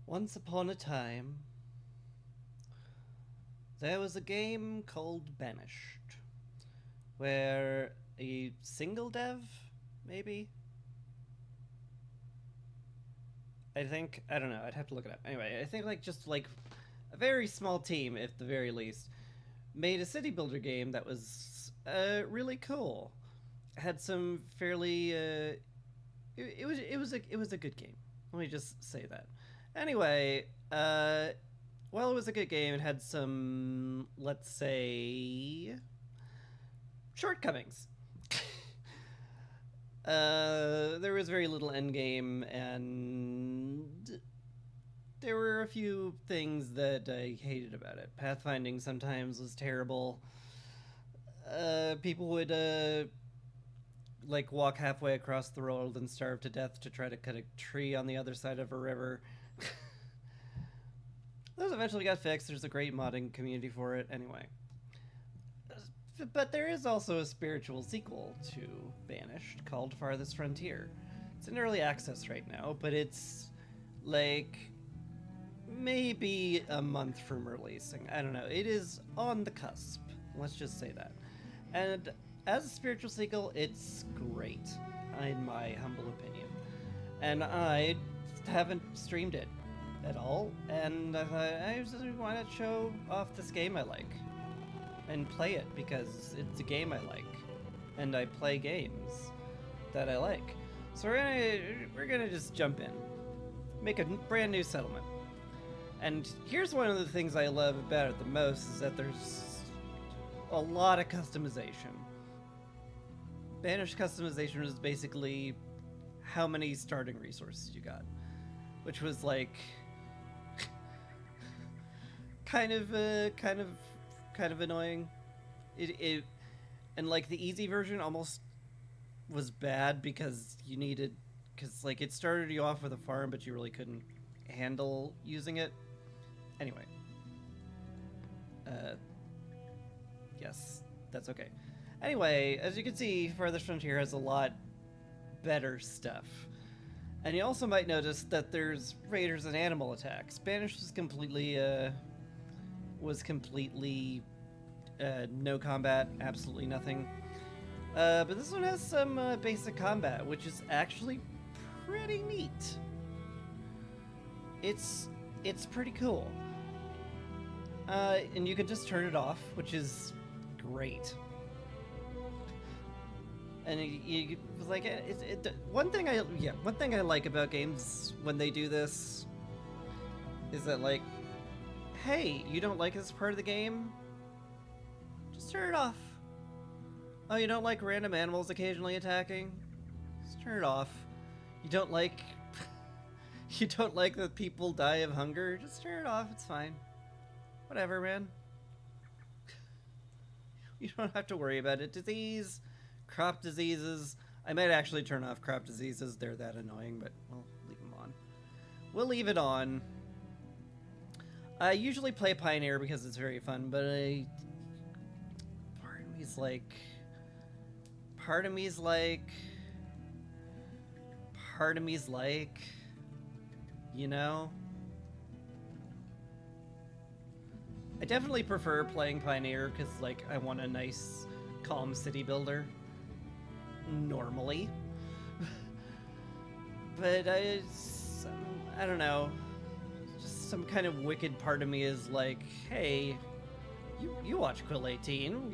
Once upon a time, there was a game called Banished, where a single dev, maybe? I don't know, I'd have to look it up. Anyway, I think just a very small team, at the very least, made a city builder game that was really cool. Had some fairly, it was a good game. Let me just say that. Anyway, well, it was a good game. It had some, let's say, shortcomings. There was very little endgame, and there were a few things that I hated about it. Pathfinding sometimes was terrible. People would like walk halfway across the world and starve to death to try to cut a tree on the other side of a river. Those eventually got fixed. There's a great modding community for it. Anyway, but there is also a spiritual sequel to Banished called Farthest Frontier. It's in early access right now, but it's like maybe a month from releasing. I don't know. It is on the cusp. Let's just say that. And as a spiritual sequel, it's great, in my humble opinion. And I haven't streamed it at all, and I thought I just want to show off this game I like and play it because it's a game I like, and I play games that I like. So we're gonna just jump in, make a brand new settlement. And here's one of the things I love about it the most is that there's a lot of customization. Banished customization was basically how many starting resources you got, which was like kind of annoying. It and like the easy version almost was bad because like it started you off with a farm, but you really couldn't handle using it. Anyway, uh, yes, that's okay. Anyway, as you can see, Farthest Frontier has a lot better stuff. And you also might notice that there's raiders and animal attacks. Banished was completely no combat, absolutely nothing. But this one has some basic combat, which is actually pretty neat. It's pretty cool. And you can just turn it off, which is great. And one thing I like about games when they do this is that, like, hey, you don't like this part of the game? Just turn it off. Oh, you don't like random animals occasionally attacking? Just turn it off. You don't like you don't like that people die of hunger? Just turn it off. It's fine. Whatever, man. You don't have to worry about it. Crop diseases. I might actually turn off crop diseases. They're that annoying, but we'll leave them on. We'll leave it on. I usually play Pioneer because it's very fun, but part of me's like, part of me's like, you know? I definitely prefer playing Pioneer because, like, I want a nice, calm city builder. Normally. But I don't know. Just some kind of wicked part of me is like, hey, you watch Quill 18.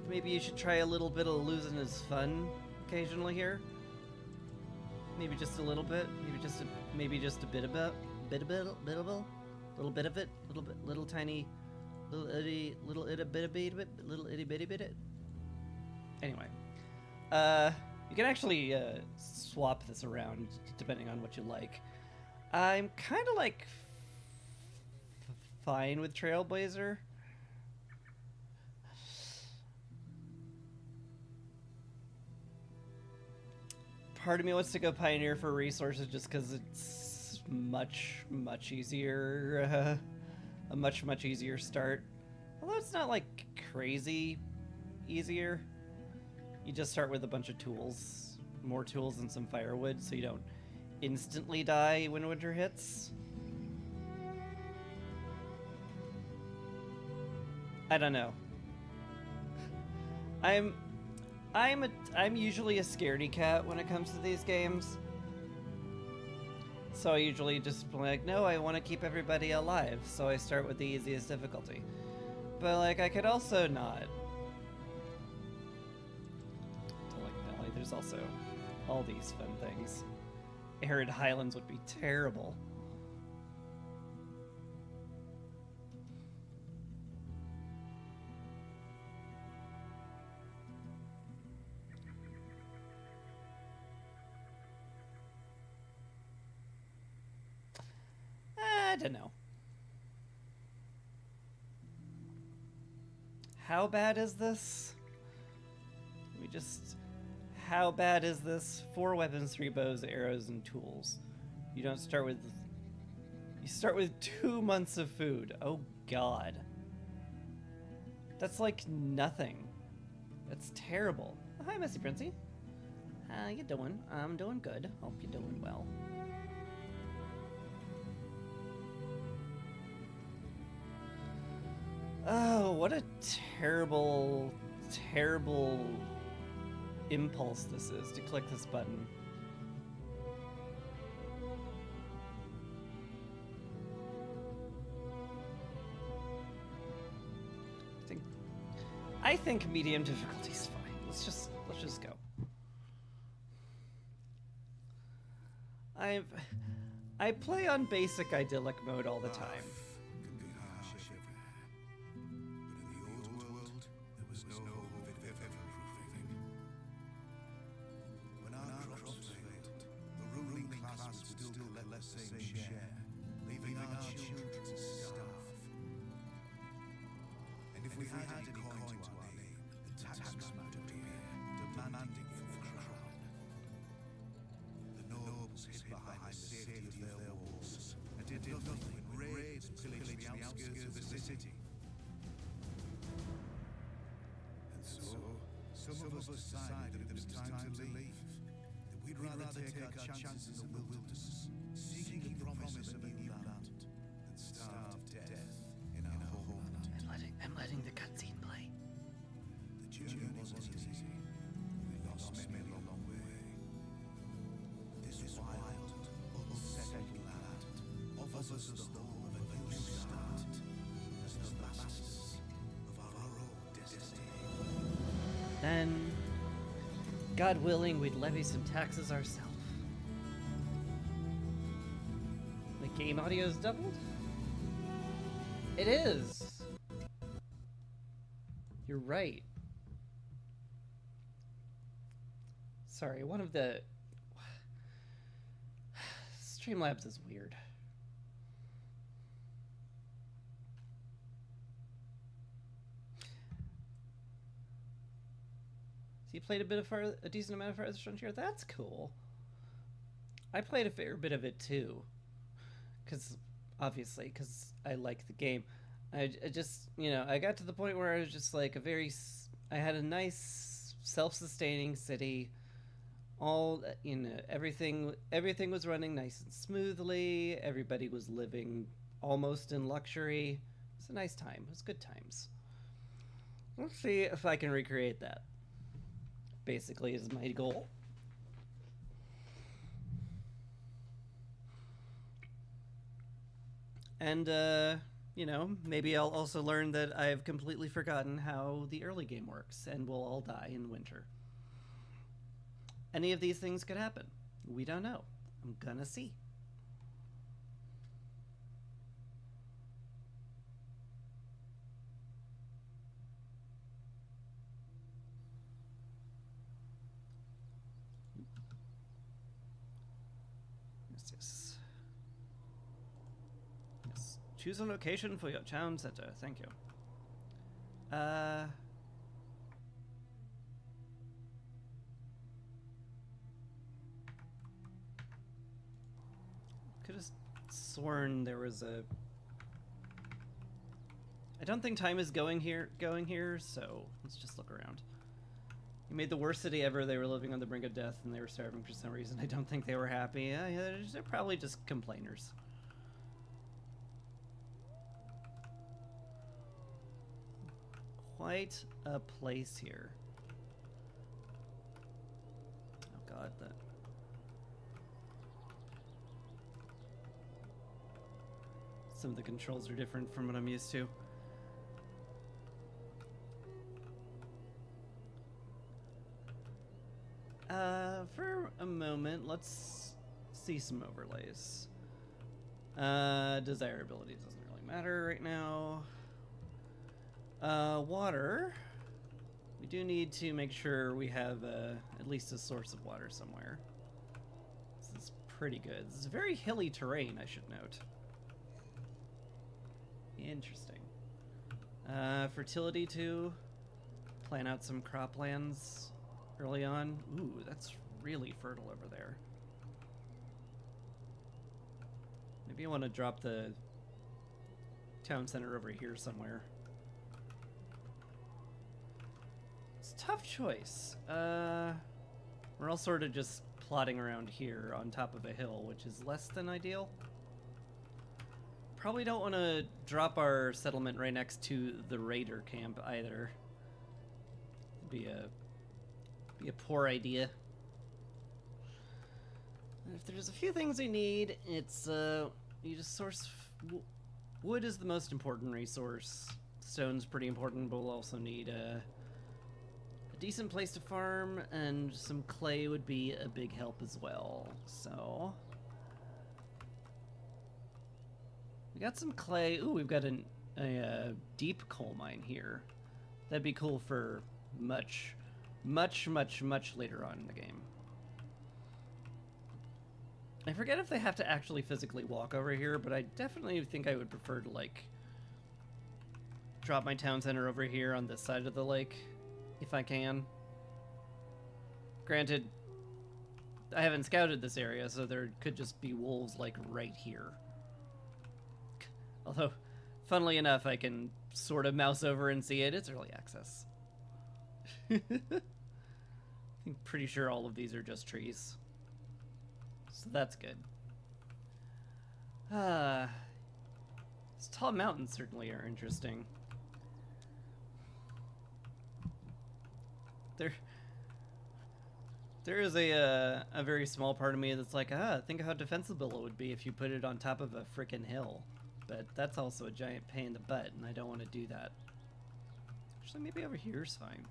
Maybe you should try a little bit of losing his fun occasionally here. Maybe just a little bit. Maybe just a bit of it. Little bit of it. Little tiny, little itty bitty bit it. Anyway, you can actually swap this around depending on what you like. I'm kind of like fine with Trailblazer. Part of me wants to go Pioneer for resources just because it's much easier, a much easier start. Although it's not like crazy easier. You just start with a bunch of tools, more tools and some firewood, so you don't instantly die when winter hits. I don't know. I'm I'm usually a scaredy cat when it comes to these games. So I usually just be like, no, I want to keep everybody alive, so I start with the easiest difficulty. But like, I could also not. Like, there's also all these fun things. Arid Highlands would be terrible. I don't know. How bad is this? How bad is this? 4 weapons, 3 bows, arrows, and tools. You don't start with... You start with 2 months of food. Oh, God. That's like nothing. That's terrible. Oh, hi, Missy Princey. How you doing? I'm doing good. Hope you're doing well. Oh, what a terrible, terrible impulse this is to click this button. I think medium difficulty is fine. Let's just go. I play on basic idyllic mode all the time. Some of us decided that it was time to leave. That we'd rather take our chances in the wilderness, seeking the promise of a new land, than starve to death in our homeland. I'm letting the cutscene play. The journey wasn't easy. We lost many along the way. This wild, unsettled land offers us the hope of a new start, as the masters of our own destiny. Then, God willing, we'd levy some taxes ourselves. The game audio's doubled? It is! You're right. Sorry, one of the... Streamlabs is weird. So you played a decent amount of Farthest Frontier? That's cool. I played a fair bit of it too. Obviously, because I like the game. I just, I got to the point where I was just like I had a nice self-sustaining city. All, everything was running nice and smoothly. Everybody was living almost in luxury. It was a nice time. It was good times. Let's see if I can recreate that. Basically is my goal. And, maybe I'll also learn that I've completely forgotten how the early game works and we'll all die in winter. Any of these things could happen. We don't know. I'm gonna see. Yes. Choose a location for your town center. Thank you. Could have sworn there was a... I don't think time is going here, so let's just look around. You made the worst city ever. They were living on the brink of death and they were starving for some reason. I don't think they were happy. They're probably just complainers. quite a place here. Oh god, that... Some of the controls are different from what I'm used to. For a moment, let's see some overlays. Desirability doesn't really matter right now. Water. We do need to make sure we have at least a source of water somewhere. This is pretty good. This is very hilly terrain, I should note. Interesting. Fertility too. Plan out some croplands early on. Ooh, that's really fertile over there. Maybe I want to drop the town center over here somewhere. It's a tough choice. We're all sort of just plodding around here on top of a hill, which is less than ideal. Probably don't want to drop our settlement right next to the raider camp either. Be a poor idea. And if there's a few things we need, it's you just source wood is the most important resource. Stone's pretty important, but we'll also need a decent place to farm, and some clay would be a big help as well. So we got some clay. Ooh, we've got a deep coal mine here. That'd be cool for much later on in the game. I forget if they have to actually physically walk over here, but I definitely think I would prefer to, like, drop my town center over here on this side of the lake, if I can. Granted, I haven't scouted this area, so there could just be wolves, like, right here. Although, funnily enough, I can sort of mouse over and see it. It's early access. I'm pretty sure all of these are just trees. So that's good. These tall mountains certainly are interesting. There is a very small part of me that's like, think of how defensible it would be if you put it on top of a frickin' hill. But that's also a giant pain in the butt, and I don't want to do that. Actually, maybe over here's fine.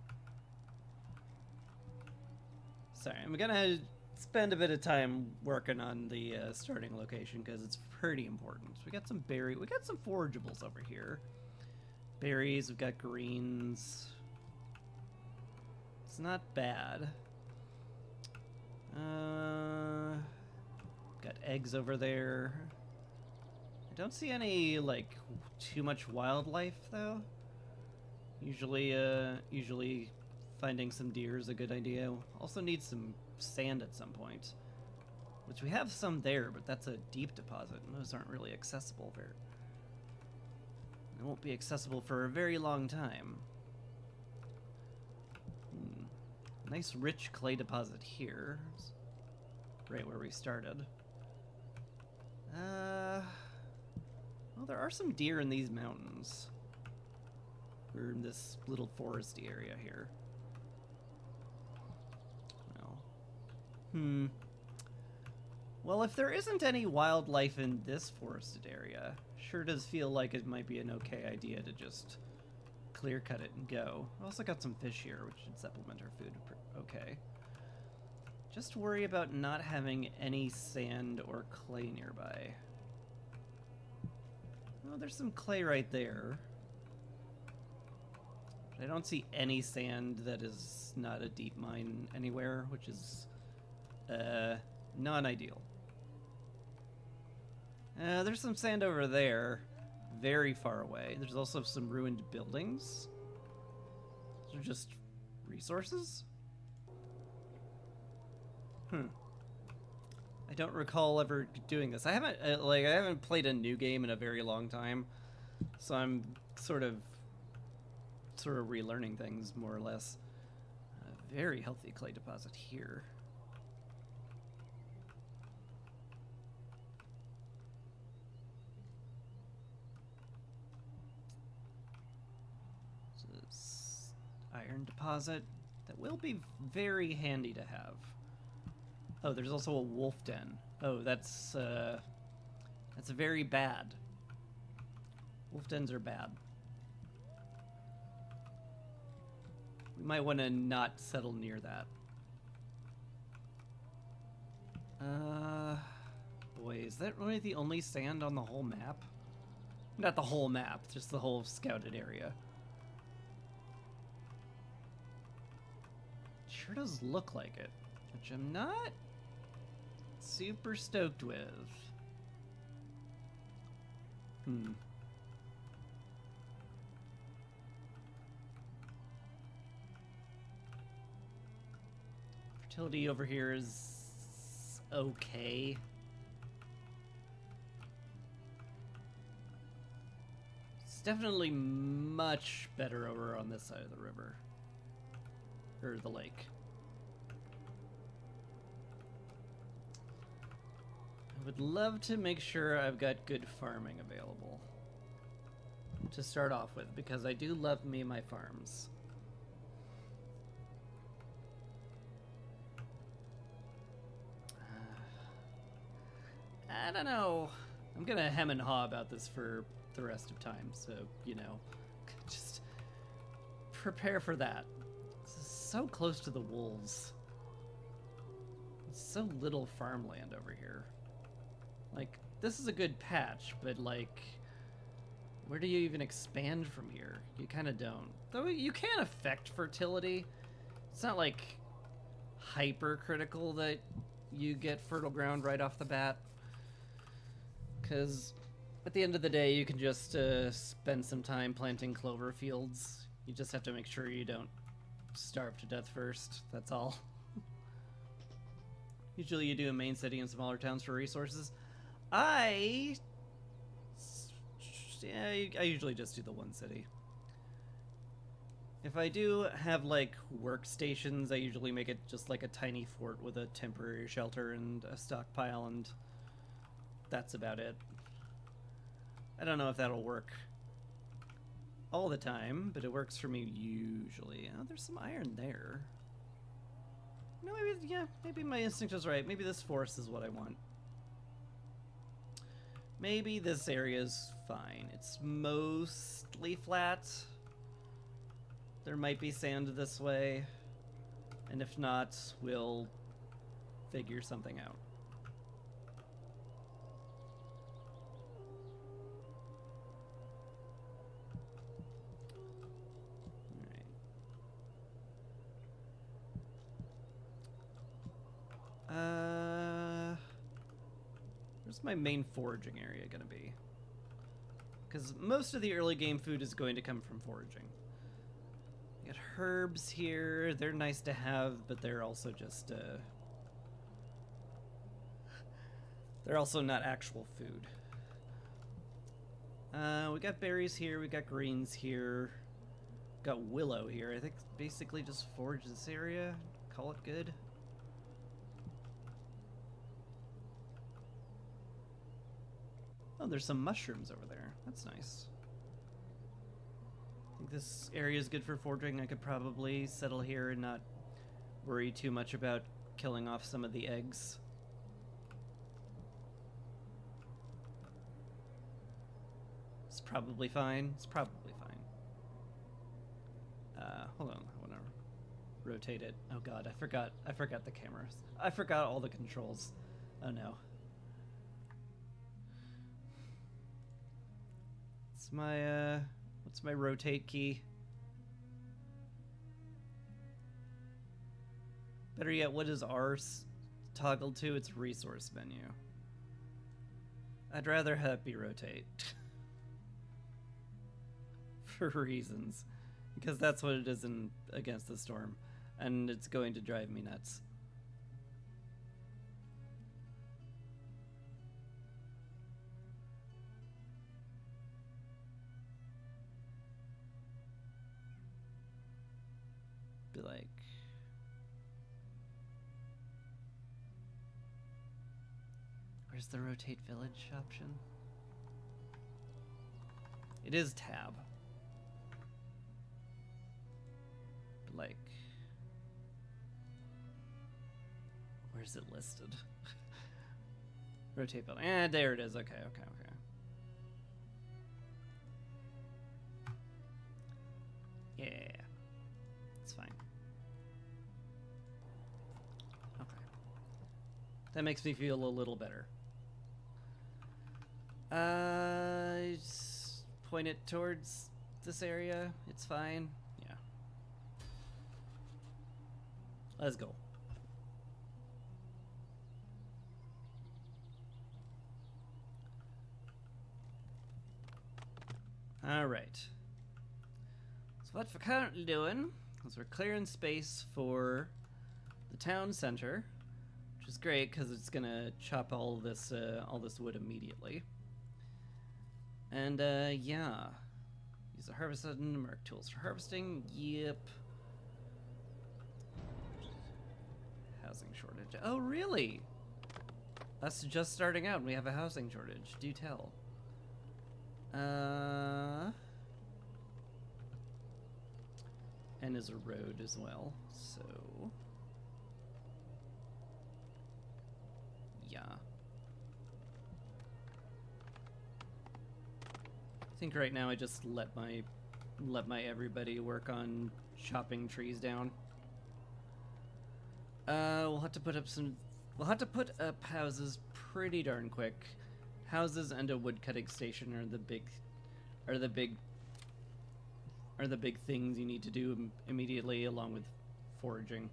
Sorry, I'm gonna spend a bit of time working on the starting location because it's pretty important. We got some we got some forageables over here. Berries, we've got greens. It's not bad. Got eggs over there. I don't see any, like, too much wildlife though. Usually finding some deer is a good idea. Also need some sand at some point, which we have some there, but that's a deep deposit, and those aren't really accessible very. It won't be accessible for a very long time. Nice rich clay deposit here, right where we started. Well, there are some deer in these mountains. We're in this little foresty area here. Well, if there isn't any wildlife in this forested area, sure does feel like it might be an okay idea to just clear cut it and go. I also got some fish here, which should supplement our food okay. Just worry about not having any sand or clay nearby. Oh, there's some clay right there. But I don't see any sand that is not a deep mine anywhere, which is non-ideal. There's some sand over there, very far away. There's also some ruined buildings. Those are just resources? I don't recall ever doing this. I haven't played a new game in a very long time, so I'm sort of relearning things more or less. Very healthy clay deposit here. iron deposit. That will be very handy to have. Oh, there's also a wolf den. Oh, that's very bad. Wolf dens are bad. We might want to not settle near that. Boy, is that really the only sand on the whole map? Not the whole map, just the whole scouted area. Sure does look like it, which I'm not super stoked with. Fertility over here is okay. It's definitely much better over on this side of the river. Or the lake. I would love to make sure I've got good farming available to start off with, because I do love me my farms. I don't know. I'm gonna hem and haw about this for the rest of time, so, you know, just prepare for that. This is so close to the wolves. It's so little farmland over here. Like, this is a good patch, but, like, where do you even expand from here? You kind of don't. Though you can affect fertility. It's not, like, hyper-critical that you get fertile ground right off the bat. Because at the end of the day, you can just spend some time planting clover fields. You just have to make sure you don't starve to death first. That's all. Usually you do a main city and smaller towns for resources. I usually just do the one city. If I do have, like, workstations, I usually make it just like a tiny fort with a temporary shelter and a stockpile, and that's about it. I don't know if that'll work all the time, but it works for me usually. Oh, there's some iron there. No, maybe my instinct was right. Maybe this forest is what I want. Maybe this area is fine. It's mostly flat. There might be sand this way, and if not, we'll figure something out. Where's my main foraging area gonna be? Because most of the early game food is going to come from foraging. We got herbs here. They're nice to have, but they're also just they're also not actual food. We got berries here. We got greens here. Got willow here. I think basically just forage this area. Call it good. Oh, there's some mushrooms over there. That's nice. I think this area is good for foraging. I could probably settle here and not worry too much about killing off some of the eggs. It's probably fine. It's probably fine. Hold on. I want to rotate it. Oh god, I forgot the cameras. I forgot all the controls. Oh no. What's my rotate key? Better yet, what is R toggled to? It's resource menu. I'd rather have it be rotate. For reasons. Because that's what it is in Against the Storm. And it's going to drive me nuts. Be like, where's the rotate village option? It is tab. like... Where's it listed? Rotate building. There it is. Okay. Yeah. It's fine. Okay. That makes me feel a little better. Just point it towards this area. It's fine. Yeah. Let's go. Alright. So what we're currently doing is we're clearing space for the town center, which is great because it's gonna chop all this wood immediately. And yeah. Use the harvest button, mark tools for harvesting. Yep. Housing shortage. Oh really? Us just starting out and we have a housing shortage. Do tell. And is a road as well, so yeah. I think right now I just let my everybody work on chopping trees down. We'll have to put up houses pretty darn quick. Houses and a woodcutting station are the big things you need to do immediately, along with foraging.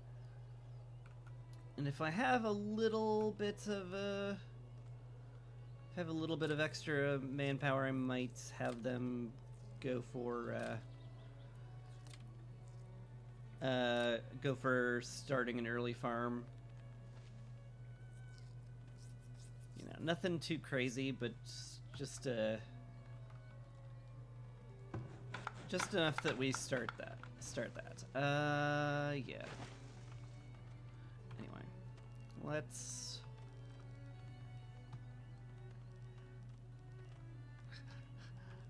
And if I have a little bit of extra manpower, I might have them go for starting an early farm. You know, nothing too crazy, but just enough that we start that. Yeah. Anyway, let's...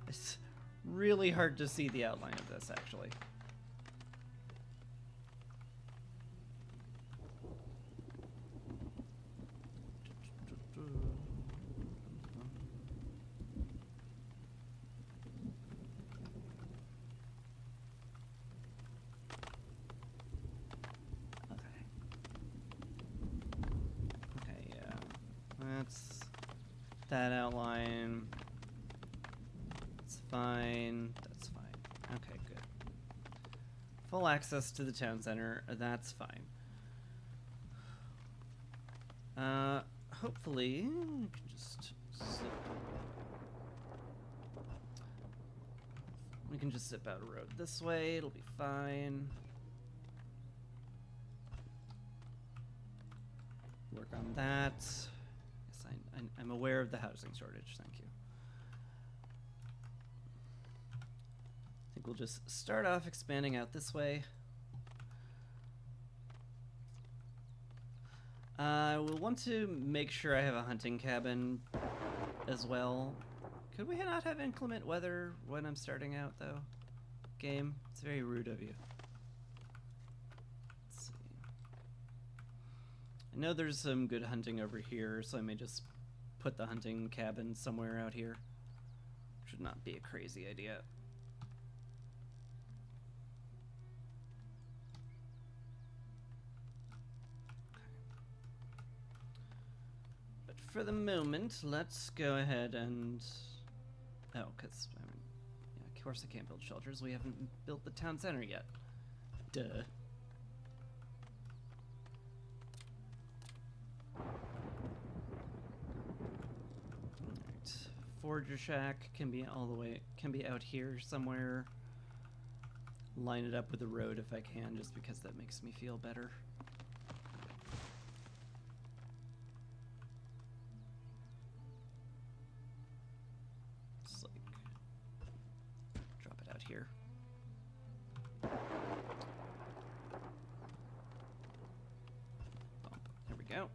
It's really hard to see the outline of this, actually. That's that outline. It's fine. That's fine. Okay, good. Full access to the town center. That's fine. Hopefully, we can just zip out a road this way. It'll be fine. Work on that. I'm aware of the housing shortage, thank you. I think we'll just start off expanding out this way. We'll want to make sure I have a hunting cabin as well. Could we not have inclement weather when I'm starting out, though? Game, it's very rude of you. Let's see. I know there's some good hunting over here, so I may just put the hunting cabin somewhere out here. Should not be a crazy idea. But for the moment, let's go ahead and... Oh, because, I mean, yeah, of course I can't build shelters. We haven't built the town center yet. Duh. Forager shack can be out here somewhere. Line it up with the road if I can, just because that makes me feel better. Just like drop it out here. Bump. There we go.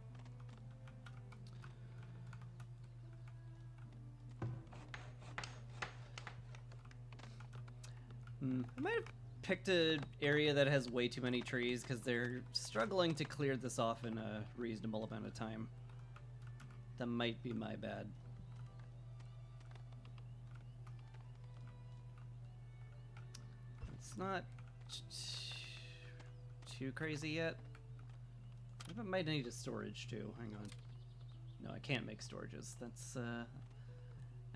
I might have picked an area that has way too many trees because they're struggling to clear this off in a reasonable amount of time. That might be my bad. It's not too crazy yet. I might need a storage too. Hang on. No, I can't make storages. That's,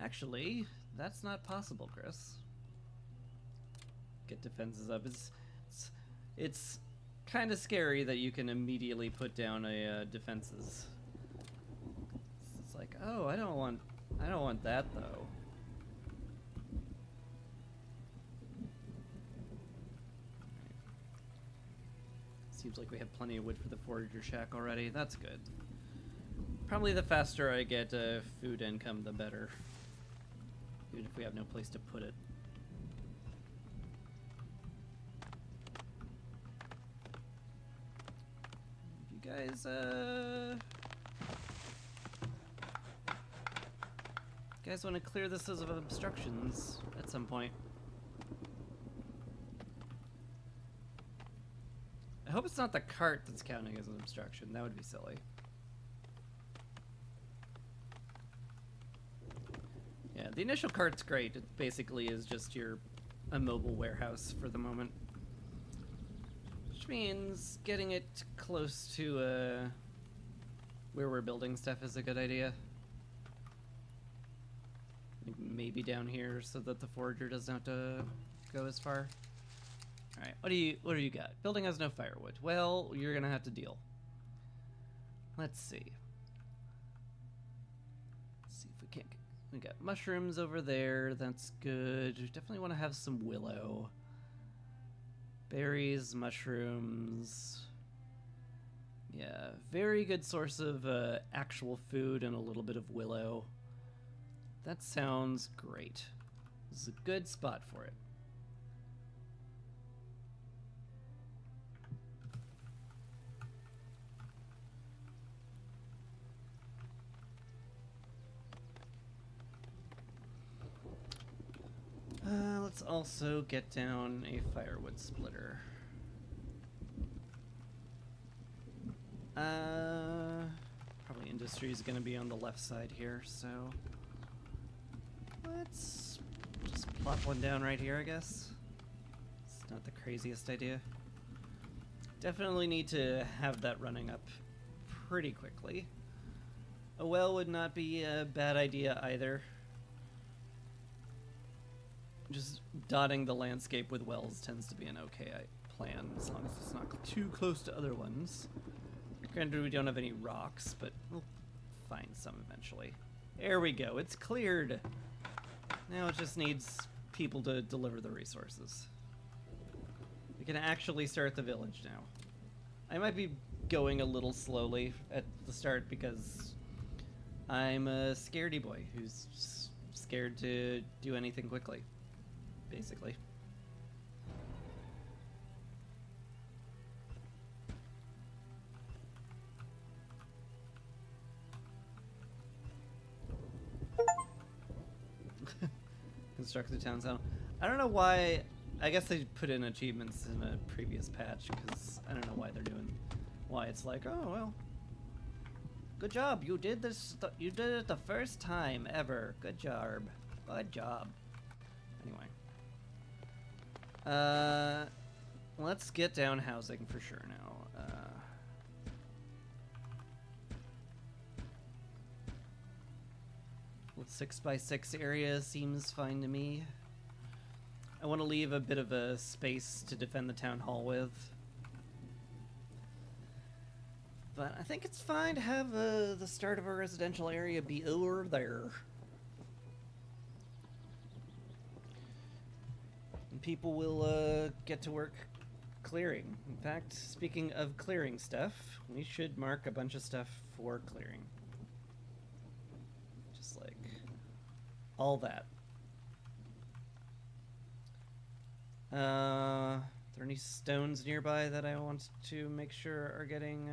actually, that's not possible, Chris. Get defenses up. It's kind of scary that you can immediately put down a defenses. It's like, oh, I don't want that though. Seems like we have plenty of wood for the forager shack already. That's good. Probably the faster I get food income, the better. Even if we have no place to put it. You guys want to clear this of obstructions at some point. I hope it's not the cart that's counting as an obstruction. That would be silly. Yeah, the initial cart's great. It basically is just your immobile warehouse for the moment. Which means getting it close to where we're building stuff is a good idea. Like maybe down here so that the forager doesn't have to go as far. Alright, what do you got? Building has no firewood. Well, you're gonna have to deal. Let's see. Let's see if we can't. We got mushrooms over there. That's good. We definitely want to have some willow. Berries, mushrooms. Yeah, very good source of actual food and a little bit of willow. That sounds great. This is a good spot for it. Let's also get down a firewood splitter. Probably industry is going to be on the left side here, so let's just plop one down right here, I guess. It's not the craziest idea. Definitely need to have that running up pretty quickly. A well would not be a bad idea either. Just dotting the landscape with wells tends to be an okay plan, as long as it's not too close to other ones. Granted, we don't have any rocks, but we'll find some eventually. There we go, it's cleared! Now it just needs people to deliver the resources. We can actually start the village now. I might be going a little slowly at the start because I'm a scaredy boy who's scared to do anything quickly. Basically. Construct the town center. I don't know why. I guess they put in achievements in a previous patch because I don't know why they're doing. Why it's like, oh well. Good job. You did this. You did it the first time ever. Good job. Good job. Anyway. Let's get down housing for sure now. Little 6x6 area seems fine to me. I want to leave a bit of a space to defend the town hall with. But I think it's fine to have the start of a residential area be over there. People will get to work clearing. In fact, speaking of clearing stuff, we should mark a bunch of stuff for clearing. Just like all that. Are there any stones nearby that I want to make sure are getting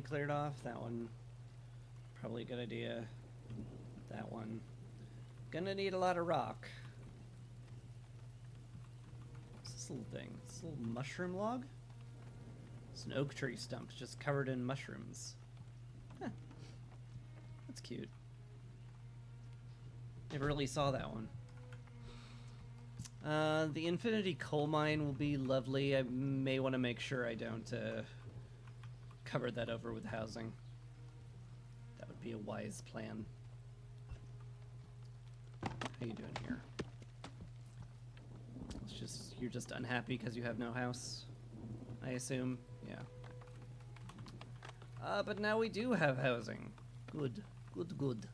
cleared off? That one, probably a good idea. That one, gonna need a lot of rock. This little thing. This little mushroom log? It's an oak tree stump just covered in mushrooms. Huh. That's cute. Never really saw that one. The Infinity Coal Mine will be lovely. I may want to make sure I don't cover that over with housing. That would be a wise plan. How you doing here? It's just, you're just unhappy because you have no house, I assume. Yeah. But now we do have housing. Good. Good, good.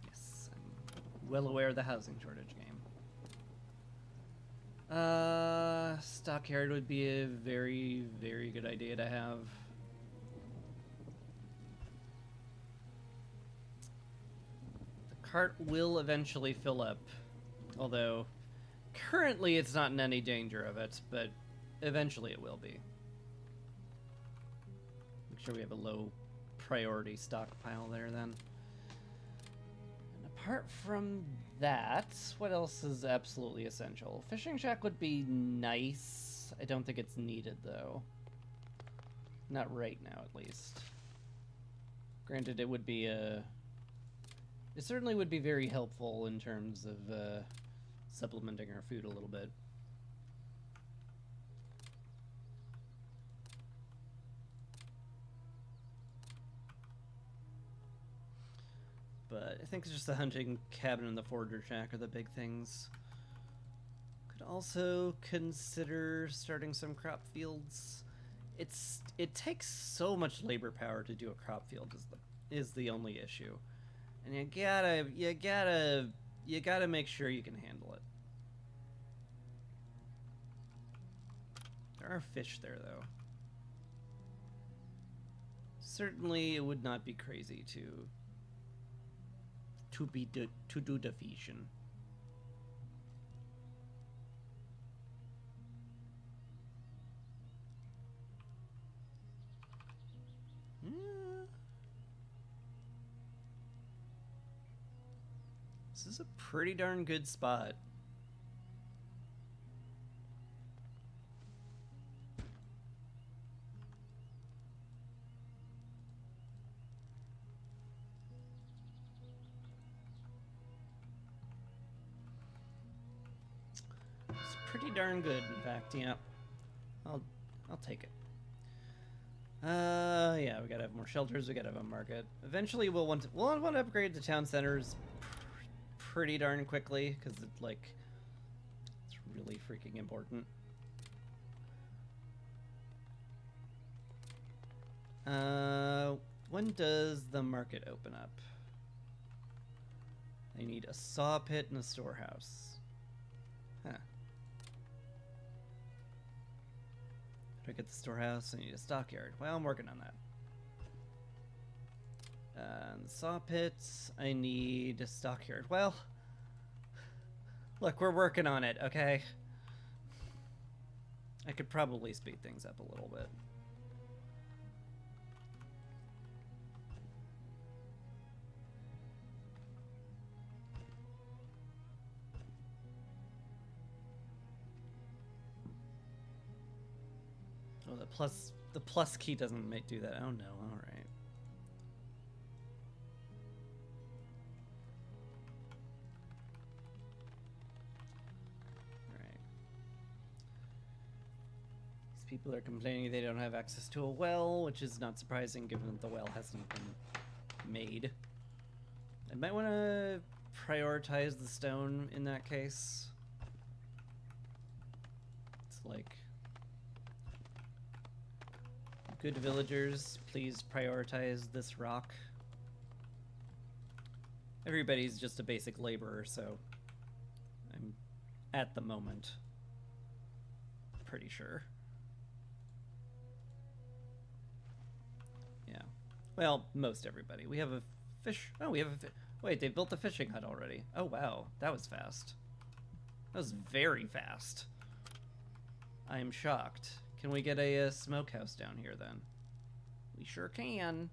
Yes, I'm well aware of the housing shortage game. Stockyard would be a very, very good idea to have. The cart will eventually fill up, although currently it's not in any danger of it, but eventually it will be. Make sure we have a low priority stockpile there then. And apart from that, what else is absolutely essential? Fishing shack would be nice. I don't think it's needed though. Not right now, at least. Granted, it would be it certainly would be very helpful in terms of supplementing our food a little bit. But I think it's just the hunting cabin and the forager shack are the big things. Could also consider starting some crop fields. It takes so much labor power to do a crop field is the only issue. And you gotta make sure you can handle it. There are fish there though. Certainly it would not be crazy to do the fishing. This is a pretty darn good spot. It's pretty darn good, in fact. Yeah, I'll take it. Yeah, we gotta have more shelters. We gotta have a market. Eventually, we'll want to upgrade the town centers pretty darn quickly because it's really freaking important. When does the market open up? I need a saw pit and a storehouse. Huh. Do I get the storehouse? I need a stockyard. Well, I'm working on that. And the saw pits, I need a stockyard. Well, look, we're working on it, okay? I could probably speed things up a little bit. Oh, the plus key doesn't do that. Oh no, all right. People are complaining they don't have access to a well, which is not surprising given that the well hasn't been made. I might want to prioritize the stone in that case. It's like, good villagers, please prioritize this rock. Everybody's just a basic laborer, so I'm, at the moment, pretty sure. Well, most everybody. We have a fish. Oh, we have a wait, they built the fishing hut already. Oh, wow. That was fast. That was very fast. I am shocked. Can we get a smokehouse down here, then? We sure can.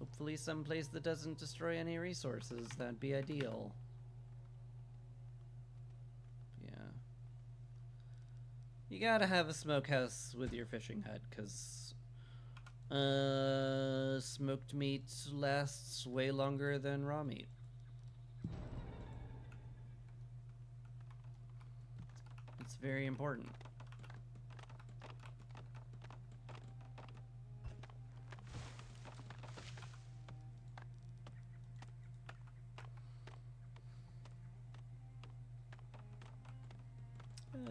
Hopefully someplace that doesn't destroy any resources. That'd be ideal. Yeah. You gotta have a smokehouse with your fishing hut, because smoked meat lasts way longer than raw meat. It's very important.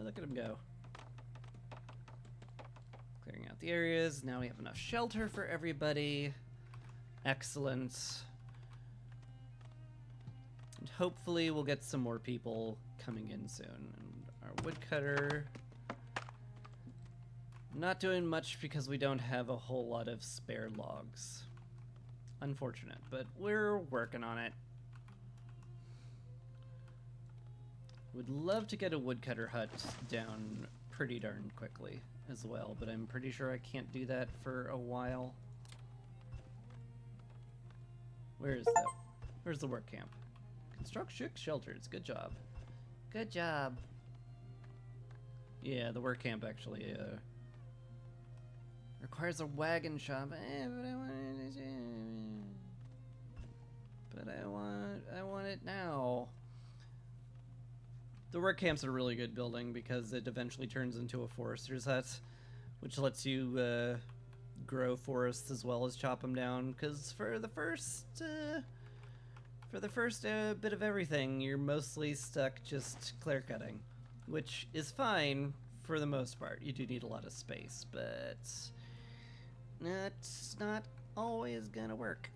Look at him go. Clearing out the areas. Now we have enough shelter for everybody. Excellent. And hopefully we'll get some more people coming in soon. And our woodcutter... not doing much because we don't have a whole lot of spare logs. Unfortunate, but we're working on it. Would love to get a woodcutter hut down pretty darn quickly as well, but I'm pretty sure I can't do that for a while. Where is that? Where's the work camp? Construct 6 shelters. Good job. Good job. Yeah, the work camp actually requires a wagon shop. But I want it now. The work camp's a really good building because it eventually turns into a forester's hut, which lets you grow forests as well as chop them down. Because for the first bit of everything, you're mostly stuck just clear cutting, which is fine for the most part. You do need a lot of space, but that's not always gonna work.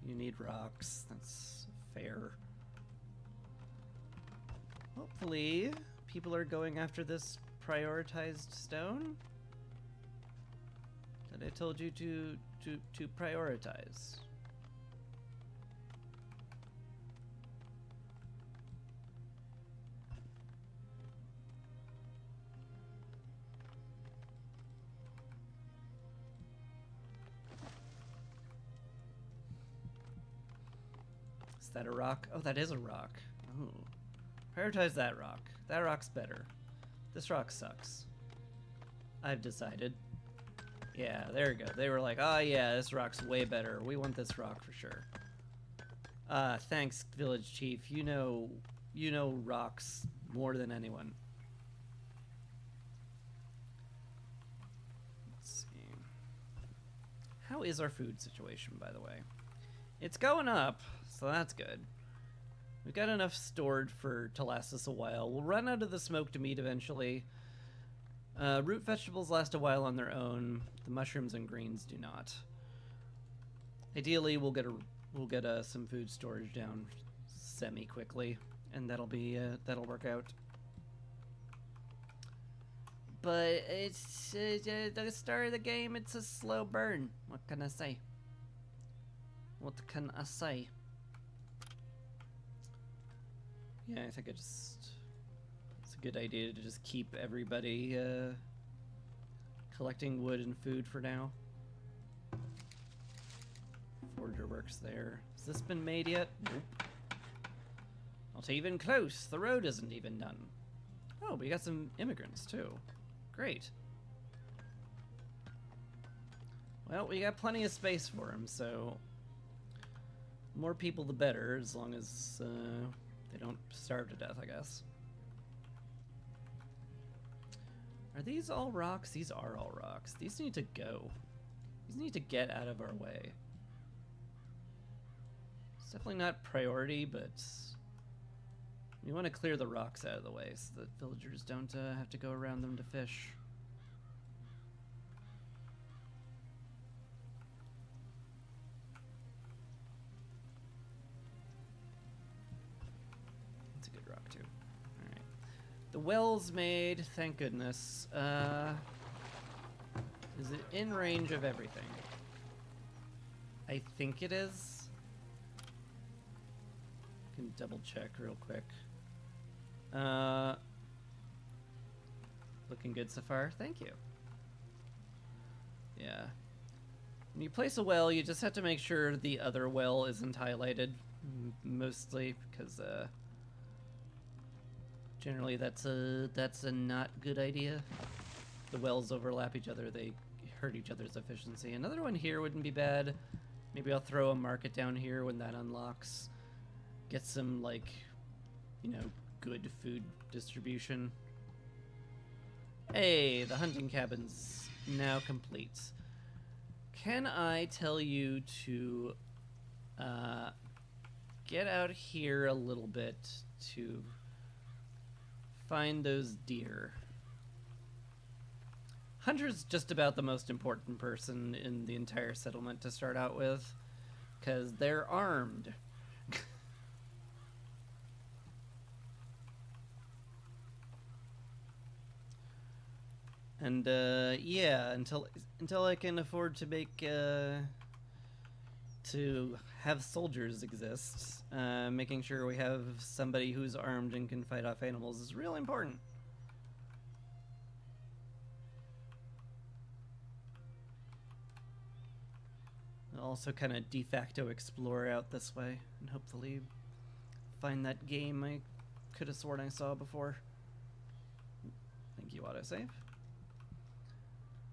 You need rocks. That's fair. Hopefully, people are going after this prioritized stone that I told you to prioritize. Is that a rock? Oh, that is a rock. Ooh. Prioritize that rock. That rock's better. This rock sucks. I've decided. Yeah, there we go. They were like, oh yeah, this rock's way better. We want this rock for sure. Thanks, village chief. You know rocks more than anyone. Let's see. How is our food situation, by the way? It's going up. So that's good. We've got enough stored to last us a while. We'll run out of the smoked meat eventually. Root vegetables last a while on their own. The mushrooms and greens do not. Ideally, we'll get some food storage down semi-quickly, and that'll work out. But it's the start of the game. It's a slow burn. What can I say? What can I say? Yeah, I think it's a good idea to just keep everybody collecting wood and food for now. Forger works there. Has this been made yet? Nope. Not even close. The road isn't even done. Oh, we got some immigrants too. Great. Well, we got plenty of space for them, so more people the better, as long as they don't starve to death, I guess. Are these all rocks? These are all rocks. These need to go. These need to get out of our way. It's definitely not priority, but we want to clear the rocks out of the way so that villagers don't have to go around them to fish. The well's made, thank goodness. Is it in range of everything? I think it is. Can double check real quick. Looking good so far. Thank you. Yeah. When you place a well, you just have to make sure the other well isn't highlighted, mostly, because generally that's a not good idea. The wells overlap each other, they hurt each other's efficiency. Another one here wouldn't be bad. Maybe I'll throw a market down here when that unlocks. Get some, like, you know, good food distribution. Hey, the hunting cabin's now complete. Can I tell you to get out here a little bit to find those deer? Hunter's just about the most important person in the entire settlement to start out with, because they're armed. And yeah, until I can afford to make to have soldiers exist, making sure we have somebody who's armed and can fight off animals is really important. I'll also kind of de facto explore out this way and hopefully find that game I could have sworn I saw before. Thank you, autosave.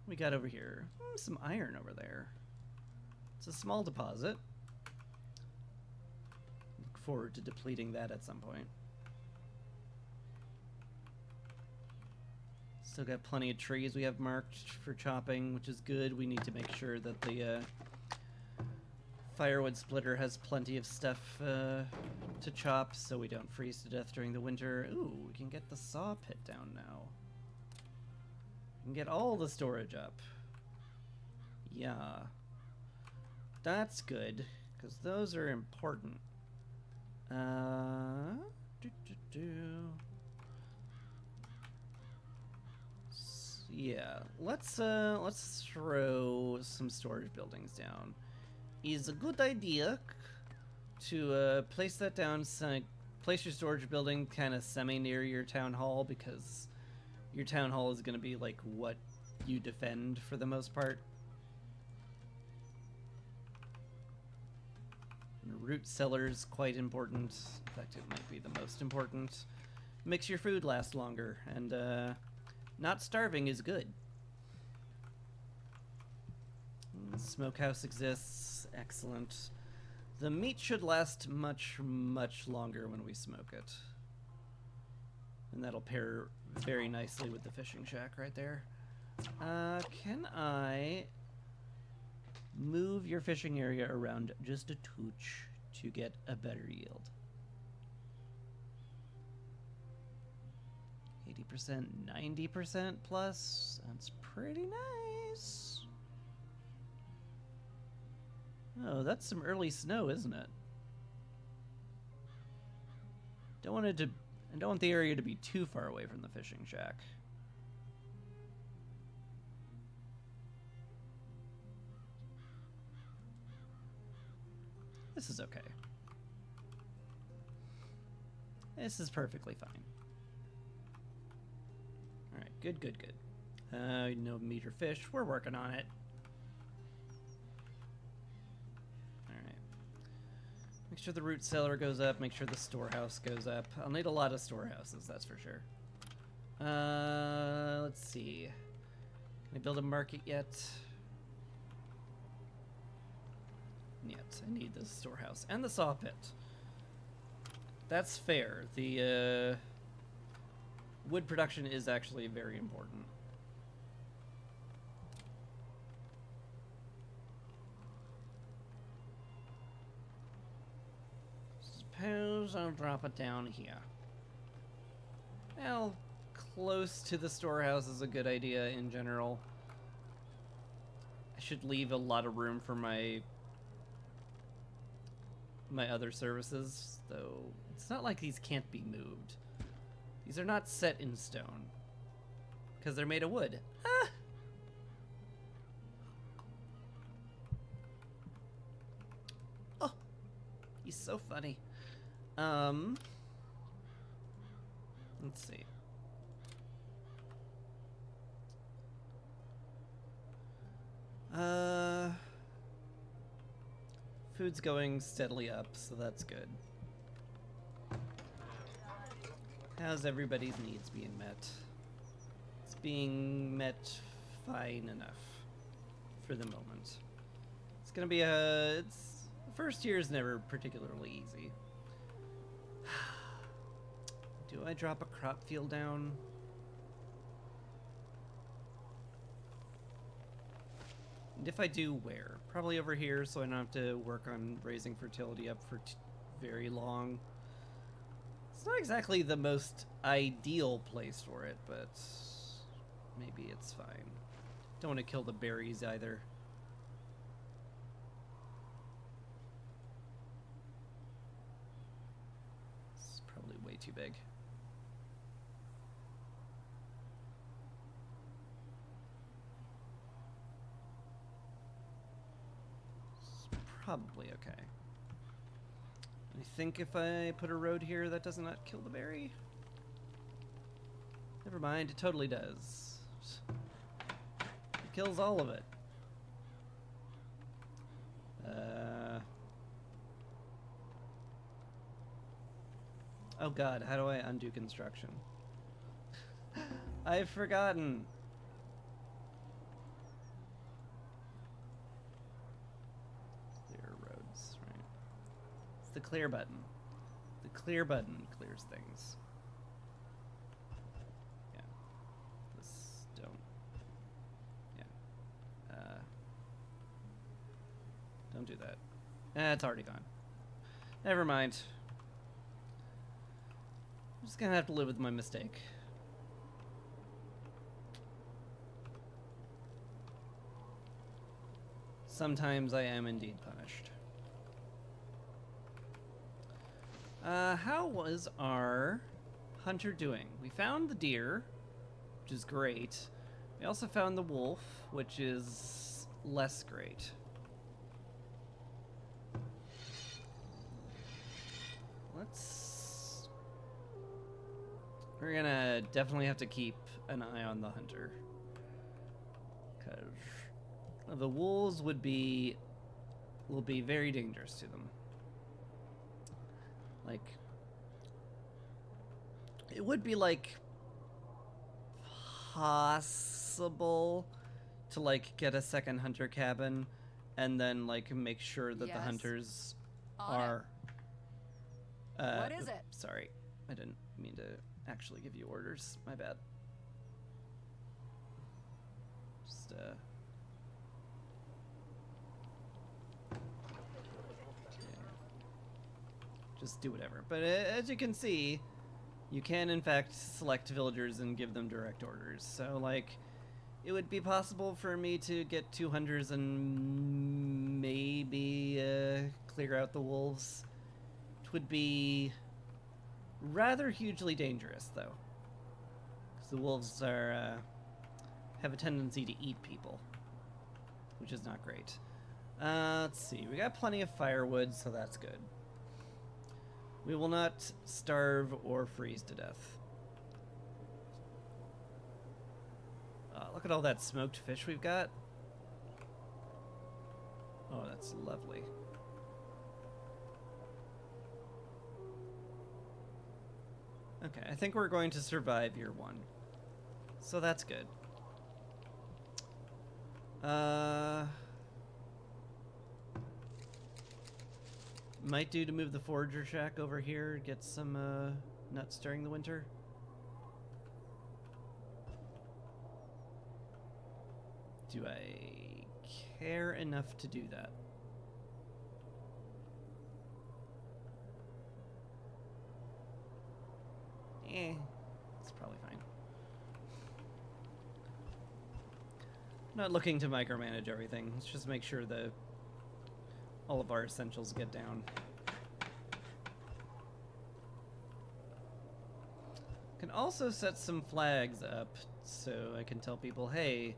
We got over here? Some iron over there. It's a small deposit. Look forward to depleting that at some point. Still got plenty of trees we have marked for chopping, which is good. We need to make sure that the firewood splitter has plenty of stuff to chop so we don't freeze to death during the winter. Ooh, we can get the saw pit down now. We can get all the storage up. Yeah. That's good, because those are important. Yeah, let's throw some storage buildings down. Is a good idea to place that down. Place your storage building kind of semi near your town hall, because your town hall is going to be like what you defend for the most part. And root cellar's quite important. In fact, it might be the most important. Makes your food last longer, and not starving is good. Smokehouse exists. Excellent. The meat should last much, much longer when we smoke it. And that'll pair very nicely with the fishing shack right there. Can I move your fishing area around just a touch to get a better yield? 80%, 90% plus? That's pretty nice. Oh, that's some early snow, isn't it? I don't want the area to be too far away from the fishing shack. This is okay. This is perfectly fine. Alright, good, good, good. No meat or fish. We're working on it. Alright. Make sure the root cellar goes up. Make sure the storehouse goes up. I'll need a lot of storehouses, that's for sure. Let's see. Can I build a market yet? Yet. I need the storehouse and the saw pit. That's fair. The wood production is actually very important. Suppose I'll drop it down here. Well, close to the storehouse is a good idea in general. I should leave a lot of room for my other services, though it's not like these can't be moved. These are not set in stone, because they're made of wood. Ah! Oh, he's so funny. Let's see. Food's going steadily up, so that's good. How's everybody's needs being met? It's being met fine enough for the moment. It's gonna be the first year is never particularly easy. Do I drop a crop field down? And if I do, where? Probably over here, so I don't have to work on raising fertility up for very long. It's not exactly the most ideal place for it, but maybe it's fine. Don't want to kill the berries either. It's probably way too big. Probably okay. I think if I put a road here, that does not kill the berry. Never mind, it totally does. It kills all of it. Oh god, how do I undo construction? I've forgotten. The clear button. The clear button clears things. Yeah. This don't. Yeah. Don't do that. It's already gone. Never mind. I'm just gonna have to live with my mistake. Sometimes I am indeed punished. How was our hunter doing? We found the deer, which is great. We also found the wolf, which is less great. We're gonna definitely have to keep an eye on the hunter. Because the wolves will be very dangerous to them. Like, it would be, like, possible to, like, get a second hunter cabin and then, like, make sure that the hunters are... what is it? Sorry, I didn't mean to actually give you orders. My bad. Just do whatever. But as you can see, you can in fact select villagers and give them direct orders. So like, it would be possible for me to get 2 hunters and maybe clear out the wolves. It would be rather hugely dangerous though, because the wolves are have a tendency to eat people, which is not great. Let's see, we got plenty of firewood, so that's good. We will not starve or freeze to death. Look at all that smoked fish we've got. Oh, that's lovely. Okay, I think we're going to survive year 1. So that's good. Might do to move the forager shack over here, get some nuts during the winter. Do I care enough to do that? It's probably fine. I'm not looking to micromanage everything. Let's just make sure that all of our essentials get down. Can also set some flags up so I can tell people, hey,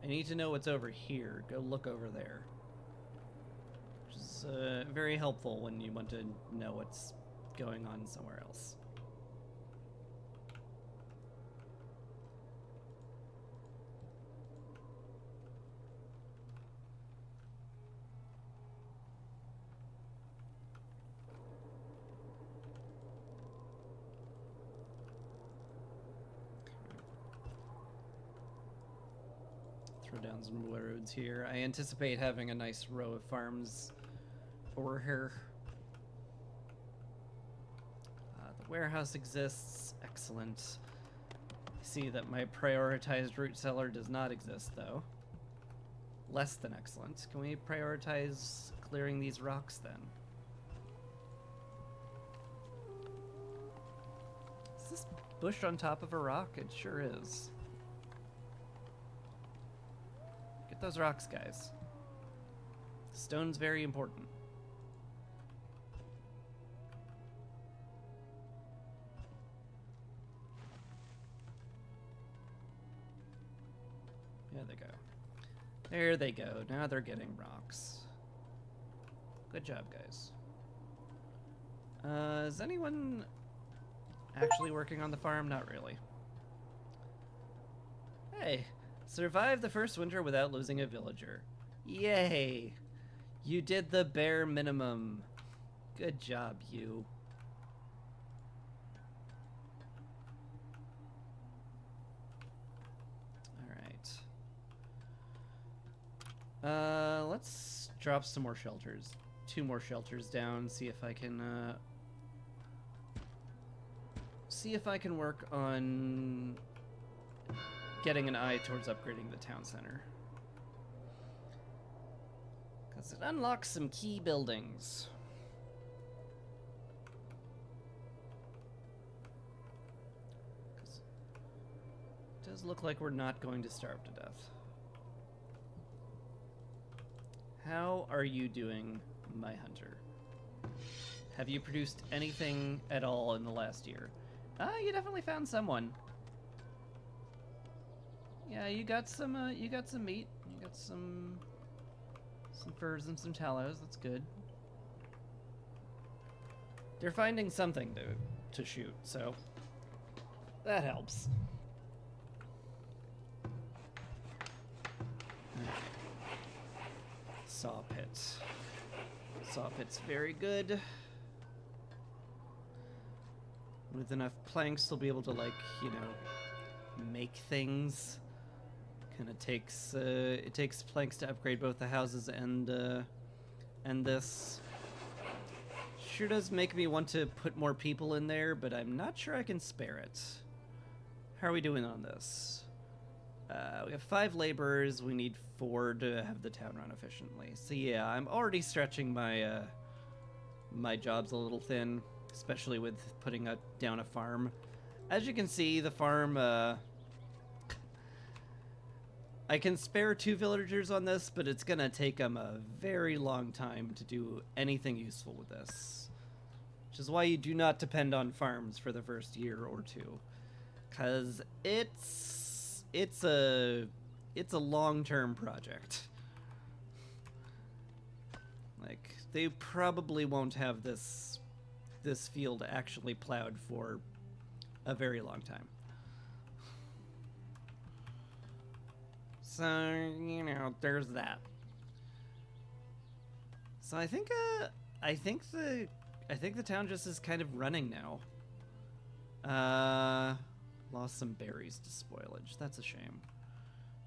I need to know what's over here. Go look over there. Which is very helpful when you want to know what's going on somewhere else. down some roads here. I anticipate having a nice row of farms over here. The warehouse exists. Excellent. I see that my prioritized root cellar does not exist, though. Less than excellent. Can we prioritize clearing these rocks, then? Is this bush on top of a rock? It sure is. Get those rocks, guys. Stone's very important. There they go. There they go. Now they're getting rocks. Good job, guys. Is anyone actually working on the farm? Not really. Hey, survived the first winter without losing a villager. Yay! You did the bare minimum. Good job, you. Let's drop some more shelters. 2 more shelters down, see if I can work on getting an eye towards upgrading the town center. Because it unlocks some key buildings. It does look like we're not going to starve to death. How are you doing, my hunter? Have you produced anything at all in the last year? You definitely found someone. Yeah, you got some meat. You got some furs and some tallows. That's good. They're finding something to shoot, so that helps. Saw pit. Saw pit's very good. With enough planks, they'll be able to, like, you know, make things. Kind of takes it takes planks to upgrade both the houses and this. Sure does make me want to put more people in there, but I'm not sure I can spare it. How are we doing on this? We have 5 laborers. We need 4 to have the town run efficiently. So yeah, I'm already stretching my my jobs a little thin, especially with putting down a farm. As you can see, the farm. I can spare 2 villagers on this, but it's gonna take them a very long time to do anything useful with this. Which is why you do not depend on farms for the first year or 2, because it's a long-term project. Like, they probably won't have this field actually plowed for a very long time. So, you know, there's that. So I think the town just is kind of running now. Lost some berries to spoilage. That's a shame.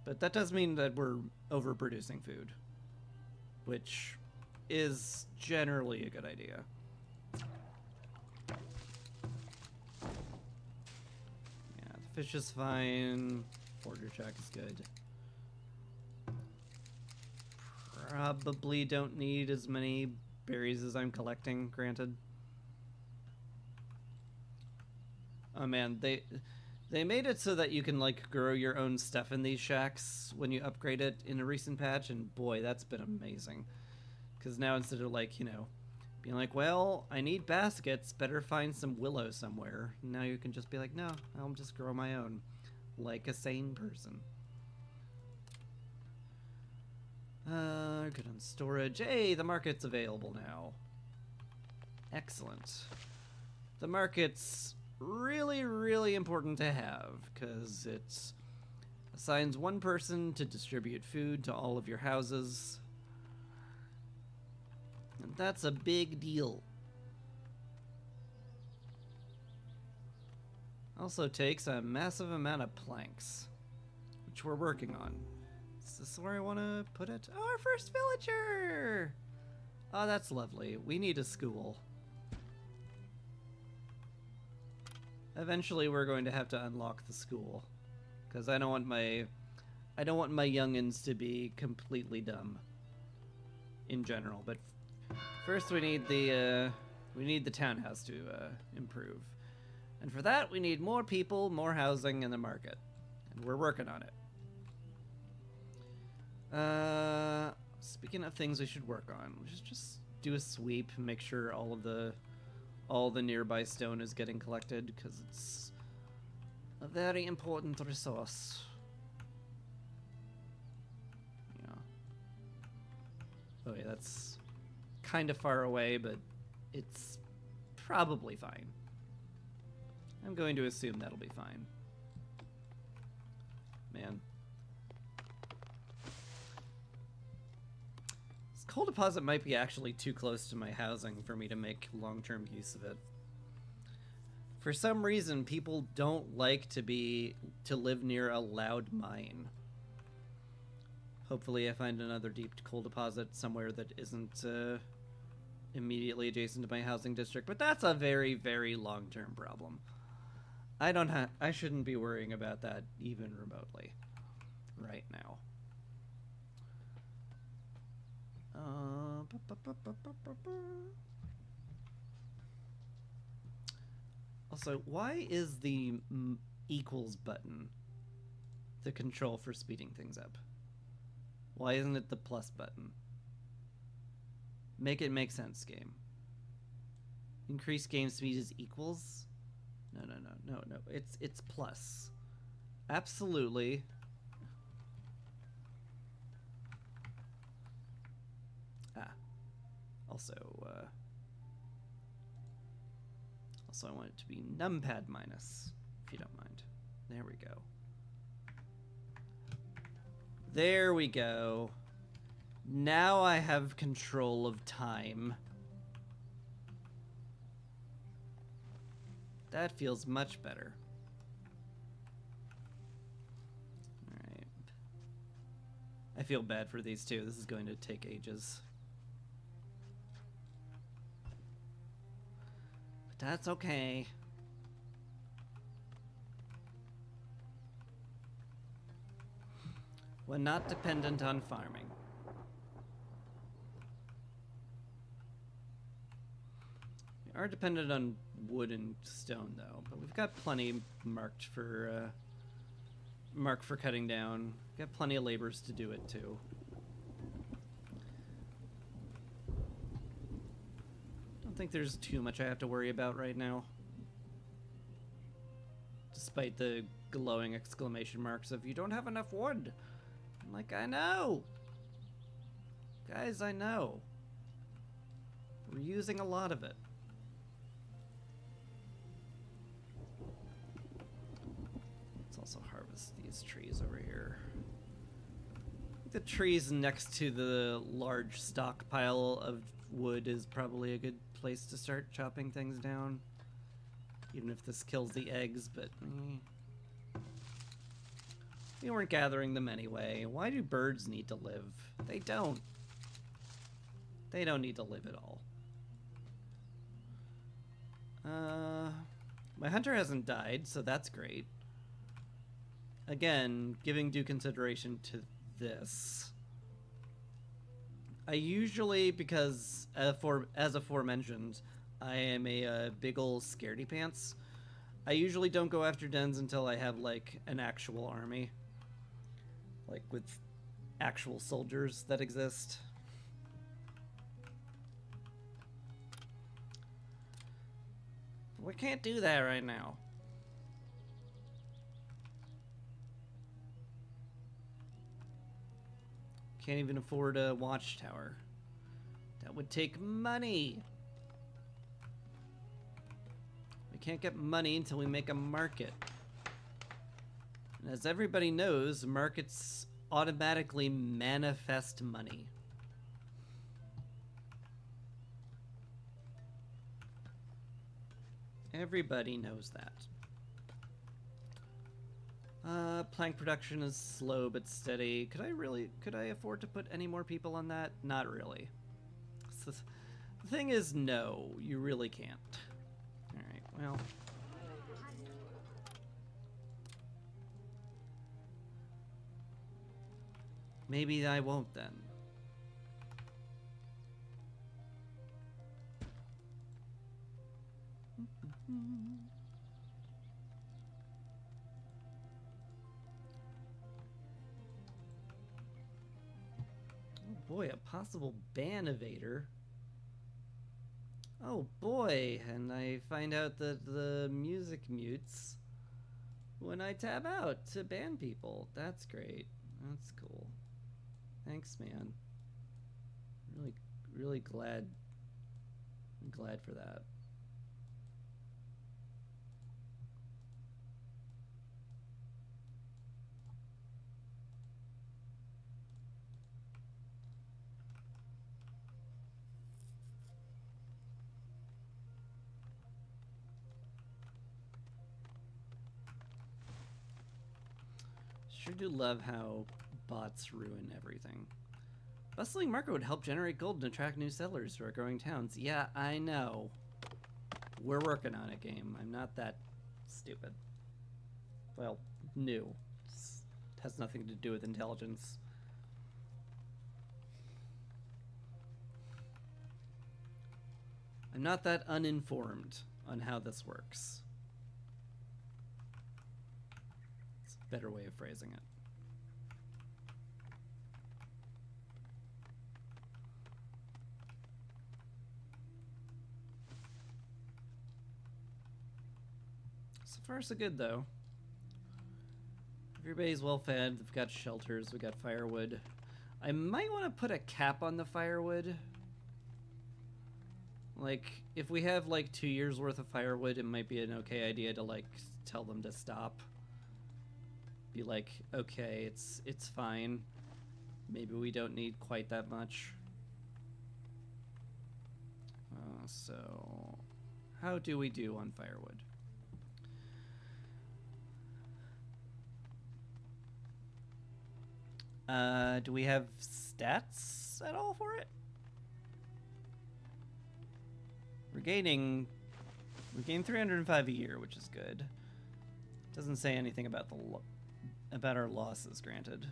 But that does mean that we're overproducing food, which is generally a good idea. Yeah, the fish is fine. Forger check is good. Probably don't need as many berries as I'm collecting, granted. Oh man, they made it so that you can, like, grow your own stuff in these shacks when you upgrade it in a recent patch, and boy, that's been amazing. Because now instead of, like, you know, being like, well, I need baskets, better find some willow somewhere, now you can just be like, no, I'll just grow my own, like a sane person. Good on storage. Hey, the market's available now. Excellent. The market's really, really important to have, because it assigns 1 person to distribute food to all of your houses. And that's a big deal. Also takes a massive amount of planks, which we're working on. Is this where I want to put it? Oh, our first villager! Oh, that's lovely. We need a school. Eventually, we're going to have to unlock the school, because I don't want my youngins to be completely dumb. In general, but first we need the townhouse to improve, and for that we need more people, more housing, and the market, and we're working on it. Speaking of things we should work on, just do a sweep and make sure all the nearby stone is getting collected, because it's a very important resource. Yeah. Oh yeah, that's kind of far away, but it's probably fine. I'm going to assume that'll be fine. Man. This coal deposit might be actually too close to my housing for me to make long-term use of it. For some reason, people don't like to live near a loud mine. Hopefully I find another deep coal deposit somewhere that isn't immediately adjacent to my housing district, but that's a very, very long-term problem. I shouldn't be worrying about that even remotely right now. Also, why is the equals button the control for speeding things up? Why isn't it the plus button? Make it make sense, game. Increase game speed is equals? No. It's plus. Absolutely. Also I want it to be numpad minus, if you don't mind. There we go. There we go. Now I have control of time. That feels much better. Alright. I feel bad for these two. This is going to take ages. But that's okay. We're not dependent on farming. We are dependent on wood and stone, though, but we've got plenty marked for cutting down. We've got plenty of laborers to do it too. Don't think there's too much I have to worry about right now, despite the glowing exclamation marks of "you don't have enough wood." I'm like, I know, guys, I know. We're using a lot of it. Also harvest these trees over here. The trees next to the large stockpile of wood is probably a good place to start chopping things down. Even if this kills the eggs, but we weren't gathering them anyway. Why do birds need to live? They don't. They don't need to live at all. My hunter hasn't died, so that's great. Again, giving due consideration to this. I usually, because as aforementioned, I am a big ol' scaredy pants. I usually don't go after dens until I have like an actual army, like with actual soldiers that exist. We can't do that right now. Can't even afford a watchtower. That would take money. We can't get money until we make a market. And as everybody knows, markets automatically manifest money. Everybody knows that. Plank production is slow but steady. Could I afford to put any more people on that? Not really. So, the thing is, no, you really can't. Alright, well. Maybe I won't then. Oh boy, a possible ban evader. Oh boy, and I find out that the music mutes when I tab out to ban people. That's great. That's cool. Thanks, man. Really glad. I'm glad for that. Sure do love how bots ruin everything. Bustling market would help generate gold and attract new settlers to our growing towns. Yeah, I know. We're working on it, game. I'm not that stupid. Well, new. It has nothing to do with intelligence. I'm not that uninformed on how this works. It's a better way of phrasing it. So far, so good, though. Everybody's well fed. We've got shelters. We got firewood. I might want to put a cap on the firewood. Like, if we have like 2 years worth of firewood, it might be an okay idea to like tell them to stop. Be like, okay, it's fine. Maybe we don't need quite that much. So, how do we do on firewood? Do we have stats at all for it? We're gaining 305 a year, which is good. Doesn't say anything about about our losses, granted.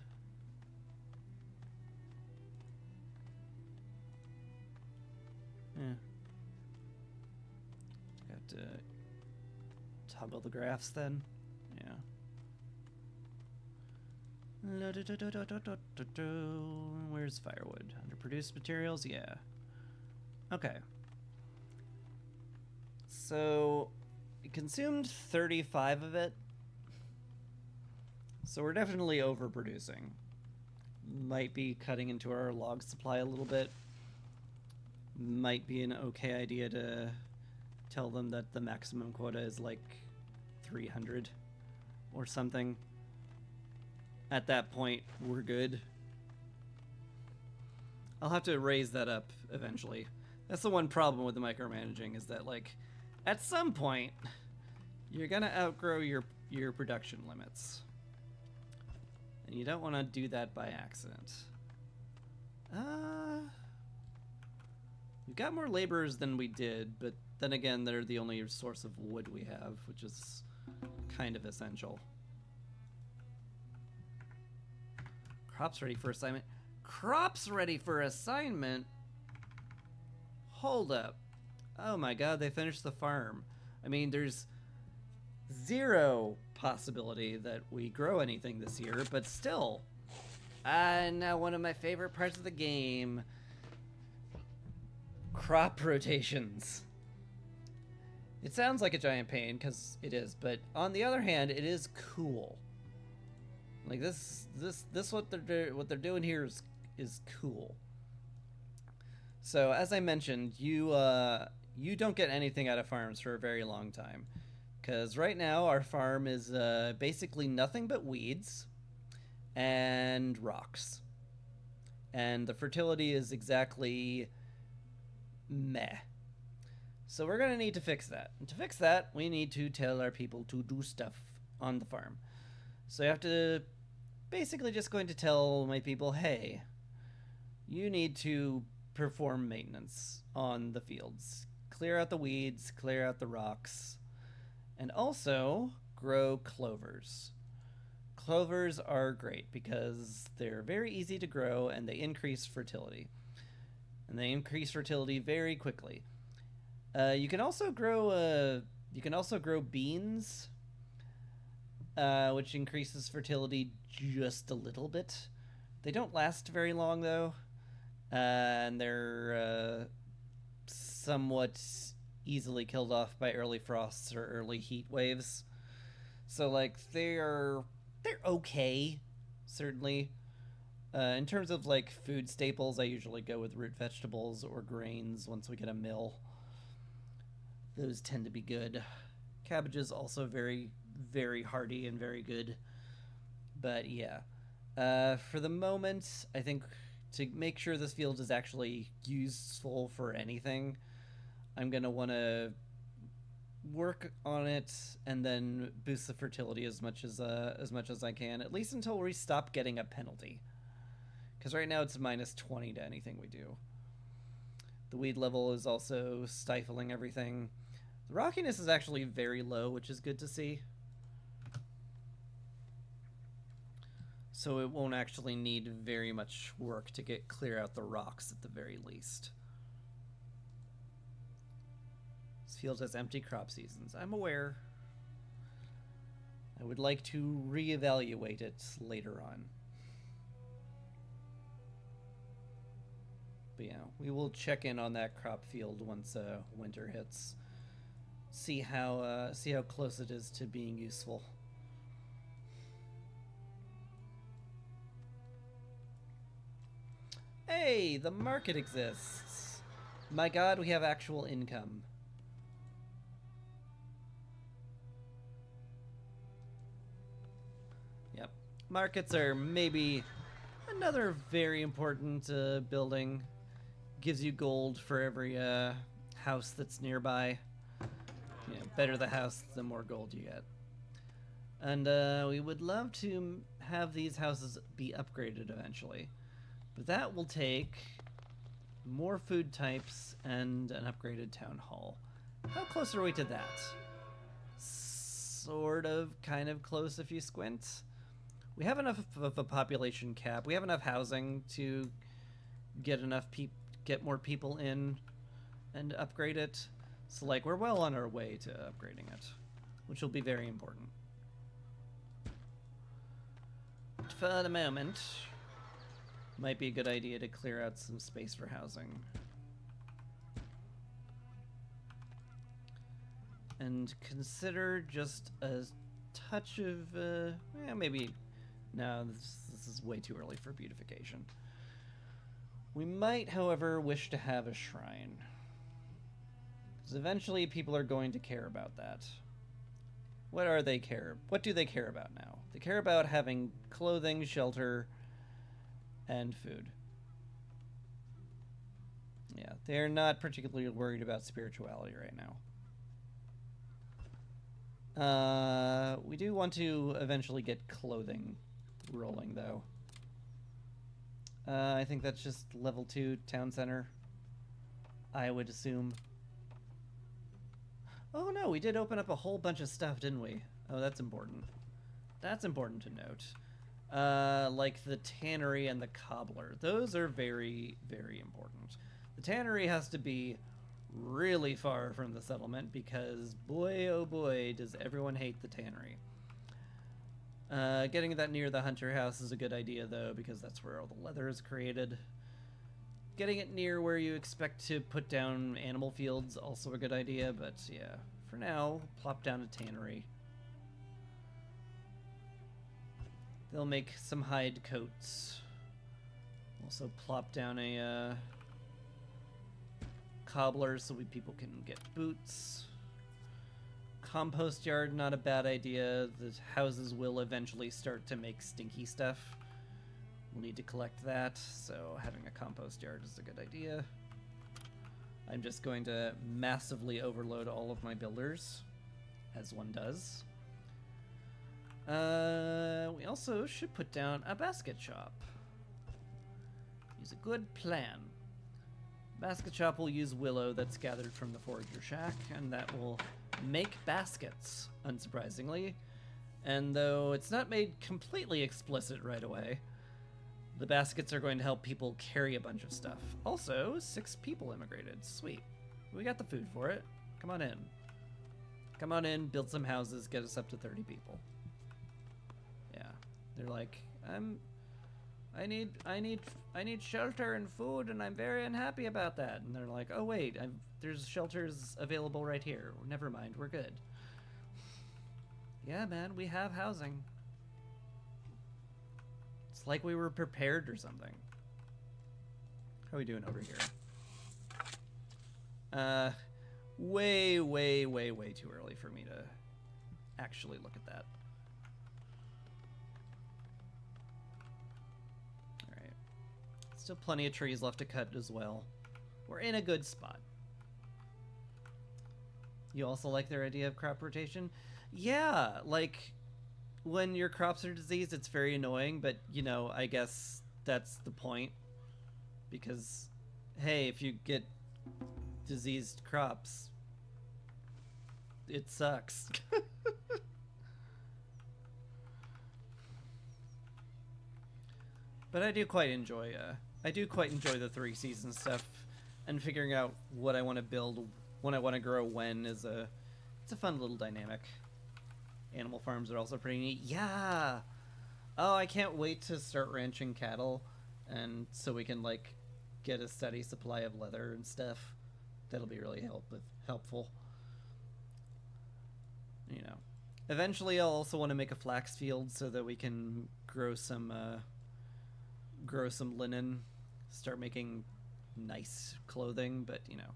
Yeah. Got to toggle the graphs then. Yeah. Where's firewood? Under produced materials? Yeah. Okay. So, it consumed 35 of it. So we're definitely overproducing. Might be cutting into our log supply a little bit. Might be an okay idea to tell them that the maximum quota is like 300 or something. At that point, we're good. I'll have to raise that up eventually. That's the one problem with the micromanaging, is that like at some point you're gonna outgrow your production limits. And you don't want to do that by accident. We've got more laborers than we did, but then again, they're the only source of wood we have, which is kind of essential. Crops ready for assignment. Crops ready for assignment? Hold up. Oh my god, they finished the farm. I mean, there's zero possibility that we grow anything this year, but still. Now one of my favorite parts of the game. Crop rotations. It sounds like a giant pain, because it is, but on the other hand, it is cool. Like this what they're doing here is cool. So as I mentioned, you don't get anything out of farms for a very long time, because right now our farm is basically nothing but weeds and rocks, and the fertility is exactly meh. So we're gonna need to fix that. And to fix that, we need to tell our people to do stuff on the farm. So I have to basically just going to tell my people, hey, you need to perform maintenance on the fields. Clear out the weeds, clear out the rocks, and also grow clovers. Clovers are great because they're very easy to grow and they increase fertility. And they increase fertility very quickly. You can also grow beans, which increases fertility just a little bit. They don't last very long though, and they're somewhat easily killed off by early frosts or early heat waves. So like they're okay, certainly. In terms of like food staples, I usually go with root vegetables or grains once we get a mill. Those tend to be good. Cabbage is also very, very hardy and very good. But yeah, for the moment, I think to make sure this field is actually useful for anything, I'm going to want to work on it and then boost the fertility as much as I can, at least until we stop getting a penalty. Because right now it's minus 20 to anything we do. The weed level is also stifling everything. The rockiness is actually very low, which is good to see. So it won't actually need very much work to get clear out the rocks at the very least. This field has empty crop seasons. I'm aware. I would like to reevaluate it later on. But yeah, we will check in on that crop field once winter hits. See how close it is to being useful. Hey, the market exists. My God, we have actual income. Yep, markets are maybe another very important building. Gives you gold for every house that's nearby. You know, better the house, the more gold you get. And we would love to have these houses be upgraded eventually. But that will take more food types and an upgraded town hall. How close are we to that? Sort of, kind of close if you squint. We have enough of a population cap. We have enough housing to get more people in and upgrade it. So like we're well on our way to upgrading it, which will be very important. But for the moment, might be a good idea to clear out some space for housing. And consider just a touch of, maybe, no, this is way too early for beautification. We might, however, wish to have a shrine. Because eventually people are going to care about that. What do they care about now? They care about having clothing, shelter, and food. Yeah, they're not particularly worried about spirituality right now. We do want to eventually get clothing rolling, though. I think that's just level 2 town center, I would assume. Oh no, we did open up a whole bunch of stuff, didn't we? Oh, that's important. That's important to note. Like the tannery and the cobbler. Those are very, very important. The tannery has to be really far from the settlement because boy, oh boy, does everyone hate the tannery. Getting that near the hunter house is a good idea, though, because that's where all the leather is created. Getting it near where you expect to put down animal fields, also a good idea, but yeah, for now, plop down a tannery. They'll make some hide coats. Also plop down a cobbler so people can get boots. Compost yard, not a bad idea. The houses will eventually start to make stinky stuff. We'll need to collect that, so having a compost yard is a good idea. I'm just going to massively overload all of my builders, as one does. We also should put down a basket shop. Use a good plan. Basket shop will use willow that's gathered from the forager shack, and that will make baskets, unsurprisingly. And though it's not made completely explicit right away, the baskets are going to help people carry a bunch of stuff. Also, 6 people immigrated. Sweet. We got the food for it. Come on in. Come on in, build some houses, get us up to 30 people. Yeah. They're like, I need shelter and food, and I'm very unhappy about that. And they're like, oh wait, there's shelters available right here. Never mind, we're good. Yeah, man, we have housing. It's like we were prepared or something. How are we doing over here? Way too early for me to actually look at that. Alright. Still plenty of trees left to cut as well. We're in a good spot. You also like their idea of crop rotation? Yeah, like, when your crops are diseased, it's very annoying, but, you know, I guess that's the point. Because, hey, if you get diseased crops, it sucks. But I do quite enjoy the 3 season stuff, and figuring out what I want to build, when I want to grow when it's a fun little dynamic. Animal farms are also pretty neat. Yeah! Oh, I can't wait to start ranching cattle, and so we can, like, get a steady supply of leather and stuff. That'll be really helpful. You know. Eventually I'll also want to make a flax field so that we can grow some linen, start making nice clothing, but, you know.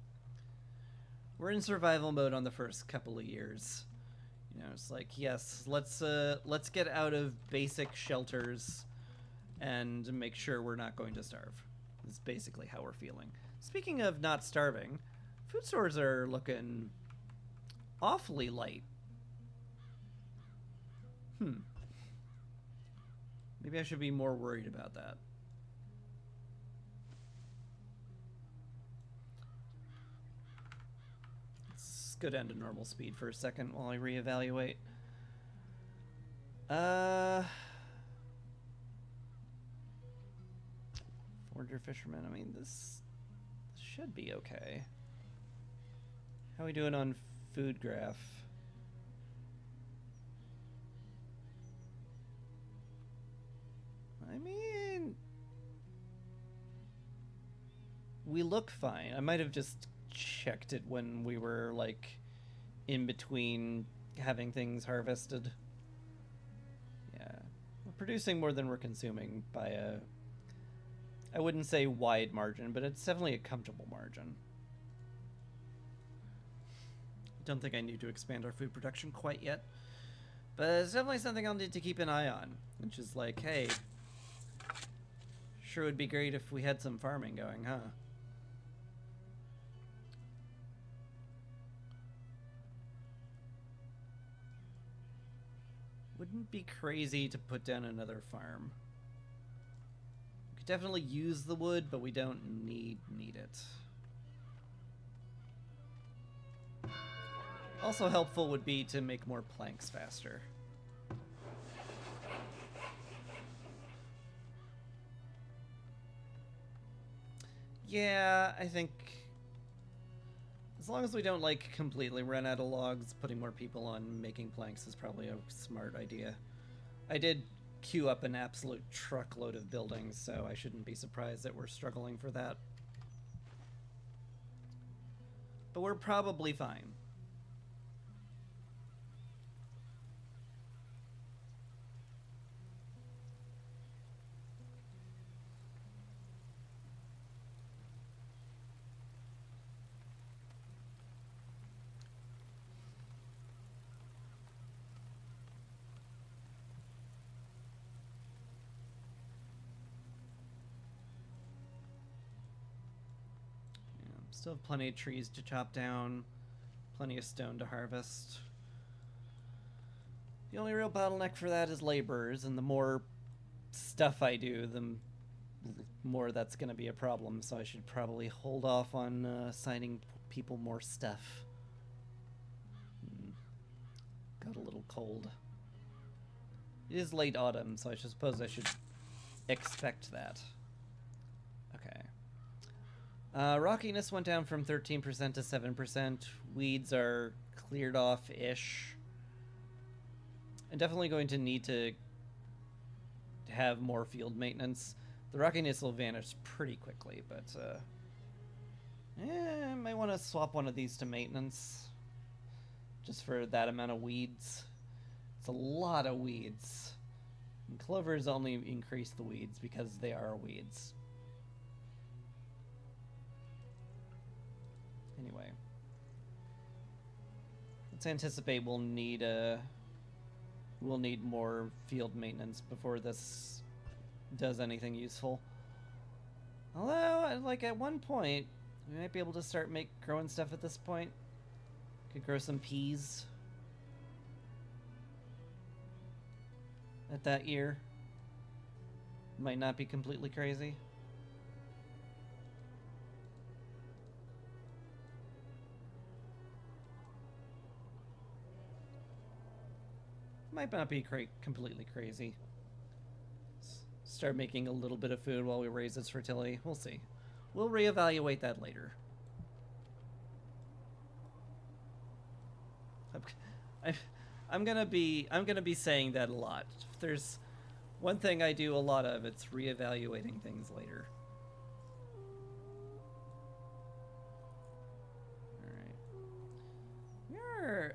We're in survival mode on the first couple of years. You know, it's like, yes, let's get out of basic shelters and make sure we're not going to starve. Is basically how we're feeling. Speaking of not starving, food stores are looking awfully light. Maybe I should be more worried about that. Let's go down to normal speed for a second while I reevaluate. Forager fisherman, I mean, this should be okay. How are we doing on food graph? I mean, we look fine. I might have just checked it when we were, like, in between having things harvested. Yeah. We're producing more than we're consuming by a, I wouldn't say wide margin, but it's definitely a comfortable margin. Don't think I need to expand our food production quite yet, but it's definitely something I'll need to keep an eye on, which is like, hey, sure would be great if we had some farming going, huh? Wouldn't be crazy to put down another farm. We could definitely use the wood, but we don't need it. Also helpful would be to make more planks faster. Yeah, I think as long as we don't, like, completely run out of logs, putting more people on making planks is probably a smart idea. I did queue up an absolute truckload of buildings, so I shouldn't be surprised that we're struggling for that. But we're probably fine. Still have plenty of trees to chop down, plenty of stone to harvest. The only real bottleneck for that is laborers, and the more stuff I do, the more that's going to be a problem, so I should probably hold off on assigning people more stuff. Got a little cold. It is late autumn, so I suppose I should expect that. Okay. Rockiness went down from 13% to 7%. Weeds are cleared off-ish. I'm definitely going to need to have more field maintenance. The rockiness will vanish pretty quickly, but I might want to swap one of these to maintenance just for that amount of weeds. It's a lot of weeds. And clovers only increase the weeds because they are weeds. Anyway, let's anticipate we'll need more field maintenance before this does anything useful. Although, like, at one point, we might be able to start growing stuff at this point. Could grow some peas. At that year. Might not be completely crazy. Might not be completely crazy. Start making a little bit of food while we raise its fertility. We'll see. We'll reevaluate that later. I'm gonna be saying that a lot. If there's one thing I do a lot of, it's reevaluating things later. Alright. We're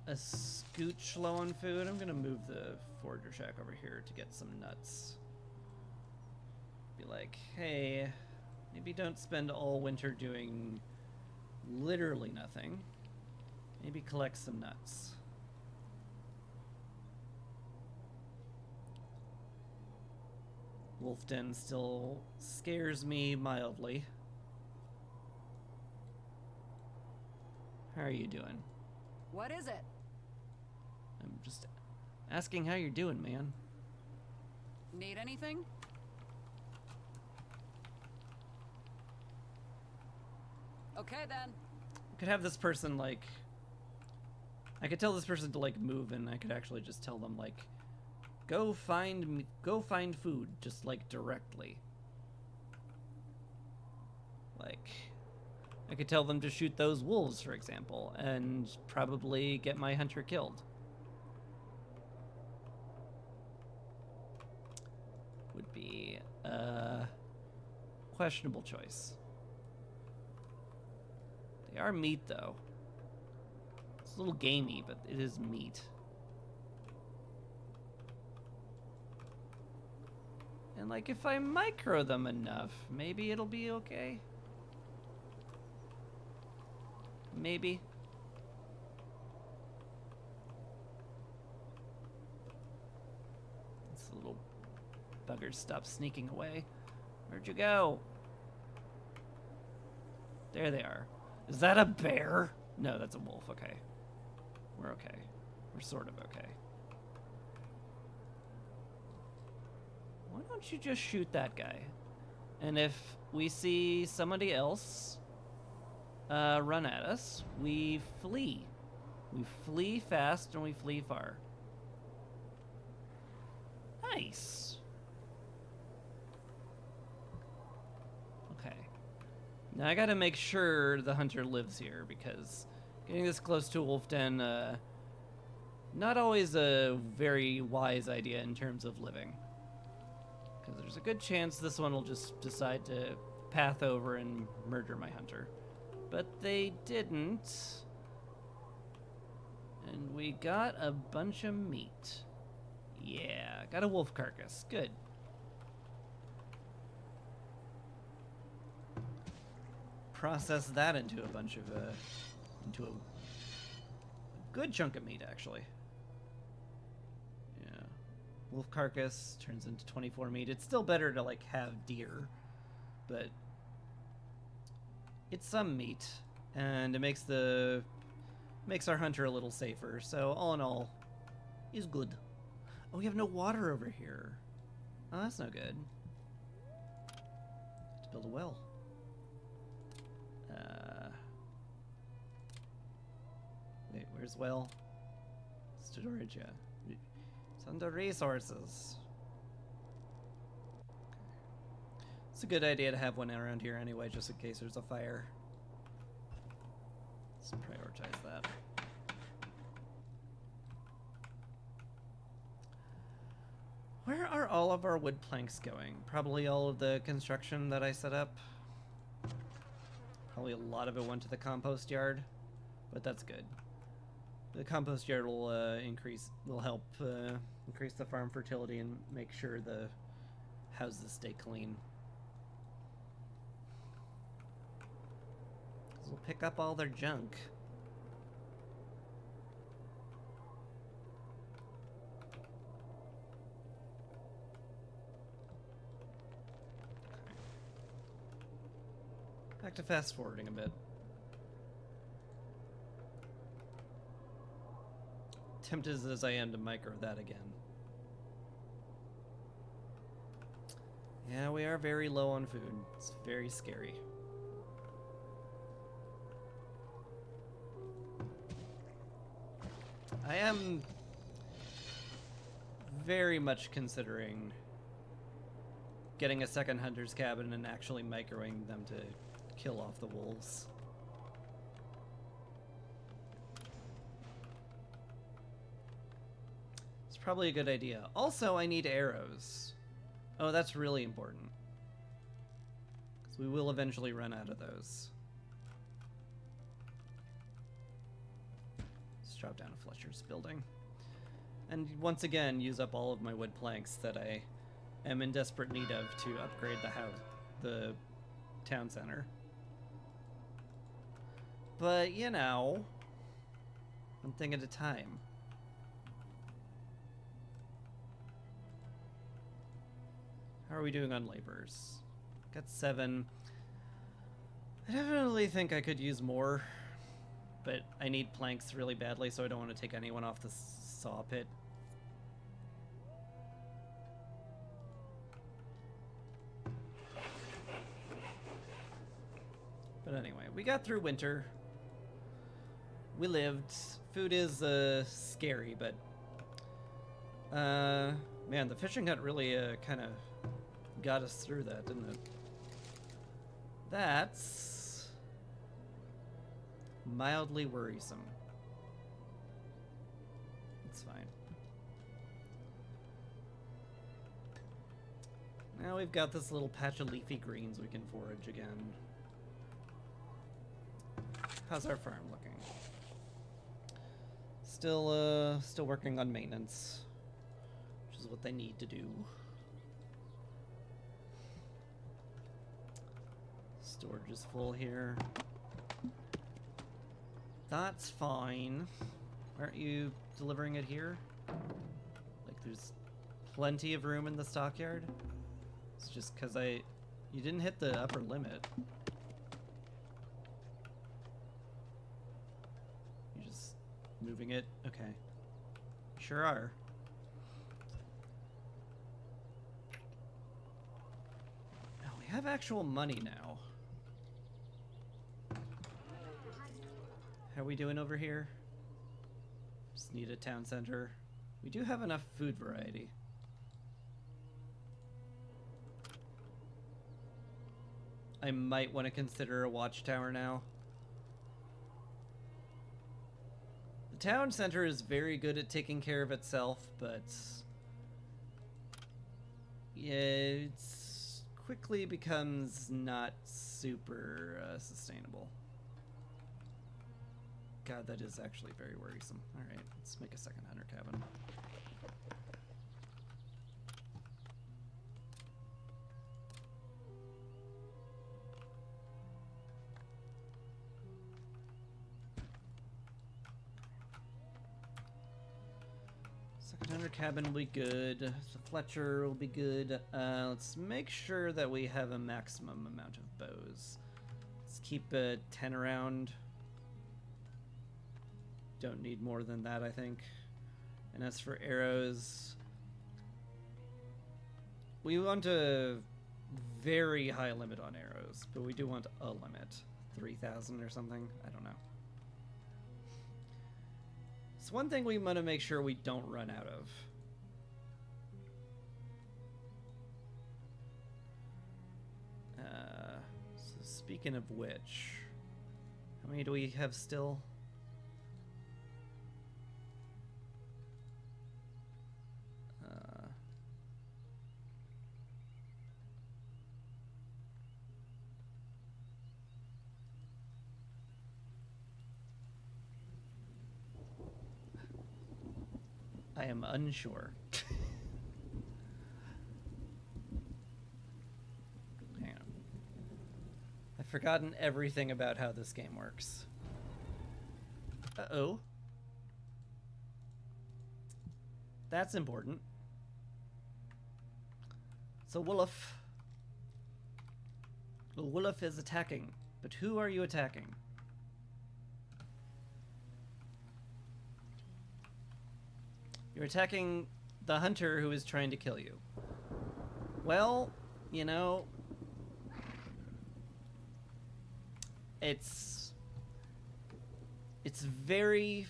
a scooch low on food. I'm gonna move the forager shack over here to get some nuts. Be like, hey, maybe don't spend all winter doing literally nothing. Maybe collect some nuts. Wolf Den still scares me mildly. How are you doing? What is it? I'm just asking how you're doing, man. Need anything? Okay then. I could have this person, like, I could tell this person to, like, move, and I could actually just tell them, like, go find food, just, like, directly. Like, I could tell them to shoot those wolves, for example, and probably get my hunter killed. Would be a questionable choice. They are meat, though. It's a little gamey, but it is meat. And, like, if I micro them enough, maybe it'll be okay. Maybe. This little bugger stopped sneaking away. Where'd you go? There they are. Is that a bear? No, that's a wolf. Okay. We're okay. We're sort of okay. Why don't you just shoot that guy? And if we see somebody else run at us, we flee. We flee fast and we flee far. Nice. Okay. Now I gotta make sure the hunter lives here, because getting this close to a wolf den, not always a very wise idea in terms of living. Because there's a good chance this one will just decide to path over and murder my hunter. But they didn't. And we got a bunch of meat. Yeah, got a wolf carcass. Good. Process that into a bunch of, into a good chunk of meat, actually. Yeah. Wolf carcass turns into 24 meat. It's still better to, like, have deer, but it's some meat, and it makes our hunter a little safer. So all in all, is good. Oh, we have no water over here. Oh, that's no good. Let's build a well. Wait, where's well? Storage, yeah. It's under resources. It's a good idea to have one around here anyway, just in case there's a fire. Let's prioritize that. Where are all of our wood planks going? Probably all of the construction that I set up. Probably a lot of it went to the compost yard, but that's good. The compost yard will help increase the farm fertility and make sure the houses stay clean. We'll pick up all their junk. Back to fast forwarding a bit. Tempted as I am to micro that again. Yeah, we are very low on food. It's very scary. I am very much considering getting a second hunter's cabin and actually microing them to kill off the wolves. It's probably a good idea. Also, I need arrows. Oh, that's really important. Because we will eventually run out of those. Let's drop down to Fletcher's building. And once again, use up all of my wood planks that I am in desperate need of to upgrade the town center. But, you know, one thing at a time. How are we doing on laborers? Got 7. I definitely think I could use more, but I need planks really badly, so I don't want to take anyone off the saw pit. But anyway, we got through winter. We lived. Food is scary, but man, the fishing hut really kind of got us through that, didn't it? That's mildly worrisome. It's fine. Now we've got this little patch of leafy greens we can forage again. How's our farm looking? Still working on maintenance, which is what they need to do. Storage is full here. That's fine. Aren't you delivering it here? Like, there's plenty of room in the stockyard? It's just because you didn't hit the upper limit. You just moving it? Okay. Sure are. Now we have actual money now. How are we doing over here? Just need a town center. We do have enough food variety. I might want to consider a watchtower now. The town center is very good at taking care of itself, but yeah, it quickly becomes not super sustainable. God, that is actually very worrisome. Alright, let's make a second hunter cabin. Second hunter cabin will be good. The Fletcher will be good. Let's make sure that we have a maximum amount of bows. Let's keep 10 around. Don't need more than that, I think. And as for arrows, we want a very high limit on arrows, but we do want a limit. 3,000 or something? I don't know. It's one thing we want to make sure we don't run out of. So speaking of which, how many do we have still? I am unsure. Hang on. I've forgotten everything about how this game works. Uh-oh. That's important. So Wolf. The Wolf is attacking. But who are you attacking? You're attacking the hunter who is trying to kill you. Well, you know, it's very,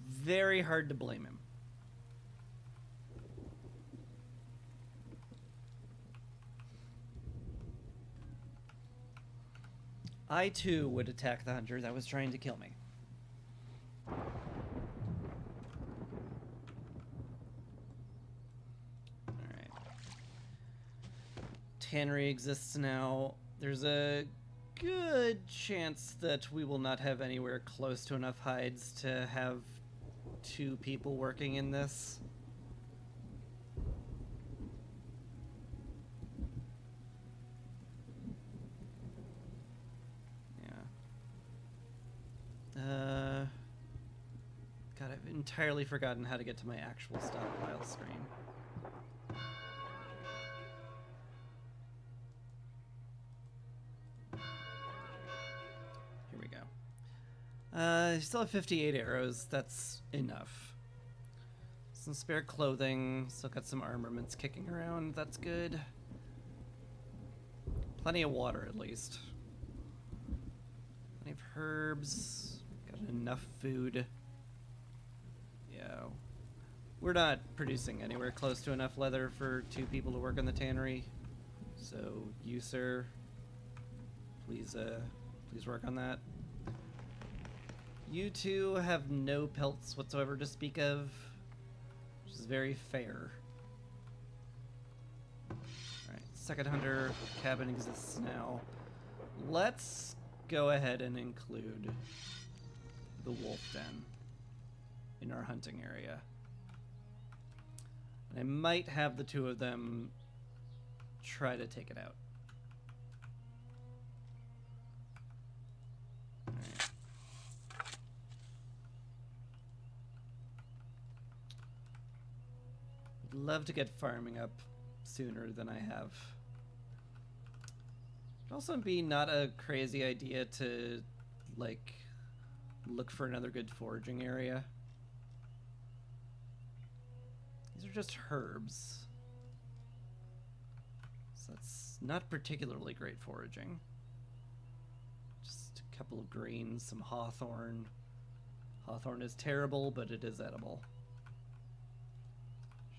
very hard to blame him. I too would attack the hunter that was trying to kill me. Tannery exists now. There's a good chance that we will not have anywhere close to enough hides to have 2 people working in this. Yeah. God, I've entirely forgotten how to get to my actual stockpile screen. Still have 58 arrows. That's enough. Some spare clothing. Still got some armaments kicking around. That's good. Plenty of water, at least. Plenty of herbs. Got enough food. Yeah. We're not producing anywhere close to enough leather for 2 people to work in the tannery. So, you, sir, please work on that. You 2 have no pelts whatsoever to speak of, which is very fair. Alright, second hunter cabin exists now. Let's go ahead and include the wolf den in our hunting area. And I might have the 2 of them try to take it out. Love to get farming up sooner than I have. It'd also be not a crazy idea to, like, look for another good foraging area. These are just herbs. So that's not particularly great foraging. Just a couple of greens, some hawthorn. Hawthorn is terrible, but it is edible.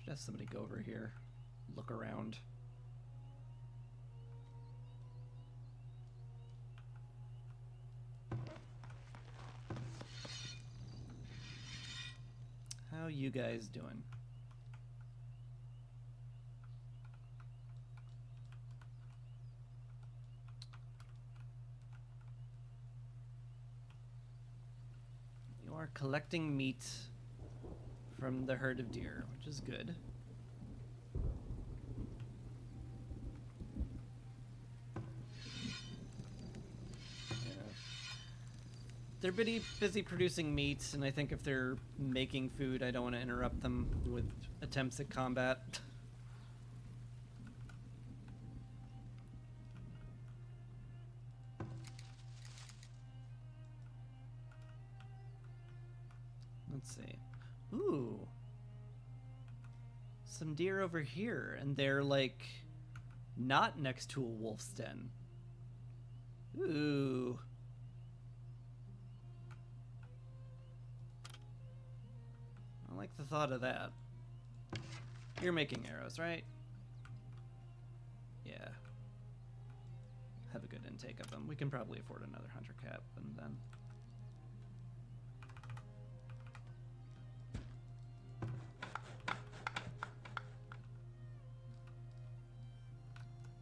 Should have somebody go over here, look around. How you guys doing? You are collecting meat from the herd of deer, which is good. Yeah. They're busy producing meat, and I think if they're making food, I don't want to interrupt them with attempts at combat. Let's see. Ooh. Some deer over here, and they're like not next to a wolf's den. Ooh. I like the thought of that. You're making arrows, right? Yeah. Have a good intake of them. We can probably afford another hunter cap and then.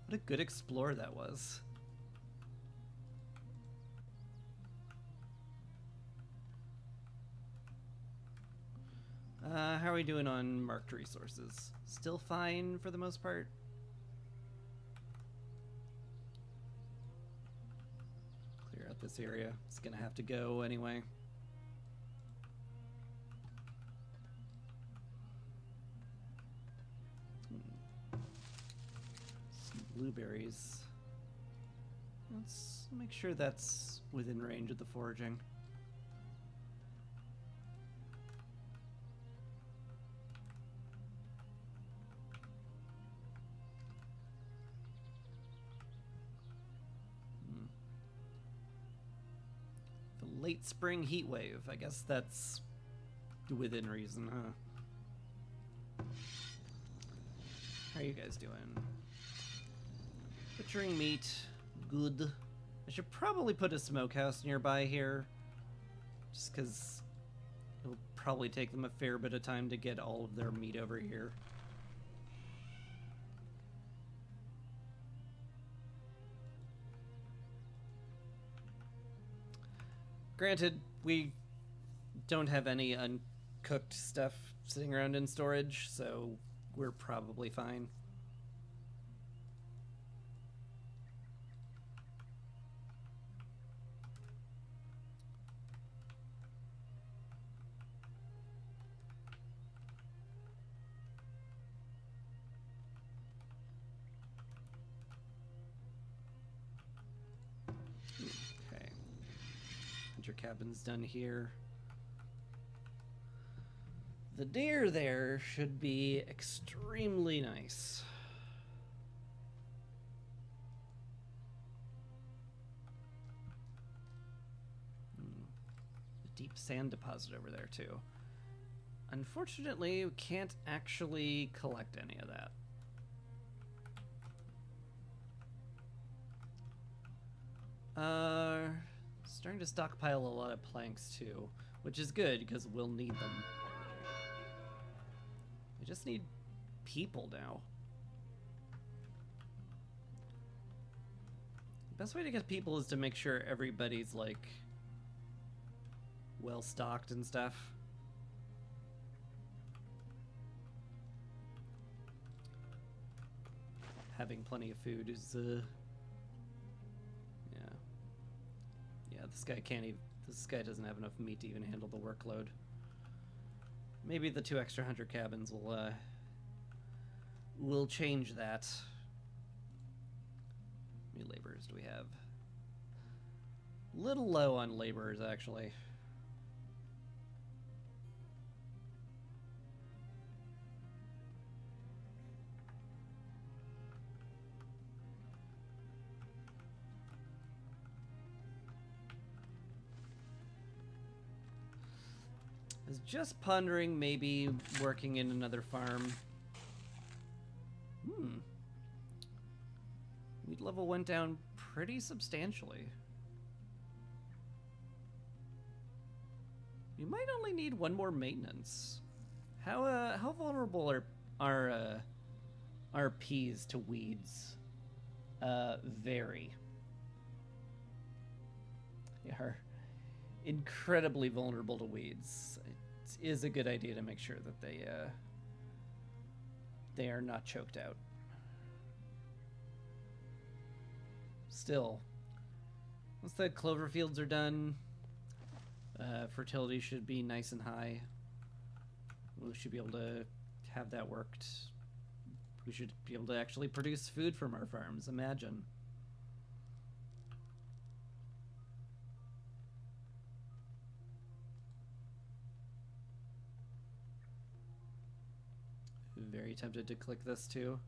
What a good explorer that was. How are we doing on marked resources? Still fine for the most part? Clear out this area. It's gonna have to go anyway. Some blueberries. Let's make sure that's within range of the foraging. Late spring heat wave. I guess that's within reason, huh? How are you guys doing? Butchering meat. Good. I should probably put a smokehouse nearby here. Just because it'll probably take them a fair bit of time to get all of their meat over here. Granted, we don't have any uncooked stuff sitting around in storage, so we're probably fine. Your cabin's done here. The deer there should be extremely nice. A deep sand deposit over there too. Unfortunately, we can't actually collect any of that. Starting to stockpile a lot of planks too, which is good because we'll need them. We just need people now. The best way to get people is to make sure everybody's like well stocked and stuff. Having plenty of food is this guy can't even. This guy doesn't have enough meat to even handle the workload. Maybe the 2 extra hunter cabins will change that. How many laborers do we have? Little low on laborers, actually. I was just pondering maybe working in another farm. Meat level went down pretty substantially. We might only need 1 more maintenance. How vulnerable are peas to weeds? Very. They are incredibly vulnerable to weeds. It is a good idea to make sure that they are not choked out. Still, once the clover fields are done, fertility should be nice and high. We should be able to have that worked. We should be able to actually produce food from our farms, imagine. very tempted to click this too.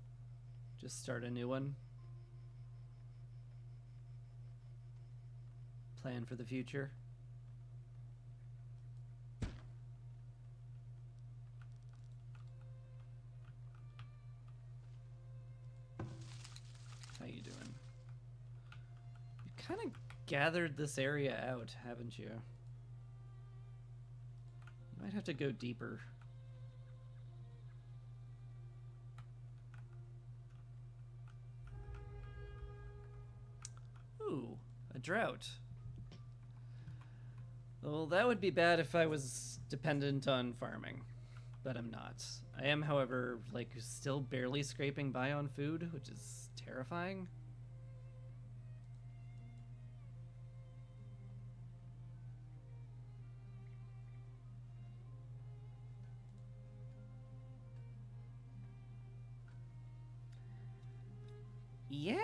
Just start a new one. Plan for the future. How you doing? You kind of gathered this area out, haven't you? You might have to go deeper. Ooh, a drought. Well, that would be bad if I was dependent on farming, but I'm not. I am, however, like, still barely scraping by on food, which is terrifying. Yeah.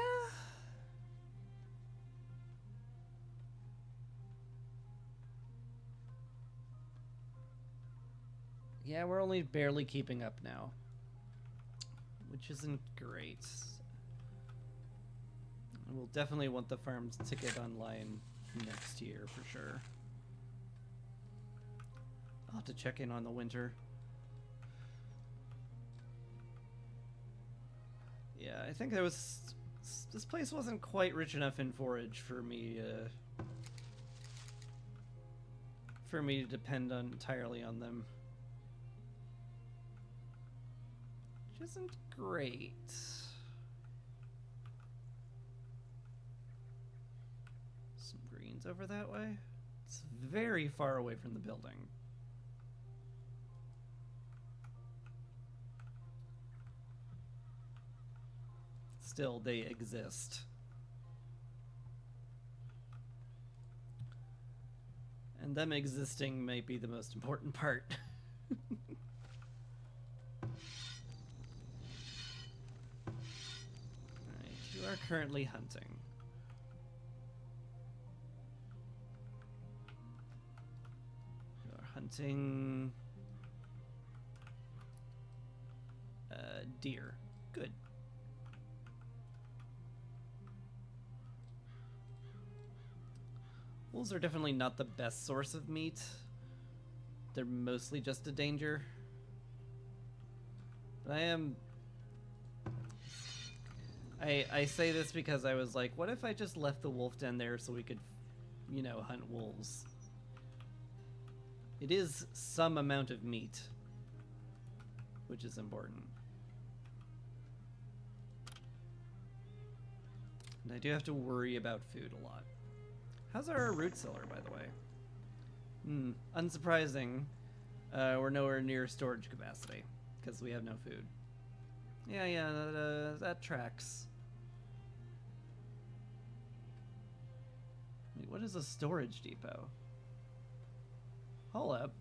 Yeah, we're only barely keeping up now, which isn't great. We'll definitely want the farms to get online next year for sure. I'll have to check in on the winter. Yeah, I think this place wasn't quite rich enough in forage for me to depend on entirely on them. Which isn't great. Some greens over that way. It's very far away from the building. Still, they exist. And them existing might be the most important part. Alright, you are currently hunting. You are hunting deer. Good. Wolves are definitely not the best source of meat. They're mostly just a danger. But I say this because I was like, what if I just left the wolf den there so we could, you know, hunt wolves? It is some amount of meat, which is important. And I do have to worry about food a lot. How's our root cellar, by the way? Unsurprising. We're nowhere near storage capacity because we have no food. Yeah, that tracks. Wait, what is a storage depot? Hold up.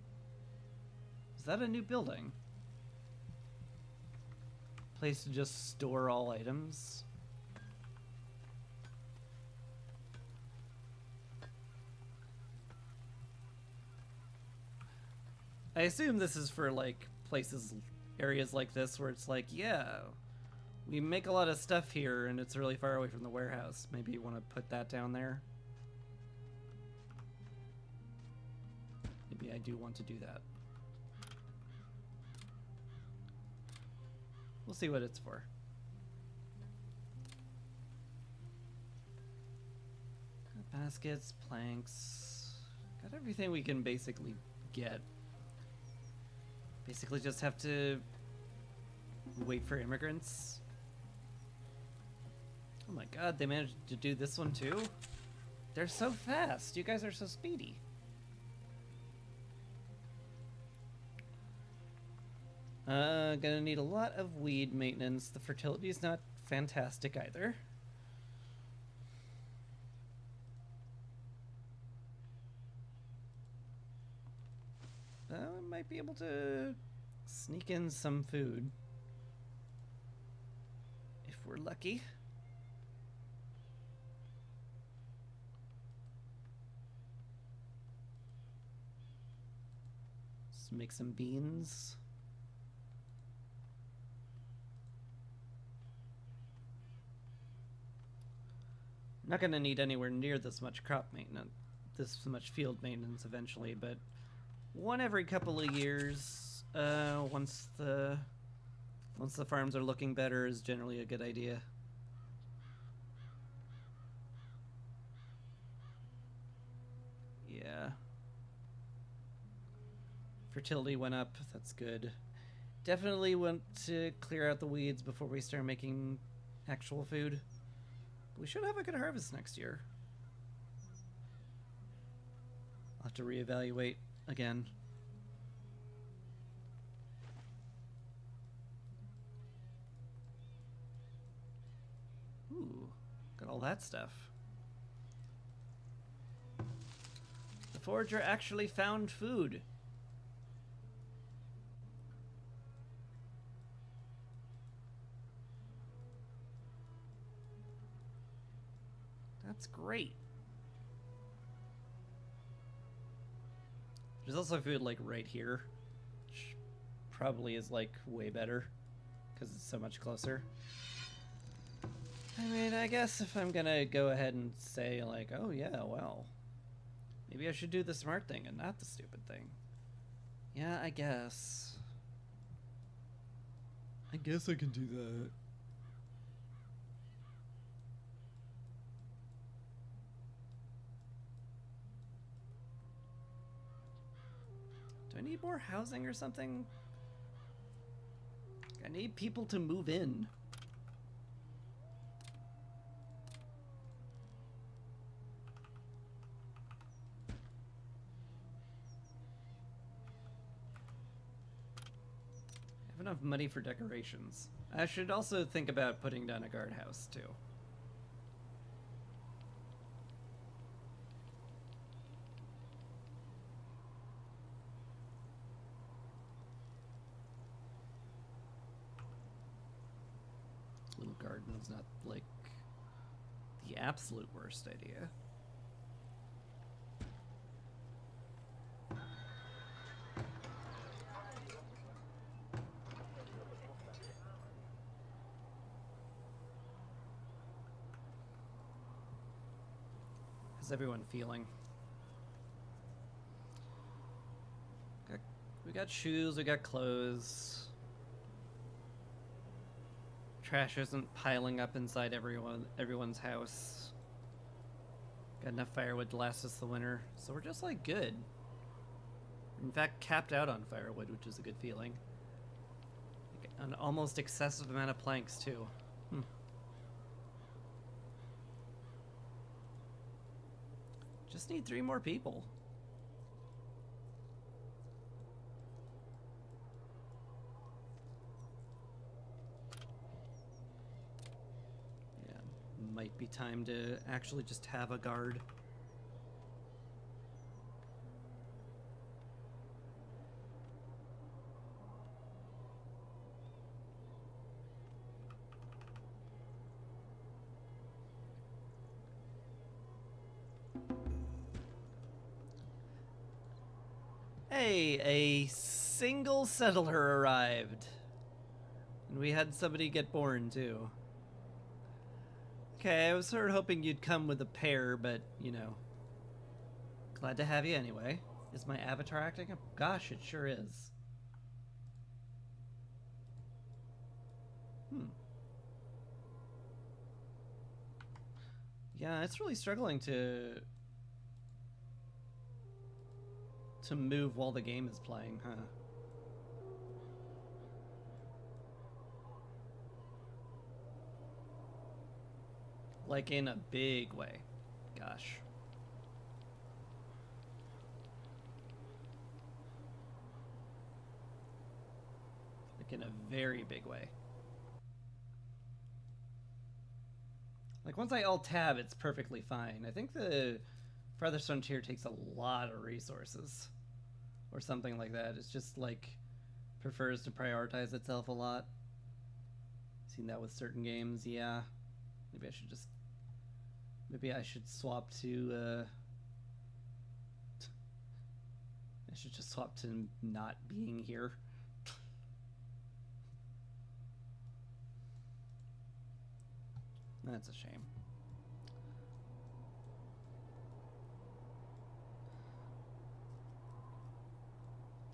Is that a new building? Place to just store all items? I assume this is for, like, areas like this where it's like, yeah, we make a lot of stuff here and it's really far away from the warehouse. Maybe you want to put that down there. Maybe I do want to do that. We'll see what it's for. Got baskets, planks, got everything we can basically get. Basically just have to wait for immigrants. Oh my god, they managed to do this one too? They're so fast. You guys are so speedy. Gonna need a lot of weed maintenance. The fertility's not fantastic either. I might be able to sneak in some food if we're lucky. Let's make some beans. Not gonna need anywhere near this much crop maintenance, this much field maintenance eventually, but one every couple of years, once the farms are looking better, is generally a good idea. Yeah. Fertility went up, that's good. Definitely want to clear out the weeds before we start making actual food. We should have a good harvest next year. I'll have to reevaluate again. Ooh, got all that stuff. The forager actually found food. That's great. There's also food like right here, which probably is like way better because it's so much closer. I mean, I guess if I'm gonna go ahead and say like, oh yeah, well, maybe I should do the smart thing and not the stupid thing. Yeah, I guess. I guess I can do that. Do I need more housing or something? I need people to move in. I have enough money for decorations. I should also think about putting down a guardhouse too. Little garden is not like the absolute worst idea. How's everyone feeling? We got shoes, we got clothes. Trash isn't piling up inside everyone's house. Got enough firewood to last us the winter, so we're just like good. In fact, capped out on firewood, which is a good feeling. Like, an almost excessive amount of planks too. Just need 3 more people. Might be time to actually just have a guard. Hey, a single settler arrived. And we had somebody get born too. Okay, I was sort of hoping you'd come with a pair, but, you know. Glad to have you anyway. Is my avatar acting up? Gosh, it sure is. Yeah, it's really struggling to move while the game is playing, huh? Like in a big way. Gosh. Like in a very big way. Like once I alt-tab, it's perfectly fine. I think the Farthest Frontier takes a lot of resources. Or something like that. It's just like prefers to prioritize itself a lot. Seen that with certain games, yeah. Maybe I should swap to I should just swap to not being here. That's a shame.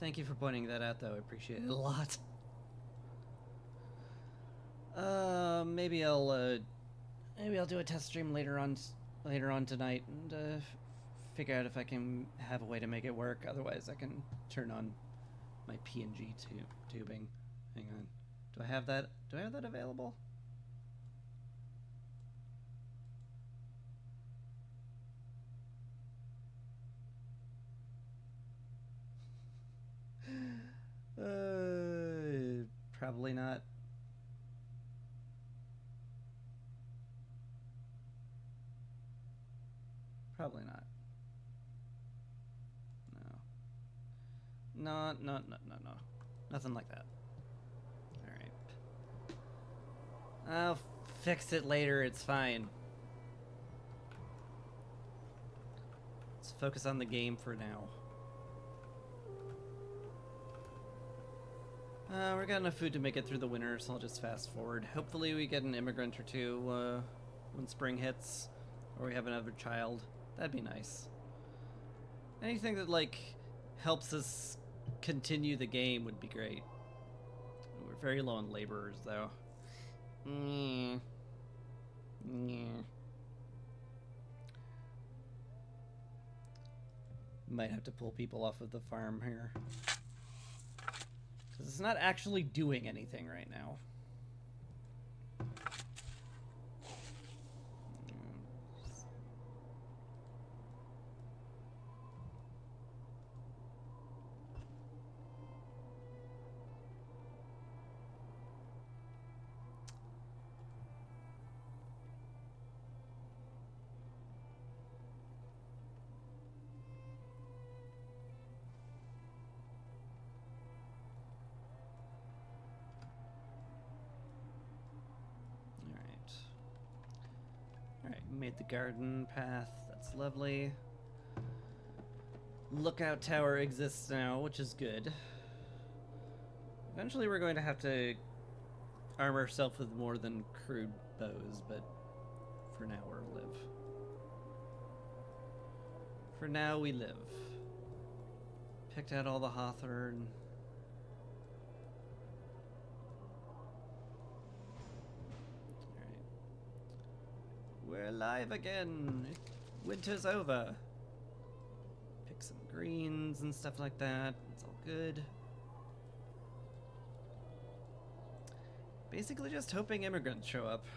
Thank you for pointing that out, though. I appreciate it a lot. Maybe I'll do a test stream later on tonight and figure out if I can have a way to make it work. Otherwise, I can turn on my PNG tubing. Hang on. Do I have that? Do I have that available? Probably not. Probably not. No. No. Nothing like that. Alright. I'll fix it later, it's fine. Let's focus on the game for now. We're got enough food to make it through the winter, so I'll just fast forward. Hopefully we get an immigrant or two when spring hits, or we have another child. That'd be nice. Anything that, like, helps us continue the game would be great. We're very low on laborers, though. Might have to pull people off of the farm here. Because it's not actually doing anything right now. Made the garden path. That's lovely. Lookout tower exists now, which is good. Eventually we're going to have to arm ourselves with more than crude bows, but for now we'll live. For now we live. Picked out all the hawthorn. We're alive again. Winter's over. Pick some greens and stuff like that. It's all good. Basically just hoping immigrants show up.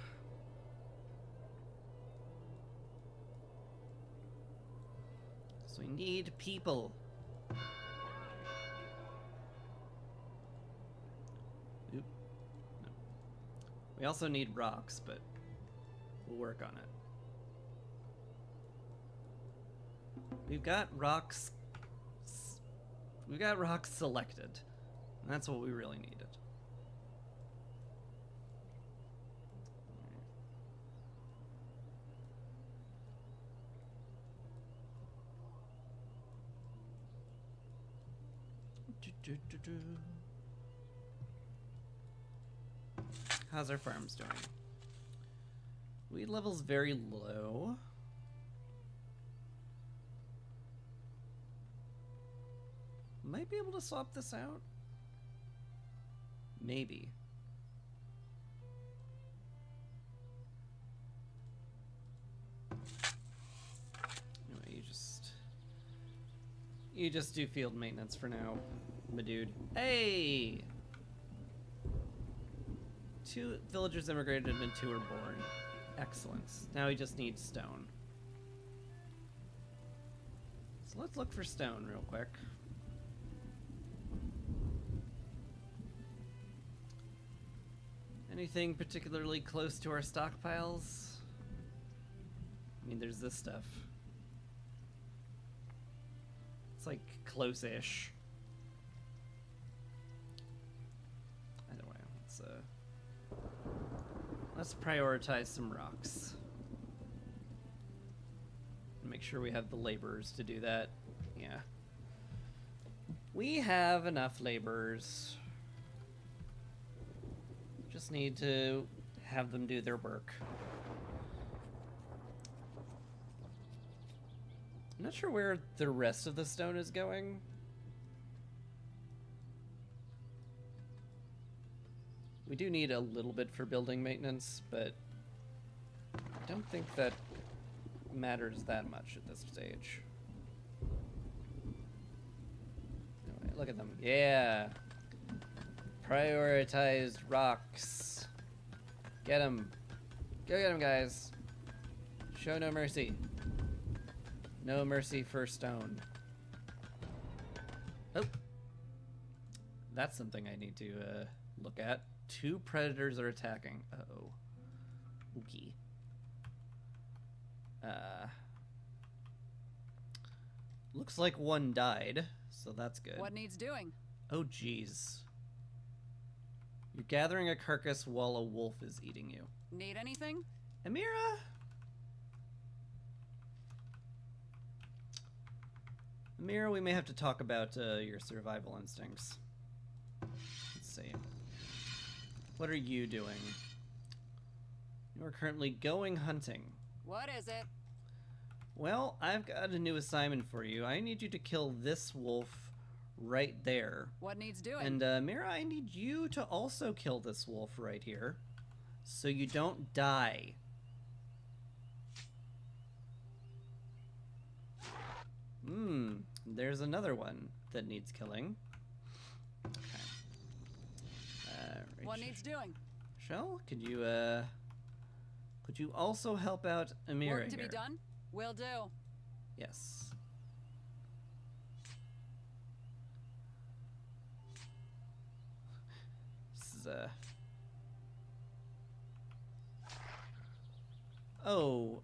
So we need people. Oop. No. We also need rocks, but we'll work on it. We've got rocks. We've got rocks selected. And that's what we really needed. How's our farms doing? Weed level's very low. Might be able to swap this out. Maybe. Anyway, you just do field maintenance for now, my dude. Hey! 2 villagers immigrated and 2 were born. Excellent. Now we just need stone. So let's look for stone real quick. Anything particularly close to our stockpiles? I mean, there's this stuff. It's like close-ish. Either way, let's prioritize some rocks. Make sure we have the laborers to do that. Yeah. We have enough laborers. Just need to have them do their work. I'm not sure where the rest of the stone is going. We do need a little bit for building maintenance, but I don't think that matters that much at this stage. Anyway, look at them. Yeah. Prioritized rocks. Get them. Go get them, guys. Show no mercy. No mercy for stone. Oh. That's something I need to look at. 2 predators are attacking. Uh-oh. Ookie. Looks like one died, so that's good. What needs doing? Oh, jeez. You're gathering a carcass while a wolf is eating you. Need anything? Amira? Amira, we may have to talk about your survival instincts. Let's see. What are you doing? You are currently going hunting. What is it? Well, I've got a new assignment for you. I need you to kill this wolf right there. What needs doing? And Mira, I need you to also kill this wolf right here, so you don't die. There's another one that needs killing. Okay. What needs doing? Shell, could you also help out Amira Work to here? be done? Will do. Yes. This is Oh,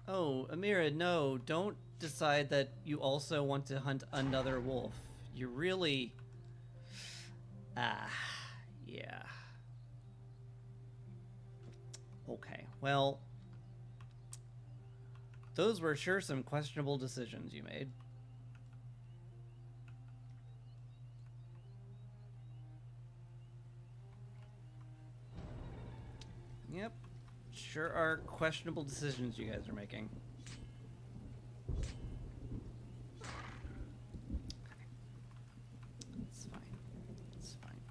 Amira, no, don't decide that you also want to hunt another wolf. You really... yeah. Okay, well... Those were sure some questionable decisions you made. Yep. Sure are questionable decisions you guys are making. It's fine. It's fine.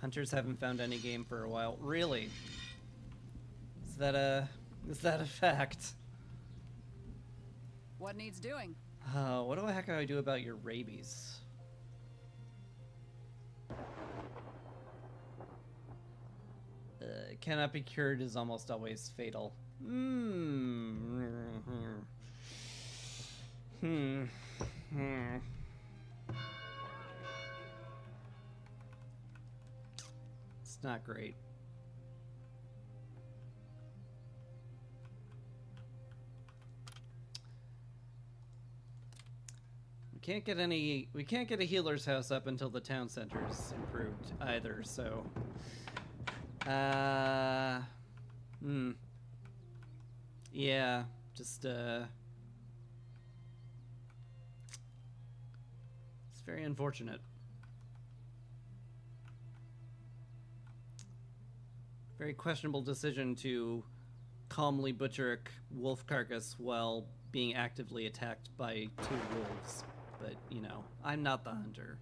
Hunters haven't found any game for a while. Really? Is that a fact? What needs doing? What the heck do I do about your rabies? Cannot be cured is almost always fatal. It's not great. We can't get a healer's house up until the town center's improved either, so yeah, just it's very unfortunate. Very questionable decision to calmly butcher a wolf carcass while being actively attacked by 2 wolves. But, you know, I'm not the hunter.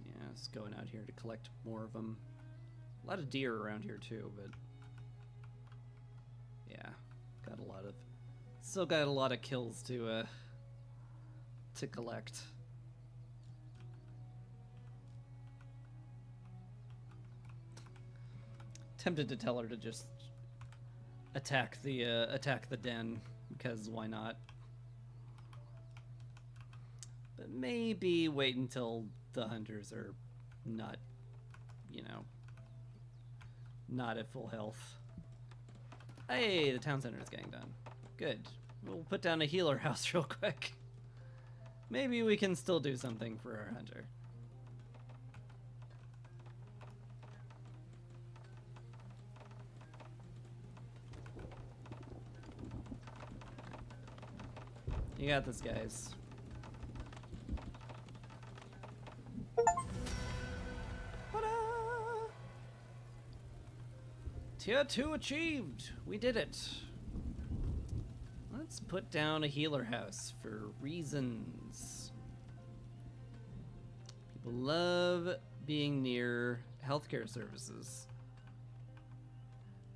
Yeah, just going out here to collect more of them. A lot of deer around here too, but yeah, still got a lot of kills to collect. Tempted to tell her to just attack the den, because why not? But maybe wait until the hunters are not, you know, not at full health. Hey, the town center is getting done. Good. We'll put down a healer house real quick. Maybe we can still do something for our hunter. You got this, guys. Ta-da! Tier 2 achieved! We did it! Let's put down a healer house for reasons. People love being near healthcare services.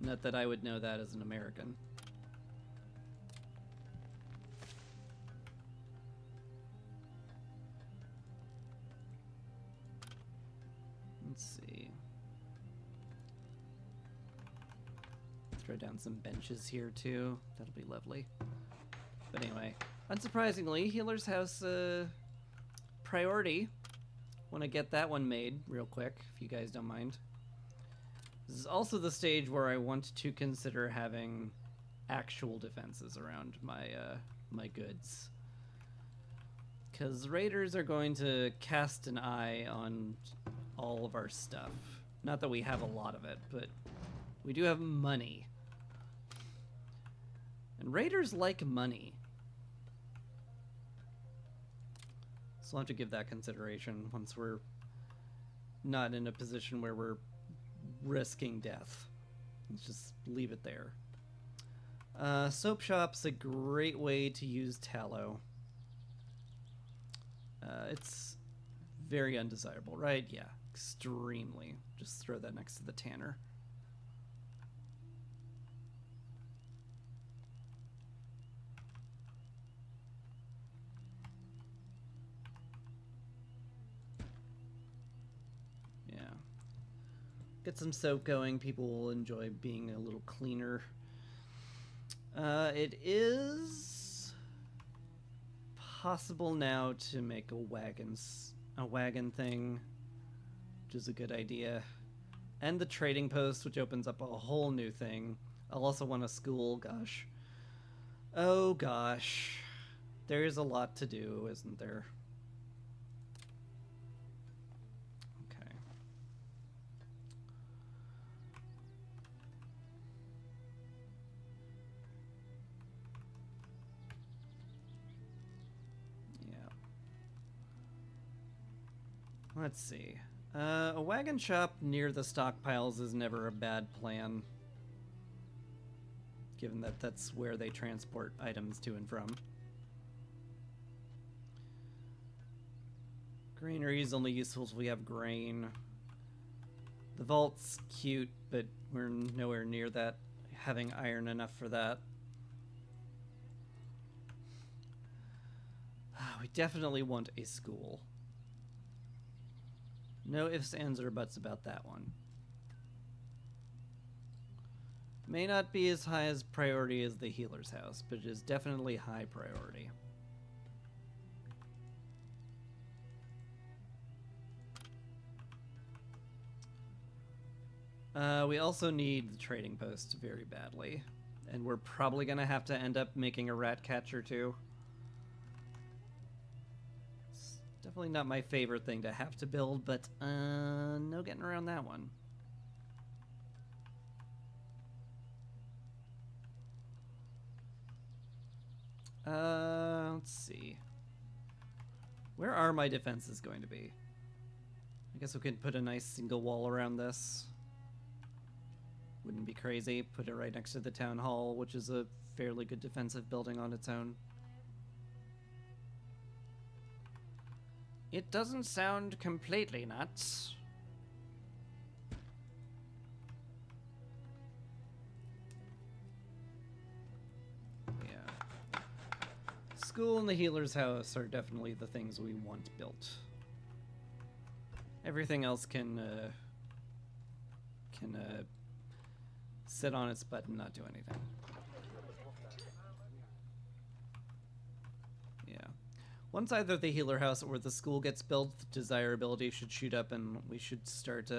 Not that I would know that as an American. Let's see. Throw down some benches here too. That'll be lovely. But anyway, unsurprisingly, Healer's House priority. Want to get that one made real quick, if you guys don't mind. This is also the stage where I want to consider having actual defenses around my my goods. Because raiders are going to cast an eye on all of our stuff. Not that we have a lot of it, but we do have money. And raiders like money. So we'll have to give that consideration once we're not in a position where we're risking death. Let's just leave it there. Soap shop's a great way to use tallow. It's very undesirable, right? Yeah, extremely. Just throw that next to the tanner. Yeah. Get some soap going. People will enjoy being a little cleaner. It is possible now to make a wagon thing, which is a good idea. And the trading post, which opens up a whole new thing. I'll also want a school, gosh. Oh gosh. There's a lot to do, isn't there? Okay. Yeah. Let's see. A wagon shop near the stockpiles is never a bad plan, given that that's where they transport items to and from. Granary is only useful if we have grain. The vault's cute, but we're nowhere near that, having iron enough for that. We definitely want a school. No ifs, ands, or buts about that one. May not be as high as priority as the healer's house, but it is definitely high priority. We also need the trading post very badly, and we're probably gonna have to end up making a rat catcher too. Definitely not my favorite thing to have to build, but no getting around that one. Let's see. Where are my defenses going to be? I guess we could put a nice single wall around this. Wouldn't be crazy. Put it right next to the town hall, which is a fairly good defensive building on its own. It doesn't sound completely nuts. Yeah. School and the healer's house are definitely the things we want built. Everything else can sit on its butt and not do anything. Once either the healer house or the school gets built, desirability should shoot up and we should start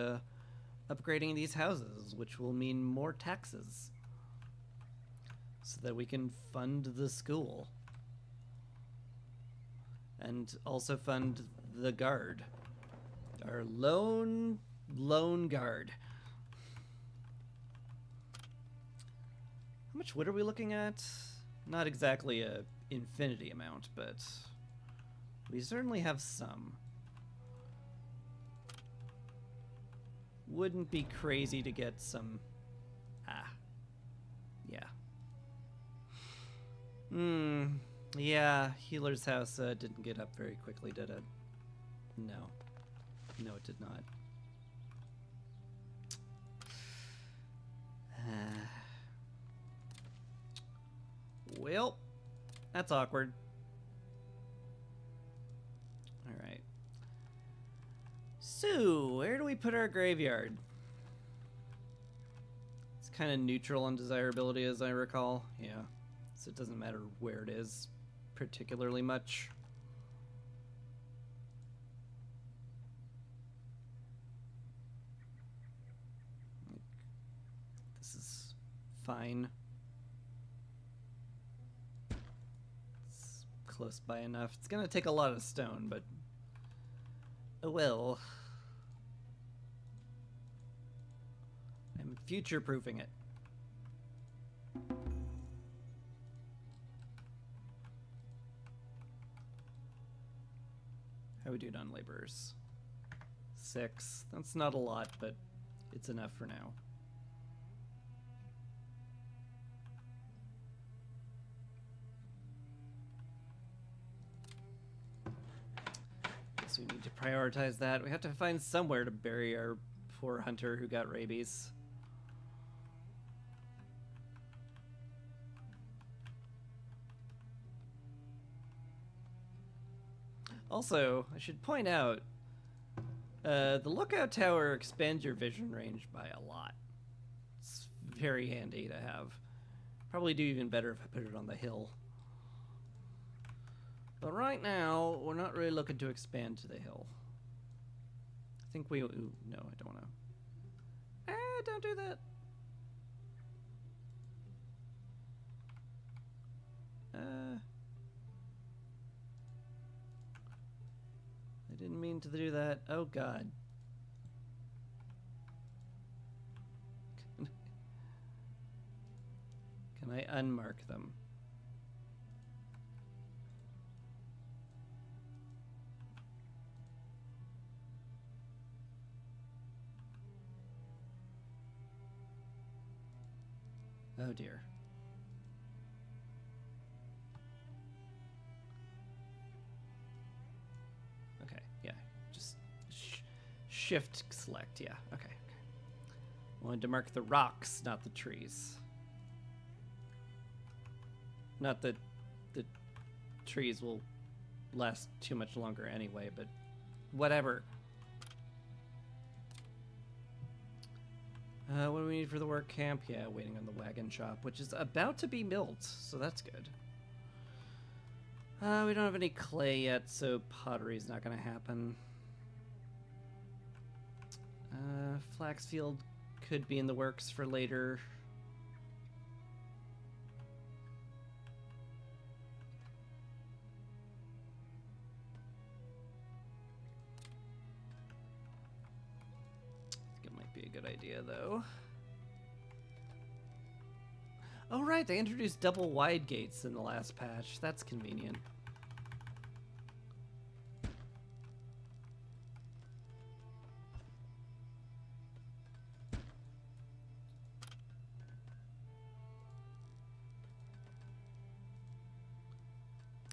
upgrading these houses, which will mean more taxes. So that we can fund the school. And also fund the guard. Our lone guard. How much wood are we looking at? Not exactly a infinity amount, but we certainly have some. Wouldn't be crazy to get some Ah. Yeah. Yeah, Healer's House didn't get up very quickly, did it? No. No, it did not. Well, that's awkward. Alright. So, where do we put our graveyard? It's kind of neutral on desirability, as I recall. Yeah. So it doesn't matter where it is particularly much. This is fine. It's close by enough. It's gonna take a lot of stone, but oh well. I'm future-proofing it. How we doing on laborers? 6. That's not a lot, but it's enough for now. Guess we need to prioritize that. We have to find somewhere to bury our poor hunter who got rabies. Also, I should point out, the lookout tower expands your vision range by a lot. It's very handy to have. Probably do even better if I put it on the hill. But right now, we're not really looking to expand to the hill. I think we... Ooh, no, I don't want to. Don't do that. I didn't mean to do that. Oh, God. Can I unmark them? Oh, dear. Okay, yeah. Just shift select, yeah. Okay. Wanted to mark the rocks, not the trees. Not that the trees will last too much longer anyway, but whatever. What do we need for the work camp? Yeah, waiting on the wagon shop, which is about to be built, so that's good. We don't have any clay yet, so pottery's not going to happen. Flaxfield could be in the works for later. I think it might be a good idea, though. Oh, right, they introduced double wide gates in the last patch. That's convenient.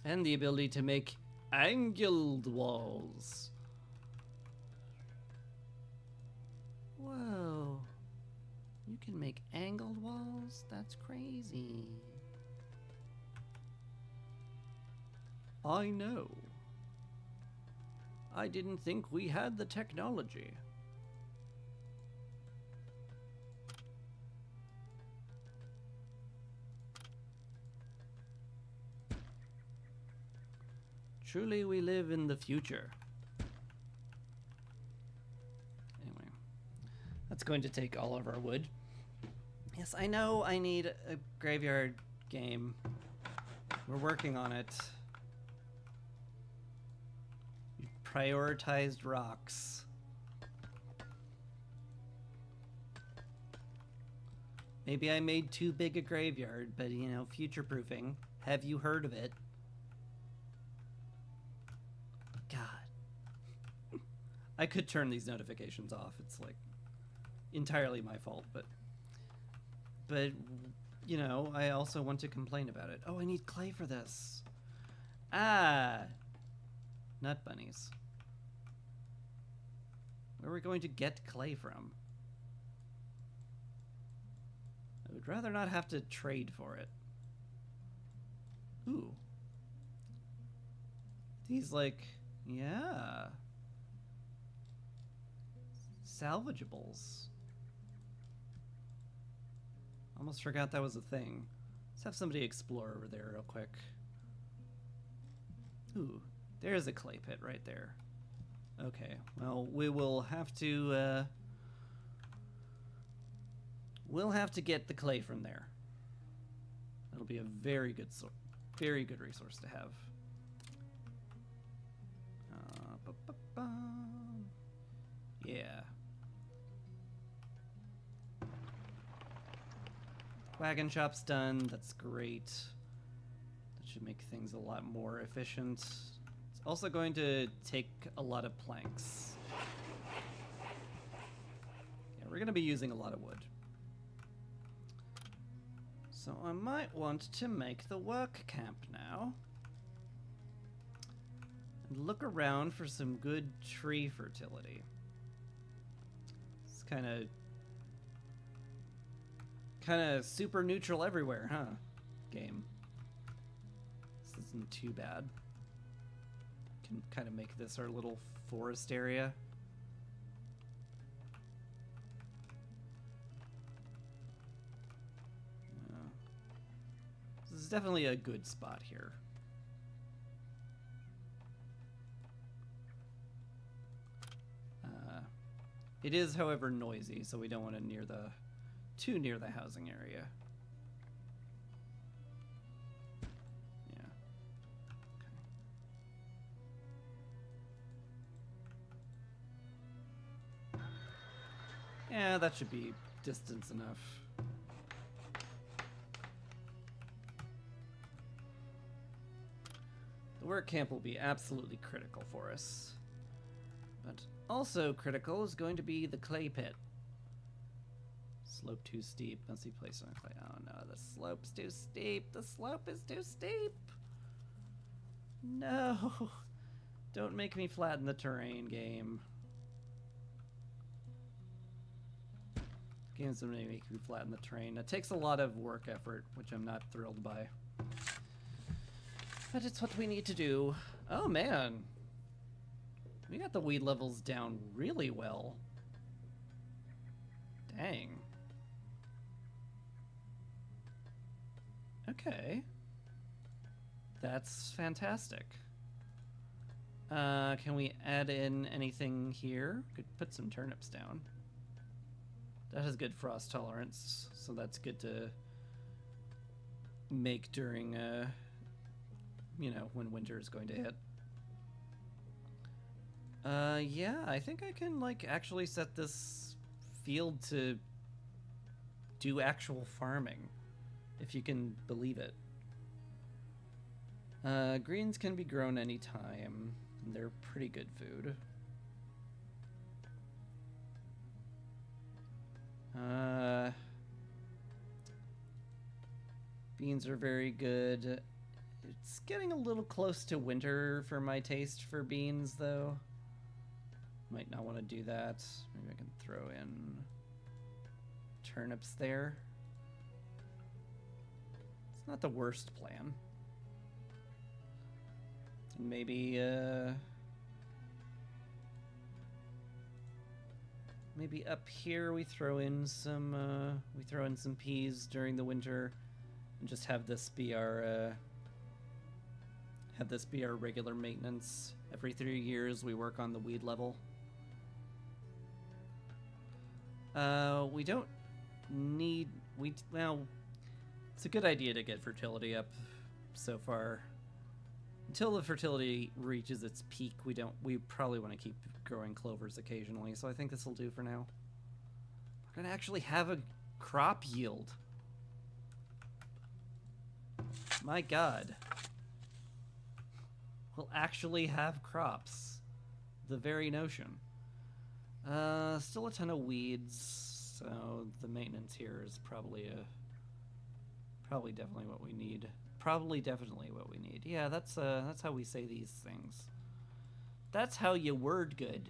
And the ability to make angled walls. Whoa. You can make angled walls? That's crazy. I know. I didn't think we had the technology. Truly, we live in the future. Anyway, that's going to take all of our wood. Yes, I know I need a graveyard game. We're working on it. We've prioritized rocks. Maybe I made too big a graveyard, but you know, future-proofing. Have you heard of it? God. I could turn these notifications off. It's like entirely my fault, but but, you know, I also want to complain about it. Oh, I need clay for this. Ah! Nut bunnies. Where are we going to get clay from? I would rather not have to trade for it. Ooh. These, like, yeah. Salvageables. Almost forgot that was a thing. Let's have somebody explore over there real quick. Ooh, there's a clay pit right there. Okay, well, we will have to, we'll have to get the clay from there. That'll be a very good resource to have. Yeah. Wagon shop's done. That's great. That should make things a lot more efficient. It's also going to take a lot of planks. Yeah, we're going to be using a lot of wood. So I might want to make the work camp now. And look around for some good tree fertility. It's kind of super neutral everywhere, huh? Game. This isn't too bad. Can kind of make this our little forest area. This is definitely a good spot here. It is, however, noisy, so we don't want to too near the housing area. Yeah. Okay. Yeah, that should be distance enough. The work camp will be absolutely critical for us. But also critical is going to be the clay pit. Slope too steep. Must be placed on clay. Oh no, the slope's too steep. The slope is too steep. No. Don't make me flatten the terrain, game. Games don't make me flatten the terrain. It takes a lot of work effort, which I'm not thrilled by. But it's what we need to do. Oh man. We got the weed levels down really well. Dang. Okay. That's fantastic. Can we add in anything here? Could put some turnips down. That has good frost tolerance, so that's good to make during, you know, when winter is going to hit. Yeah, I think I can, like, actually set this field to do actual farming, if you can believe it. Greens can be grown anytime, and they're pretty good food. Beans are very good. It's getting a little close to winter for my taste for beans, though. Might not want to do that. Maybe I can throw in turnips there. It's not the worst plan. Maybe, maybe up here we throw in some peas during the winter, and just have this be our regular maintenance. Every 3 years we work on the weed level. We don't need well, it's a good idea to get fertility up so far. Until the fertility reaches its peak, we probably want to keep growing clovers occasionally, so I think this will do for now. We're gonna actually have a crop yield. My god. We'll actually have crops. The very notion. Still a ton of weeds, So the maintenance here is probably definitely what we need. Probably definitely what we need. Yeah, that's how we say these things. That's how you word good.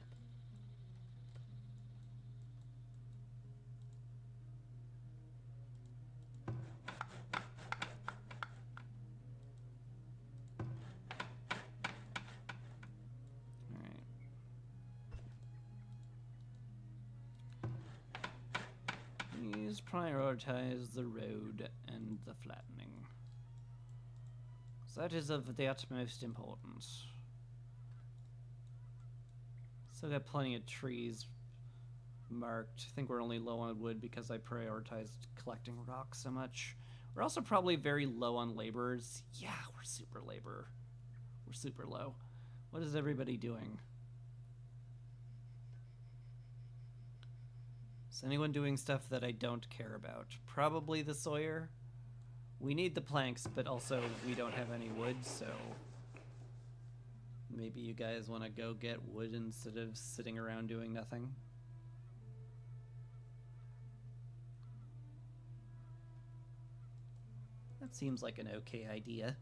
Please prioritize the road and the flattening. So that is of the utmost importance. Still got plenty of trees marked. I think we're only low on wood because I prioritized collecting rocks so much. We're also probably very low on laborers. Yeah, we're super labor. We're super low. What is everybody doing? Is anyone doing stuff that I don't care about? Probably the Sawyer. We need the planks, but also we don't have any wood, so maybe you guys want to go get wood instead of sitting around doing nothing. That seems like an okay idea.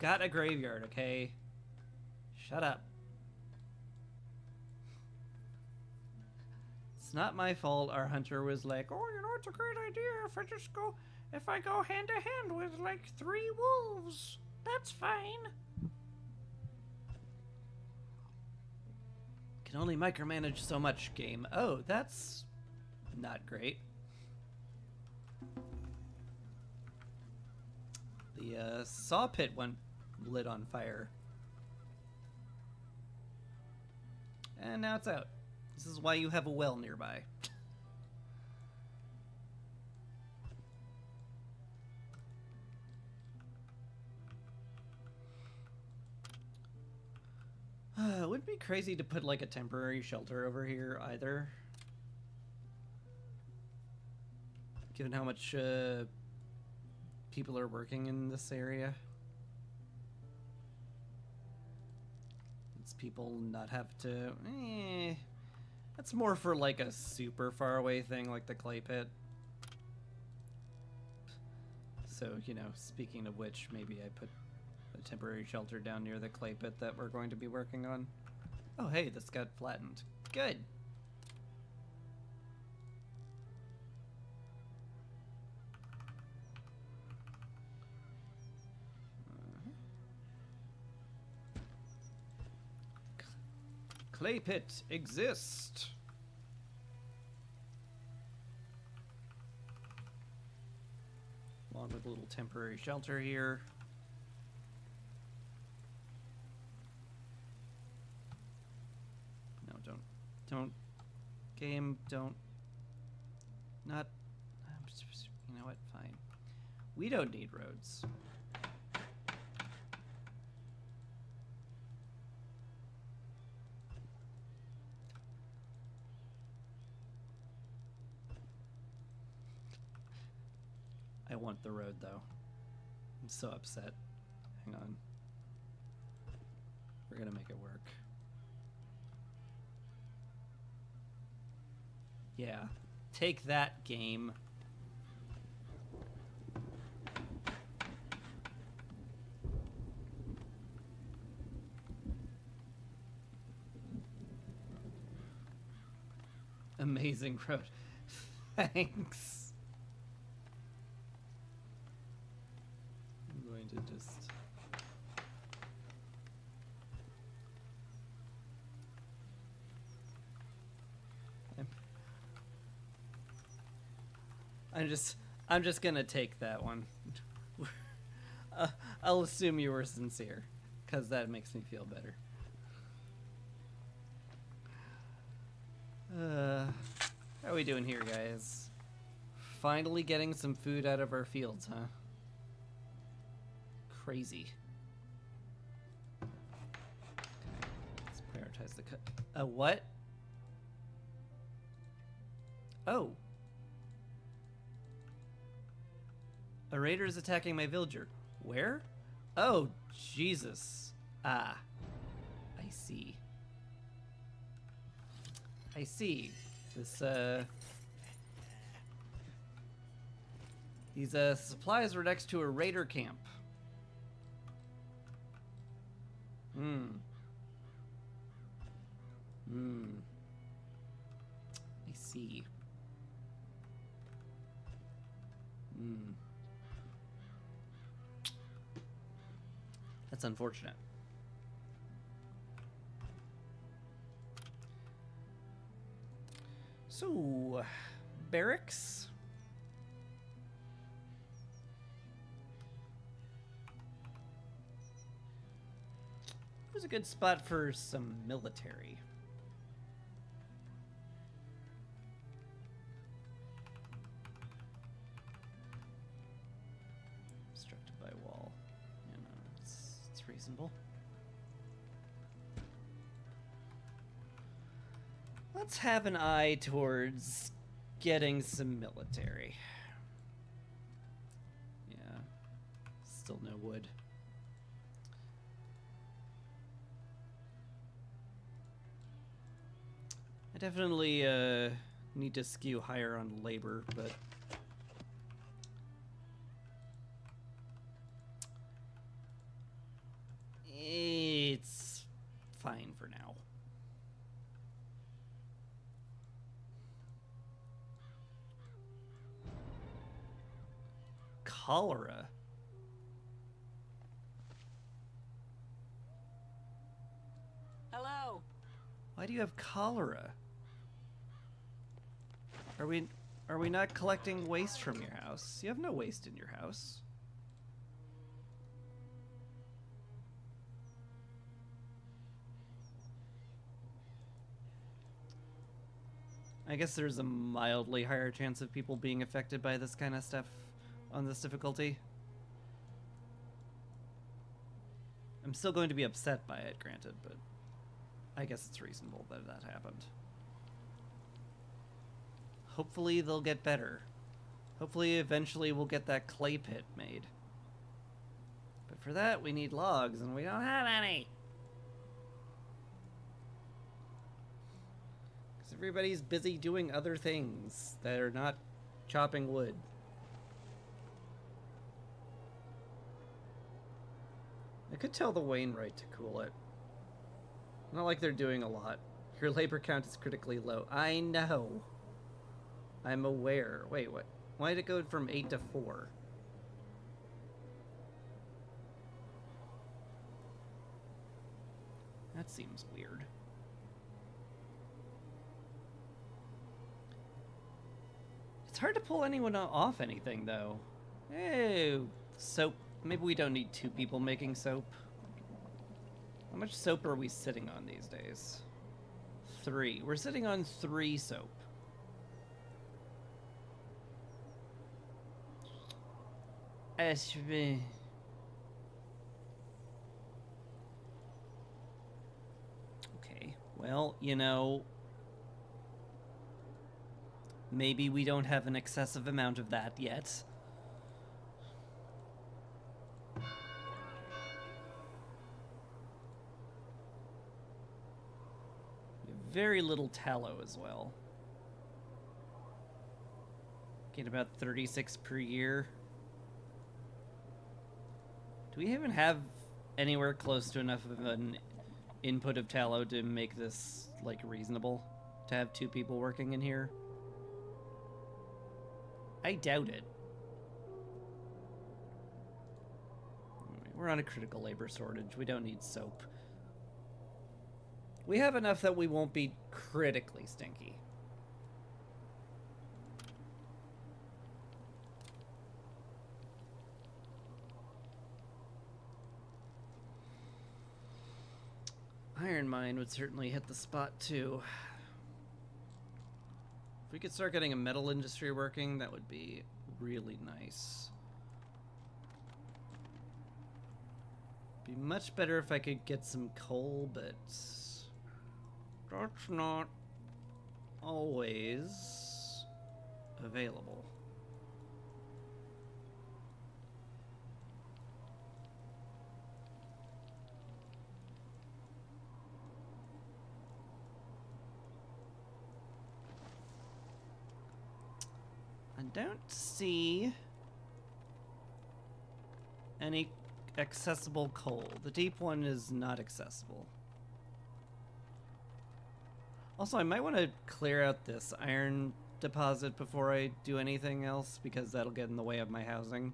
Got a graveyard, okay? Shut up. It's not my fault our hunter was like, oh, you know, it's a great idea if I go hand to hand with like 3 wolves. That's fine. Can only micromanage so much, game. Oh, that's not great. The saw pit went lit on fire. And now it's out. This is why you have a well nearby. It would be crazy to put like a temporary shelter over here either. Given how much people are working in this area. It's people not have to... That's more for like a super far away thing like the clay pit. So, you know, speaking of which, maybe I put a temporary shelter down near the clay pit that we're going to be working on. Oh, hey, this got flattened. Good. Clay pit exist. Along with a little temporary shelter here. No, don't, game, don't, not, you know what, fine. We don't need roads. I want the road, though. I'm so upset. Hang on. We're gonna make it work. Yeah. Take that, game. Amazing road. Thanks. To just I'm just gonna take that one. I'll assume you were sincere, because that makes me feel better. How are we doing here, guys? Finally getting some food out of our fields, huh? Crazy. Let's advertise the a what? Oh. A raider is attacking my villager. Where? Oh, Jesus. Ah. I see. I see. This, These, supplies were next to a raider camp. Hmm. Hmm. I see. Hmm. That's unfortunate. So, barracks? It was a good spot for some military. Obstructed by wall. You know, it's reasonable. Let's have an eye towards getting some military. Yeah. Still no wood. I definitely need to skew higher on labor, but it's fine for now. Cholera. Hello. Why do you have cholera? Are we not collecting waste from your house? You have no waste in your house. I guess there's a mildly higher chance of people being affected by this kind of stuff on this difficulty. I'm still going to be upset by it, granted, but I guess it's reasonable that that happened. Hopefully they'll get better. Hopefully eventually we'll get that clay pit made. But for that we need logs, and we don't have any! Because everybody's busy doing other things that are not chopping wood. I could tell the Wainwright to cool it. Not like they're doing a lot. Your labor count is critically low. I know. I'm aware. Wait, what? Why did it go from 8 to 4? That seems weird. It's hard to pull anyone off anything, though. Hey, soap. Maybe we don't need 2 people making soap. How much soap are we sitting on these days? 3. We're sitting on 3 soap. Okay, well, you know, maybe we don't have an excessive amount of that yet. Very little tallow as well. Get about 36 per year. Do we even have anywhere close to enough of an input of tallow to make this, like, reasonable? To have 2 people working in here? I doubt it. We're on a critical labor shortage. We don't need soap. We have enough that we won't be critically stinky. Iron mine would certainly hit the spot too. If we could start getting a metal industry working, that would be really nice. Be much better if I could get some coal, but that's not always available. I don't see any accessible coal. The deep one is not accessible. Also, I might want to clear out this iron deposit before I do anything else, because that'll get in the way of my housing.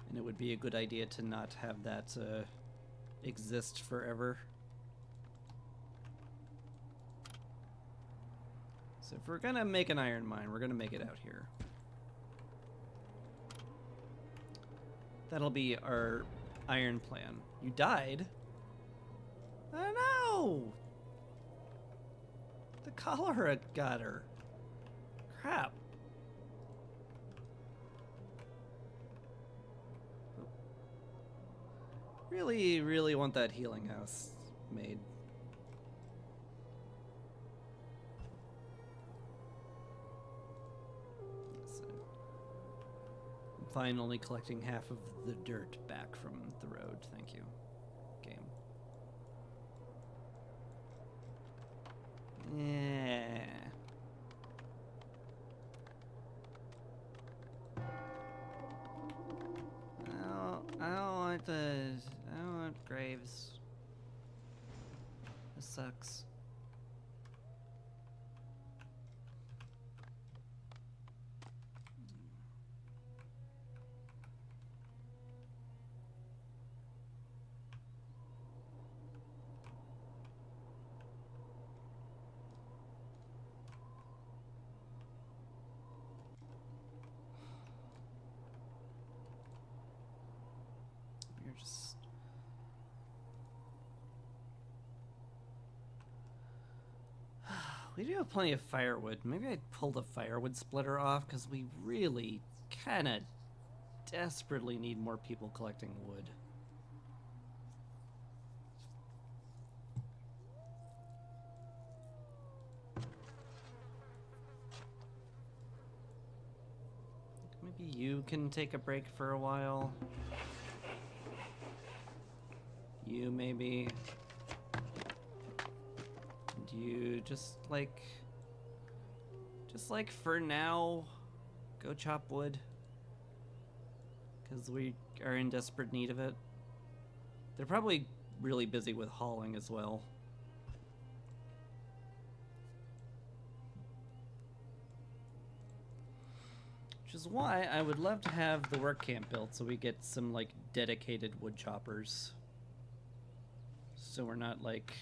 And it would be a good idea to not have that exist forever. So if we're gonna make an iron mine, we're gonna make it out here. That'll be our iron plan. You died? Oh no! The cholera got her. Crap. Really, really want that healing house made. So, I'm fine only collecting half of the dirt back from the road. Thank you, game. Yeah. I don't want graves. This sucks. You're just... We do have plenty of firewood. Maybe I'd pull the firewood splitter off, because we really kind of desperately need more people collecting wood. Maybe you can take a break for a while. You maybe. And you just like for now, go chop wood. Because we are in desperate need of it. They're probably really busy with hauling as well. Which is why I would love to have the work camp built so we get some like dedicated wood choppers. So we're not like...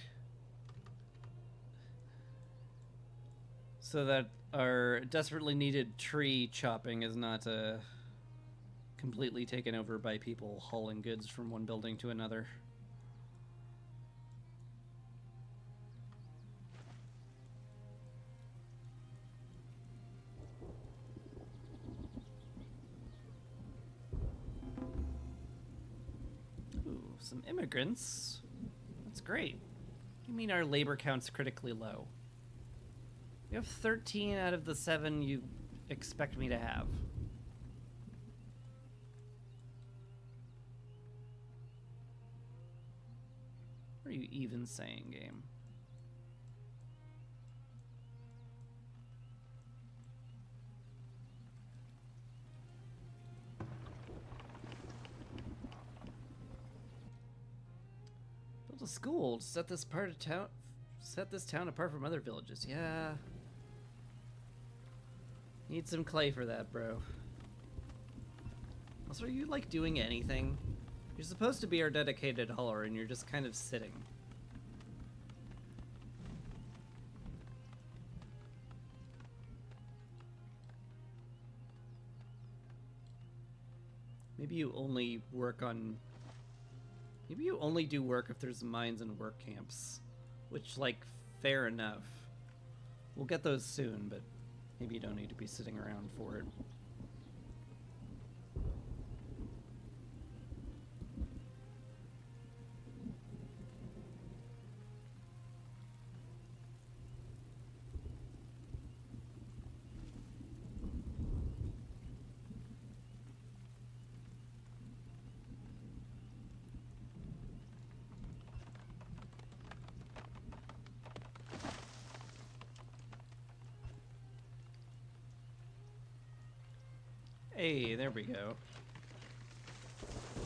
So that our desperately needed tree chopping is not completely taken over by people hauling goods from one building to another. Ooh, some immigrants. That's great. You mean our labor count's critically low? We have 13 out of the 7 you expect me to have. What are you even saying, game? Build a school to set this town apart from other villages. Yeah. Need some clay for that, bro. Also, are you like doing anything? You're supposed to be our dedicated hauler and you're just kind of sitting. Maybe you only work on... Maybe you only do work if there's mines and work camps. Which, like, fair enough. We'll get those soon, but maybe you don't need to be sitting around for it. Hey, there we go.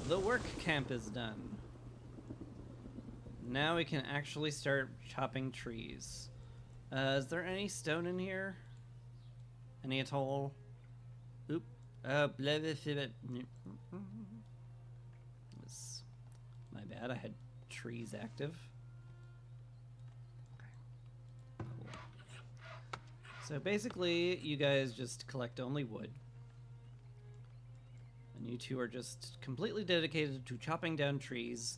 The work camp is done. Now we can actually start chopping trees. Is there any stone in here? Any at all? Oop. Blah, blah, blah, blah. Was my bad. I had trees active. Okay. Cool. So basically, you guys just collect only wood. And you two are just completely dedicated to chopping down trees.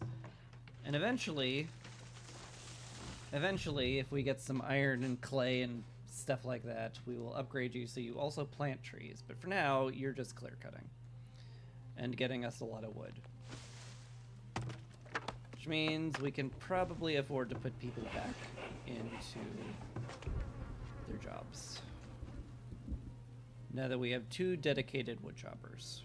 And eventually, if we get some iron and clay and stuff like that, we will upgrade you so you also plant trees. But for now, you're just clear cutting and getting us a lot of wood. Which means we can probably afford to put people back into their jobs. Now that we have 2 dedicated wood choppers.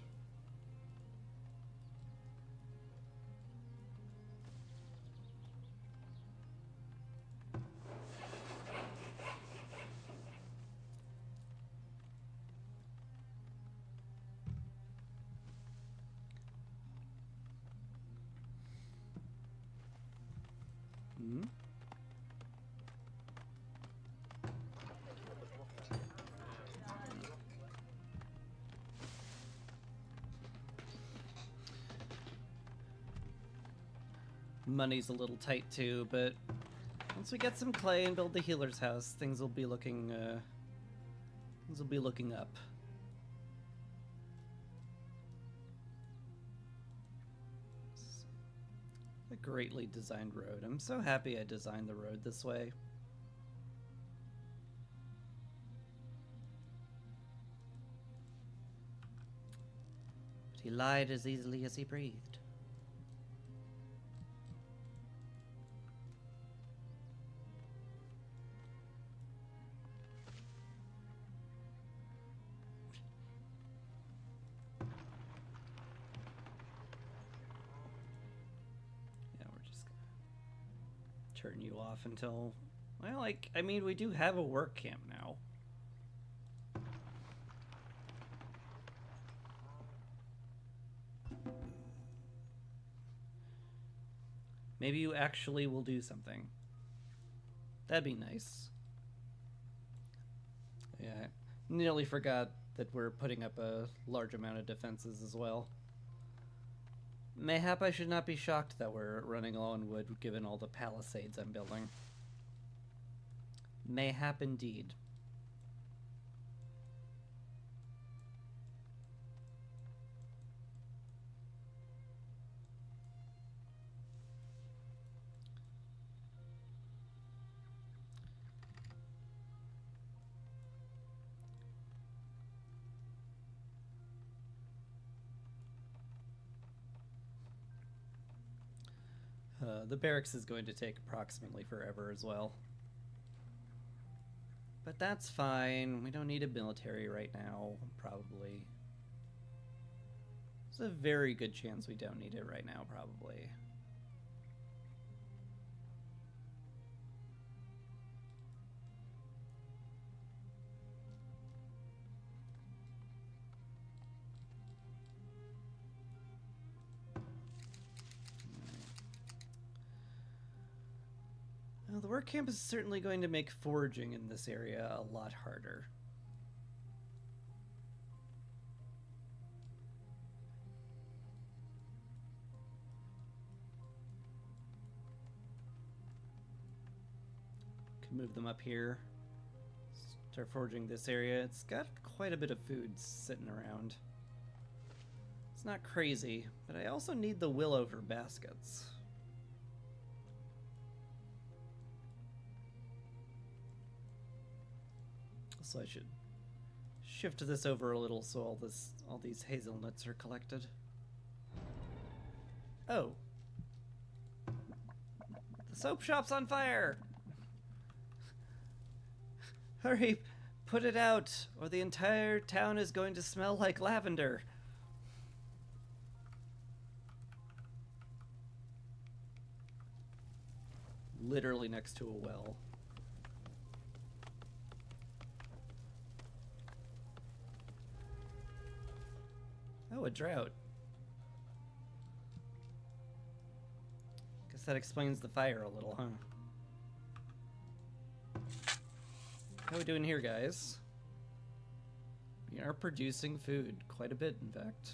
Money's a little tight too, but once we get some clay and build the healer's house, things will be looking up. A greatly designed road. I'm so happy I designed the road this way. But he lied as easily as he breathed. Turn you off until, well, like, I mean, we do have a work camp now. Maybe you actually will do something. That'd be nice. Yeah, I nearly forgot that we're putting up a large amount of defenses as well. Mayhap I should not be shocked that we're running low on wood given all the palisades I'm building. Mayhap indeed. The barracks is going to take approximately forever as well. But that's fine. We don't need a military right now, probably. There's a very good chance we don't need it right now, probably. Well, the work camp is certainly going to make foraging in this area a lot harder. Can move them up here. Start foraging this area. It's got quite a bit of food sitting around. It's not crazy, but I also need the willow for baskets. So I should shift this over a little so all these hazelnuts are collected. Oh. The soap shop's on fire! Hurry, put it out, or the entire town is going to smell like lavender. Literally next to a well. a drought. Guess that explains the fire a little, huh? How we doing here, guys? We are producing food. Quite a bit, in fact.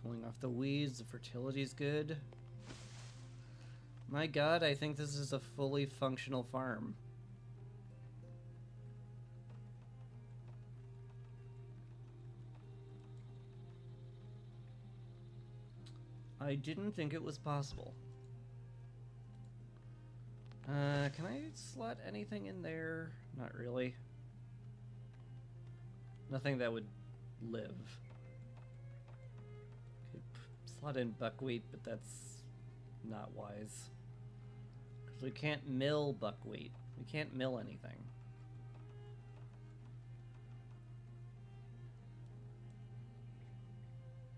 Killing off the weeds. The fertility's good. My god, I think this is a fully functional farm. I didn't think it was possible. Can I slot anything in there? Not really. Nothing that would live. Could slot in buckwheat, but that's not wise. Because we can't mill buckwheat. We can't mill anything.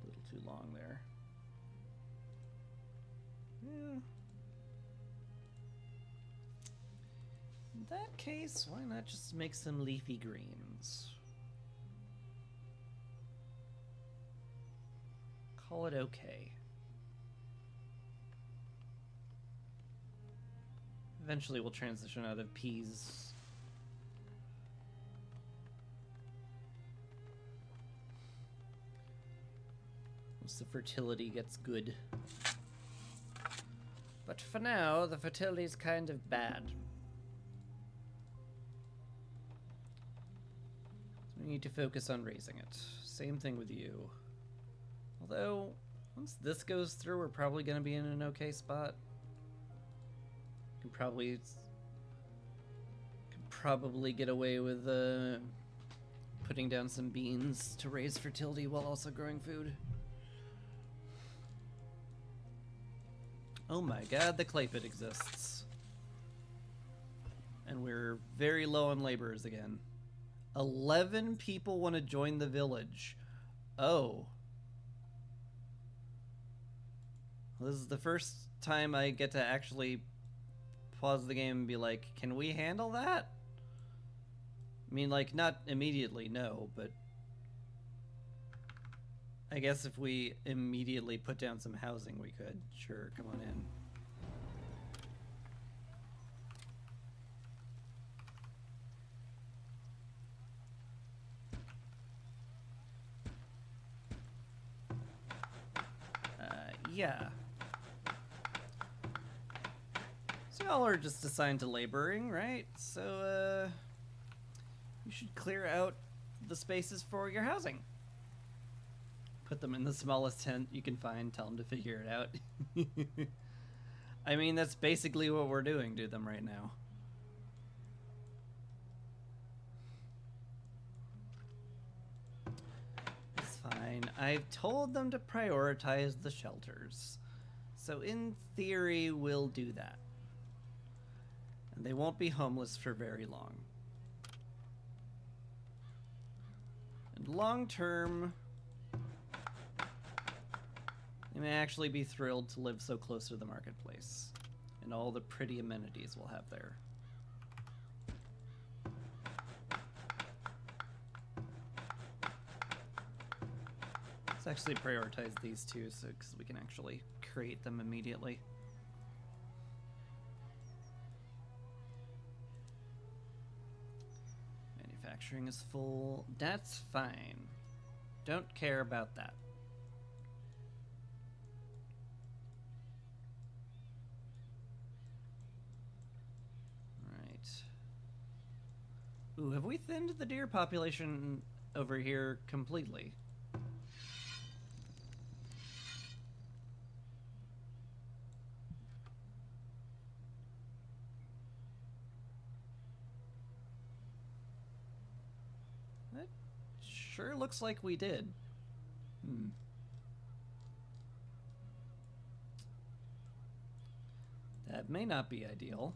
A little too long there. Yeah. In that case, why not just make some leafy greens? Call it okay. Eventually we'll transition out of peas. Once the fertility gets good. But for now, the fertility's kind of bad. So we need to focus on raising it. Same thing with you. Although, once this goes through, we're probably going to be in an okay spot. Could probably get away with putting down some beans to raise fertility while also growing food. Oh my god, the clay pit exists. And we're very low on laborers again. 11 people want to join the village. Oh. This is the first time I get to actually pause the game and be like, can we handle that? I mean, like, not immediately, no, but I guess if we immediately put down some housing, we could. Sure, come on in. Yeah. So y'all are just assigned to laboring, right? So, you should clear out the spaces for your housing. Put them in the smallest tent you can find, tell them to figure it out. I mean, that's basically what we're doing to them right now. It's fine. I've told them to prioritize the shelters. So in theory, we'll do that. And they won't be homeless for very long. And long term, they may actually be thrilled to live so close to the marketplace and all the pretty amenities we'll have there. Let's actually prioritize these two so because we can actually create them immediately. Manufacturing is full. That's fine. Don't care about that. Ooh, have we thinned the deer population over here completely? That sure looks like we did. That may not be ideal.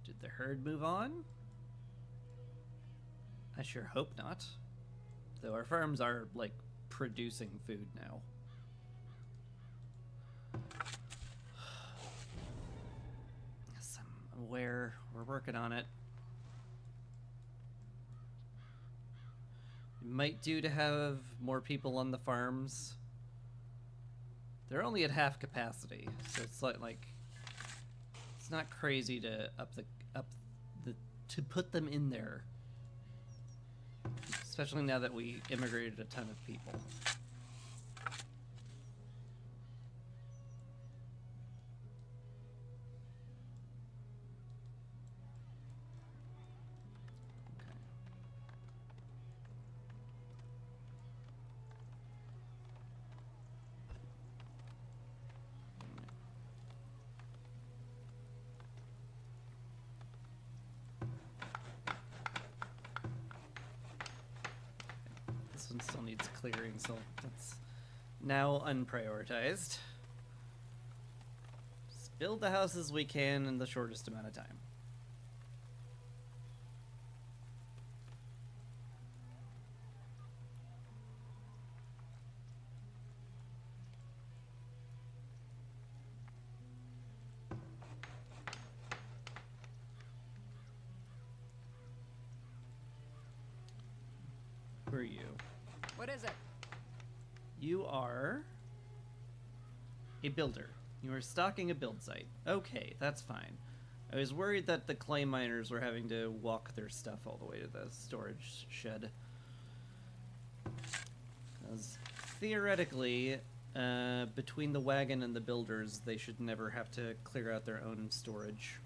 Did the herd move on? I sure hope not. Though our farms are, like, producing food now. Yes, I'm aware. We're working on it. Might do to have more people on the farms. They're only at half capacity, so it's like it's not crazy to to put them in there. Especially now that we immigrated a ton of people. This one still needs clearing, so that's now unprioritized. Just build the houses we can in the shortest amount of time. Who are you? What is it? You are a builder. You are stocking a build site. Okay, that's fine. I was worried that the clay miners were having to walk their stuff all the way to the storage shed. Because theoretically, between the wagon and the builders, they should never have to clear out their own storage.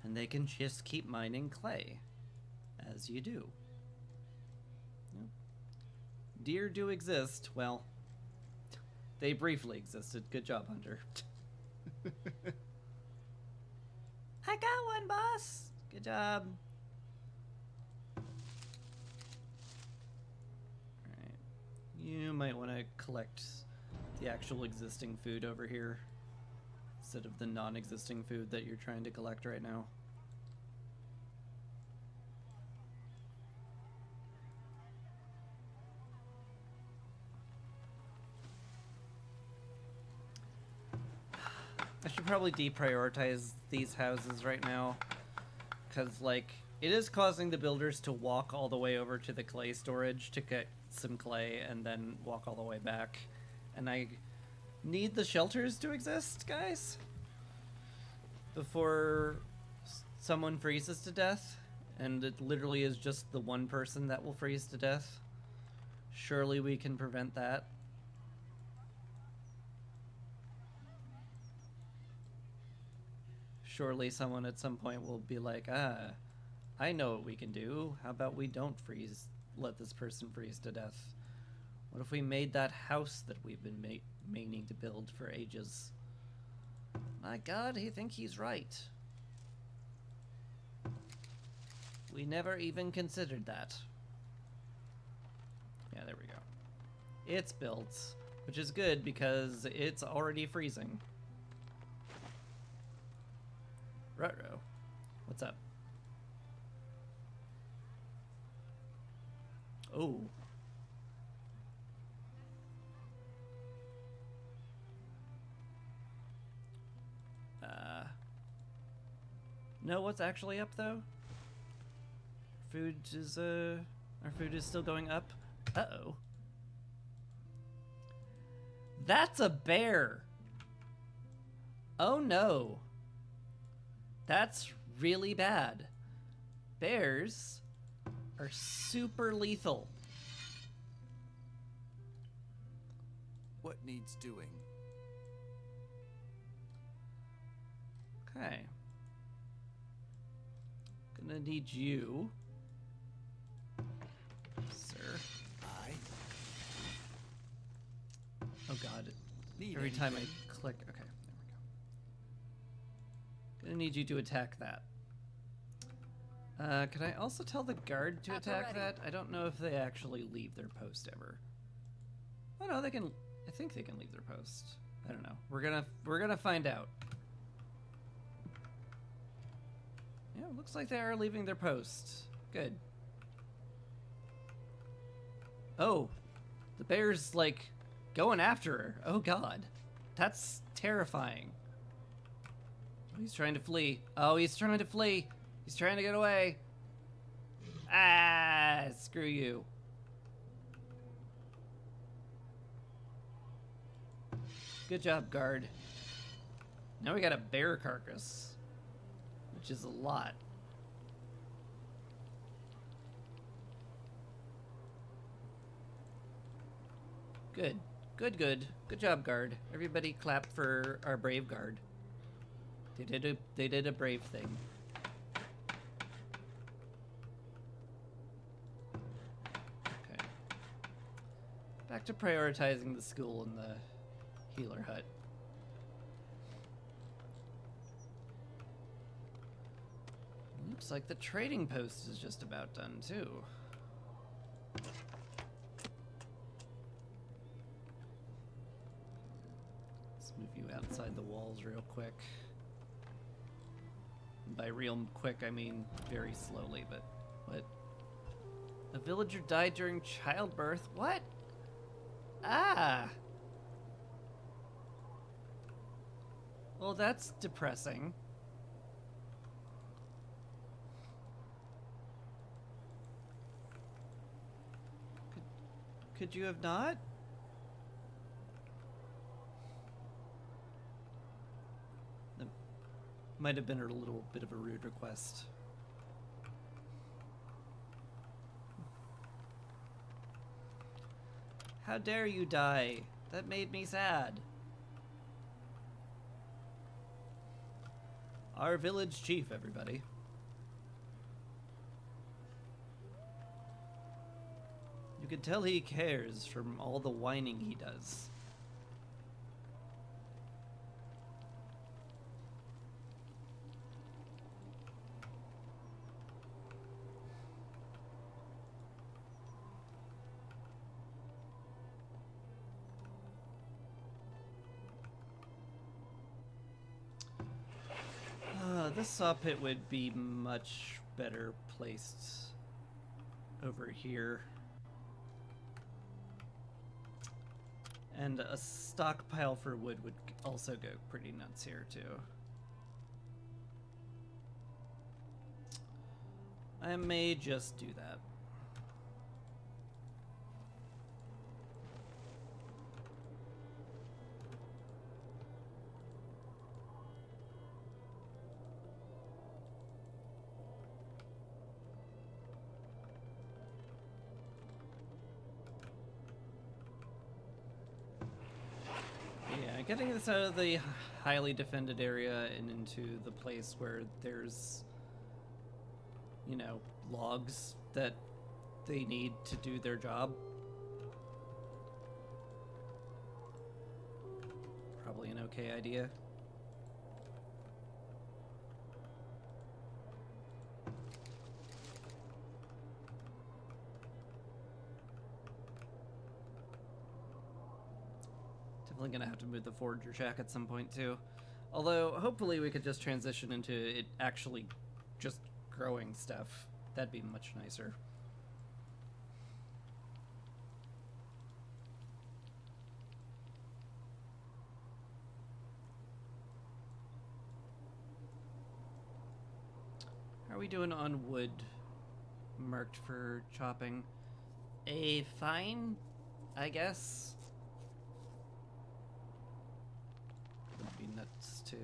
And they can just keep mining clay, as you do. Yep. Deer do exist. Well, they briefly existed. Good job, Hunter. I got one, boss! Good job. Alright. You might want to collect the actual existing food over here, instead of the non-existing food that you're trying to collect right now. I should probably deprioritize these houses right now, because, like, it is causing the builders to walk all the way over to the clay storage to get some clay and then walk all the way back. And I need the shelters to exist, guys, before someone freezes to death, and it literally is just the one person that will freeze to death. Surely we can prevent that. Surely someone at some point will be like, I know what we can do. How about we don't let this person freeze to death? What if we made that house that we've been meaning to build for ages? My God, I think he's right. We never even considered that. Yeah, there we go. It's built, which is good because it's already freezing. Ruh-roh. What's up? Oh. No, what's actually up though? Our food is still going up. Uh-oh. That's a bear. Oh no. That's really bad. Bears are super lethal. What needs doing? Okay. Gonna need you, sir. I Oh God. need Every time I anything? click. Okay, there we go. Gonna need you to attack that. Can I also tell the guard to At the attack ready. that? I don't know if they actually leave their post ever. Oh no, they can. I think they can leave their post. I don't know. We're gonna find out. Yeah, it looks like they are leaving their post. Good. Oh, the bear's like going after her. Oh God, that's terrifying. He's trying to flee. Oh, he's trying to flee. He's trying to get away. Ah, screw you. Good job, guard. Now we got a bear carcass, which is a lot. Good. Good, good. Good job, guard. Everybody clap for our brave guard. They did a brave thing. Okay. Back to prioritizing the school and the healer hut. Looks like the trading post is just about done too. Let's move you outside the walls real quick. By real quick, I mean very slowly, but what? A villager died during childbirth? What? Ah! Well, that's depressing. Could you have not? That might have been a little bit of a rude request. How dare you die? That made me sad. Our village chief, everybody. You can tell he cares from all the whining he does. This saw pit would be much better placed over here. And a stockpile for wood would also go pretty nuts here too. I may just do that. Getting this out of the highly defended area and into the place where there's, you know, logs that they need to do their job. Probably an okay idea. Definitely gonna have to move the forager shack at some point too. Although, hopefully we could just transition into it actually just growing stuff. That'd be much nicer. How are we doing on wood marked for chopping? A fine, I guess. Would be nuts to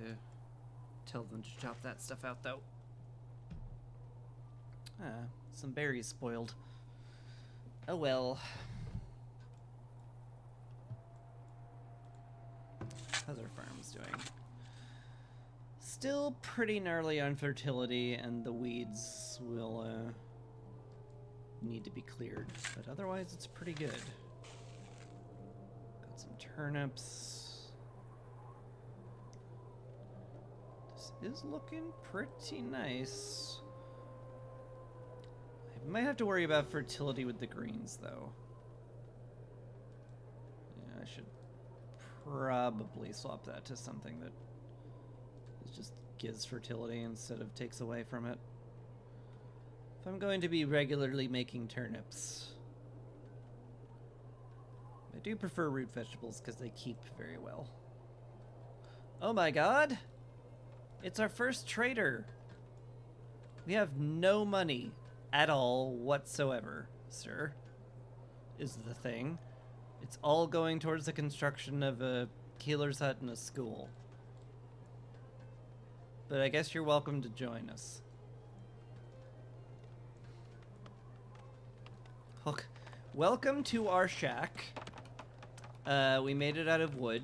tell them to chop that stuff out, though. Ah, some berries spoiled. Oh well. How's our farms doing? Still pretty gnarly on fertility, and the weeds will need to be cleared, but otherwise it's pretty good. Got some turnips. This is looking pretty nice. I might have to worry about fertility with the greens, though. Yeah, I should probably swap that to something that just gives fertility instead of takes away from it. If I'm going to be regularly making turnips. I do prefer root vegetables because they keep very well. Oh my god! It's our first trader. We have no money at all whatsoever, sir, is the thing. It's all going towards the construction of a healer's hut and a school. But I guess you're welcome to join us. Look, welcome to our shack. We made it out of wood.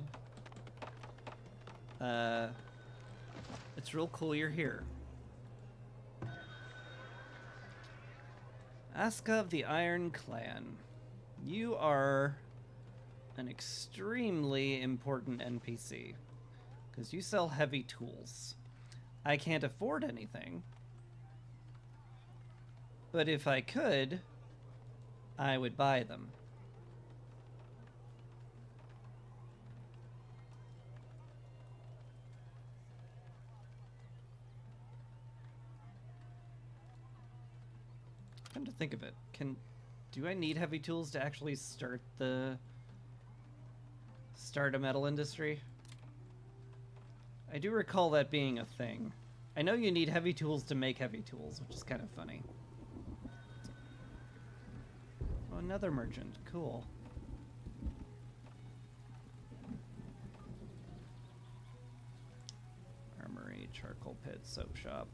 It's real cool you're here. Aska of the Iron Clan. You are an extremely important NPC, because you sell heavy tools. I can't afford anything, but if I could, I would buy them. Come to think of it, do I need heavy tools to actually start a metal industry? I do recall that being a thing. I know you need heavy tools to make heavy tools, which is kind of funny. Oh, another merchant. Cool. Armory, charcoal pit, soap shop.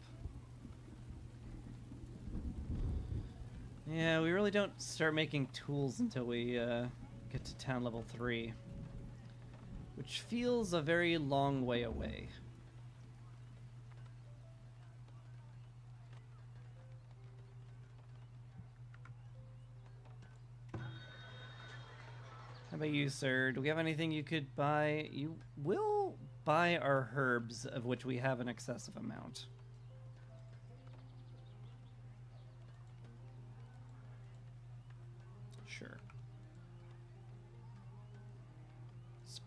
Yeah, we really don't start making tools until we get to town level 3. Which feels a very long way away. How about you, sir? Do we have anything you could buy? You will buy our herbs, of which we have an excessive amount. Sure.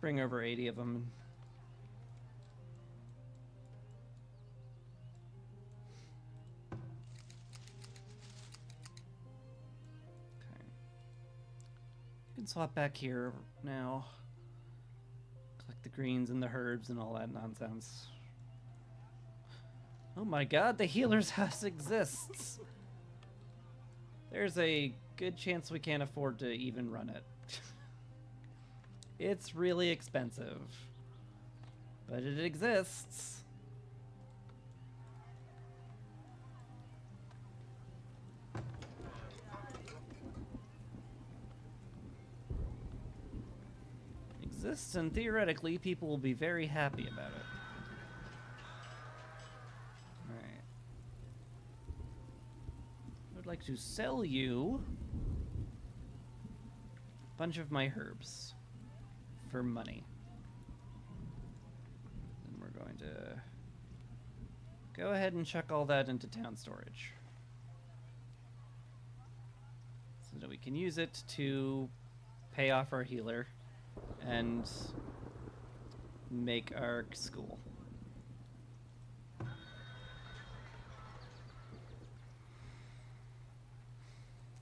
Bring over 80 of them. Okay. You can swap back here now. Collect the greens and the herbs and all that nonsense. Oh my god, the healer's house exists! There's a good chance we can't afford to even run it. It's really expensive, but it exists. Exists, and theoretically, people will be very happy about it. Alright. I would like to sell you a bunch of my herbs. For money. And we're going to go ahead and chuck all that into town storage so that we can use it to pay off our healer and make our school.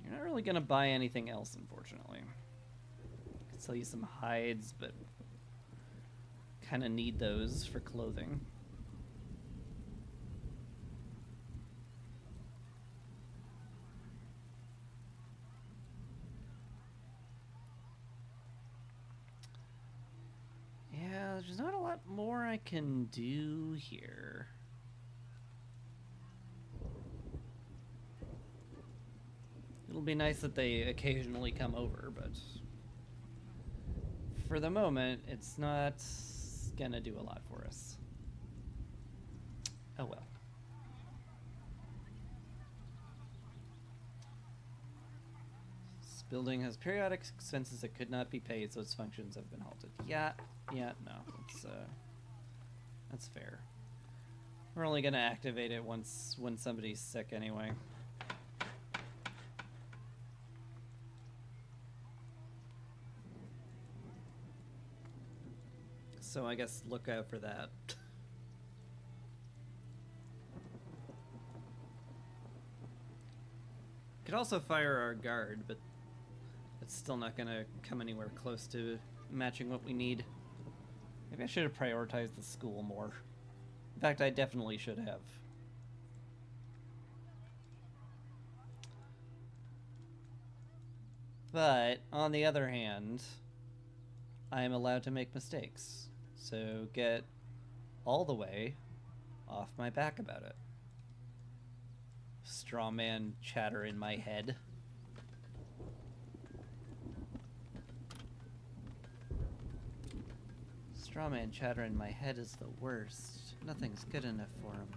You're not really going to buy anything else, unfortunately. Sell you some hides, but kind of need those for clothing. Yeah, there's not a lot more I can do here. It'll be nice that they occasionally come over, but for the moment, it's not gonna do a lot for us. Oh well. This building has periodic expenses that could not be paid, so its functions have been halted. Yeah, no, that's fair. We're only gonna activate it when somebody's sick anyway. So I guess look out for that. Could also fire our guard, but it's still not gonna come anywhere close to matching what we need. Maybe I should have prioritized the school more. fact, I definitely should have. But, on the other hand, I am allowed to make mistakes. So get all the way off my back about it. Straw man chatter in my head. Straw man chatter in my head is the worst. Nothing's good enough for him.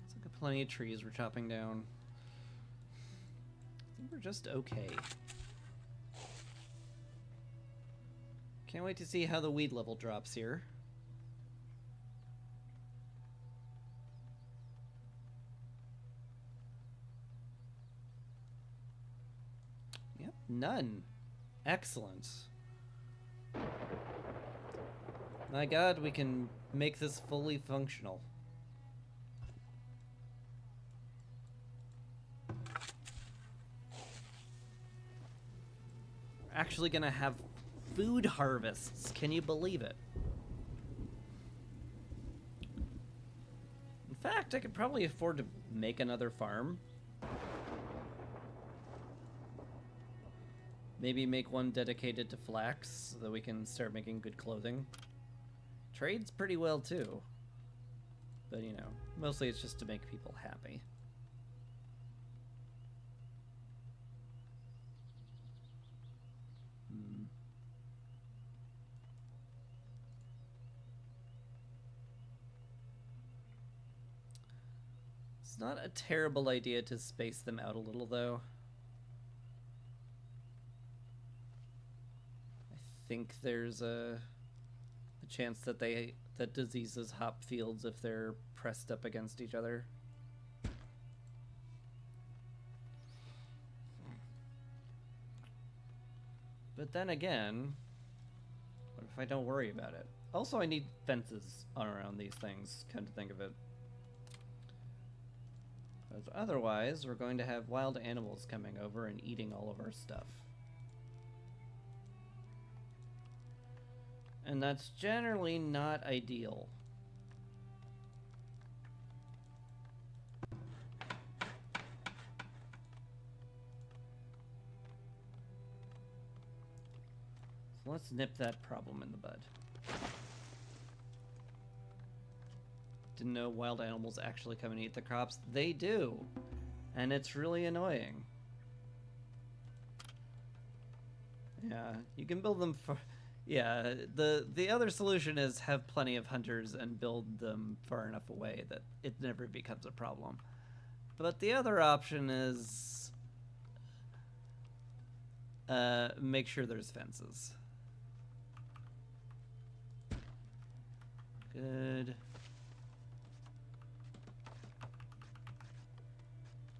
Let's look at plenty of trees we're chopping down. I think we're just okay. Can't wait to see how the weed level drops here. Yep, none. Excellent. My god, we can make this fully functional. We're actually gonna have food harvests. Can you believe it? In fact, I could probably afford to make another farm. Maybe make one dedicated to flax so that we can start making good clothing. Trades pretty well too. But you know, mostly it's just to make people happy. It's not a terrible idea to space them out a little, though. I think there's a chance that that diseases hop fields if they're pressed up against each other. But then again, what if I don't worry about it? Also, I need fences around these things, come to think of it. Because otherwise, we're going to have wild animals coming over and eating all of our stuff. And that's generally not ideal. So let's nip that problem in the bud. Didn't know wild animals actually come and eat the crops. They do. And it's really annoying. Yeah, you can build them for... Yeah, the other solution is have plenty of hunters and build them far enough away that it never becomes a problem. But the other option is... make sure there's fences. Good.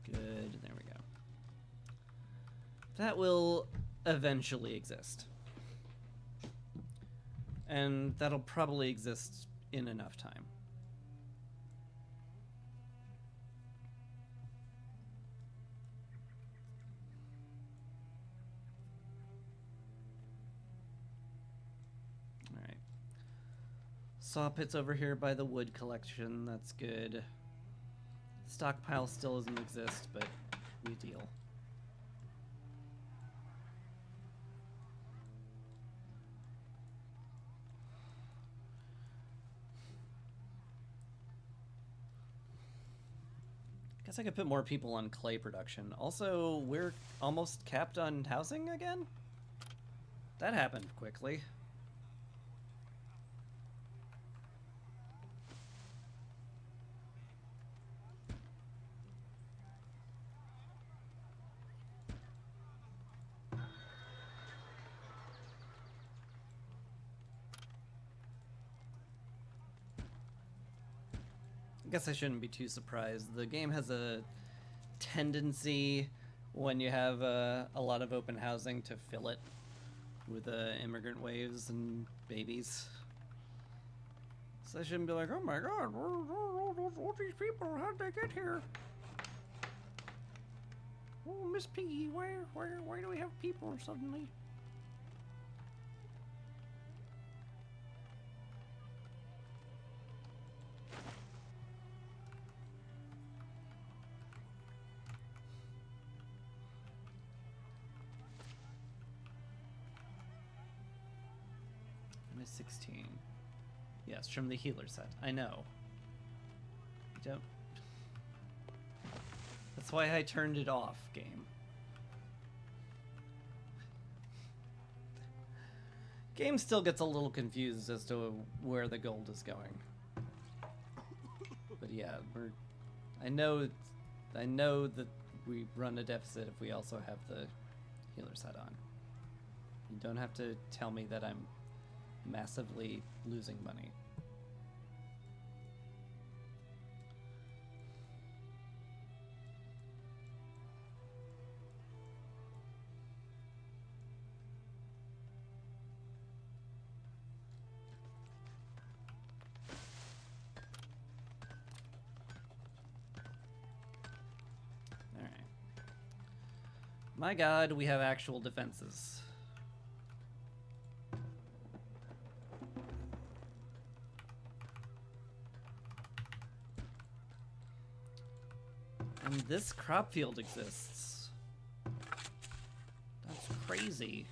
Good, there we go. That will eventually exist. And that'll probably exist in enough time. Alright. Saw pits over here by the wood collection, that's good. Stockpile still doesn't exist, but we deal. Guess I could put more people on clay production. Also, we're almost capped on housing again? That happened quickly. I guess I shouldn't be too surprised. The game has a tendency, when you have a lot of open housing, to fill it with immigrant waves and babies. So I shouldn't be like, oh my god, all these people, how'd they get here? Oh, Miss Piggy, why do we have people suddenly? Miss 16. Yes, from the healer set. I know. Don't. That's why I turned it off, game. Game still gets a little confused as to where the gold is going. But yeah, I know that we run a deficit if we also have the healer set on. You don't have to tell me that I'm massively losing money. Alright. My god, we have actual defenses. And this crop field exists. That's crazy.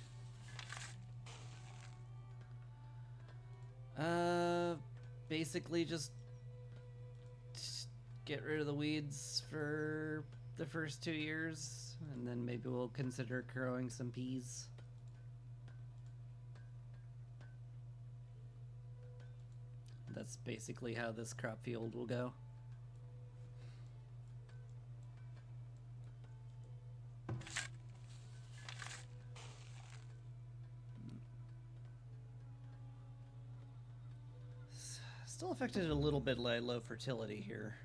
Basically just get rid of the weeds for the first 2 years, and then maybe we'll consider growing some peas. That's basically how this crop field will go. Still affected a little bit by low fertility here.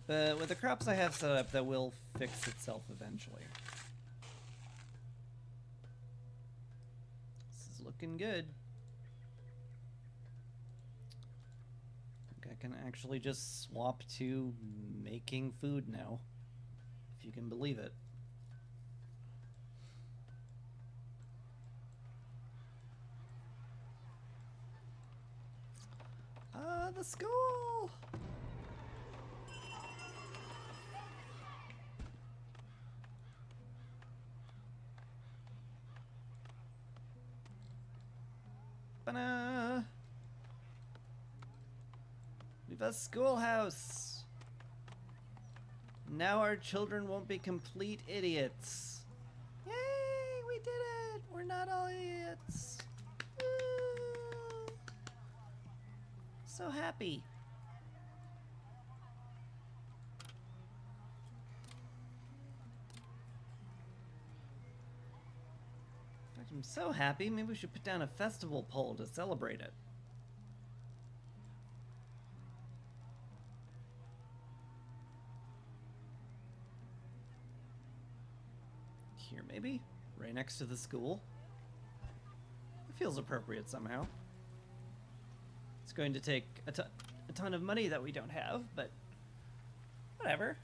But with the crops I have set up, that will fix itself eventually. This is looking good. I think I can actually just swap to making food now, if you can believe it. The school! Ba-na! We've a schoolhouse! Now our children won't be complete idiots. Yay! We did it! We're not all idiots. Woo! So happy. In fact, I'm so happy, maybe we should put down a festival pole to celebrate it. Here, maybe? Right next to the school? It feels appropriate somehow. It's going to take a ton of money that we don't have, but whatever.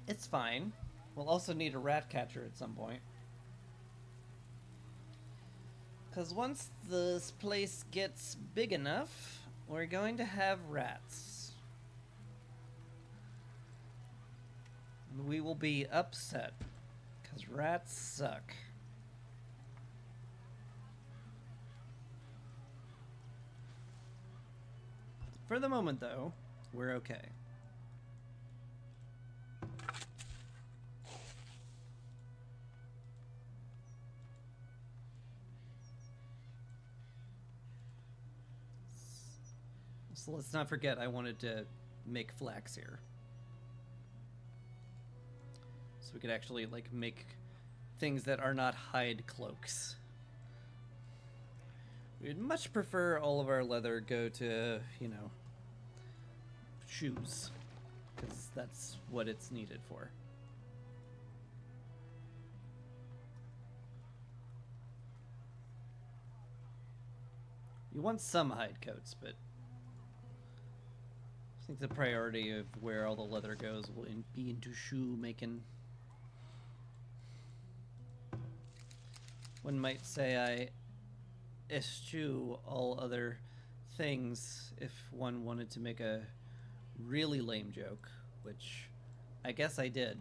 It's fine. We'll also need a rat catcher at some point. Because once this place gets big enough, we're going to have rats. And we will be upset, because rats suck. For the moment, though, we're okay. So let's not forget, I wanted to make flax here. So we could actually, like, make things that are not hide cloaks. We'd much prefer all of our leather go to, you know, shoes. Because that's what it's needed for. You want some hide coats, but think the priority of where all the leather goes will be into shoe making. One might say I eschew all other things if one wanted to make a really lame joke, which I guess I did.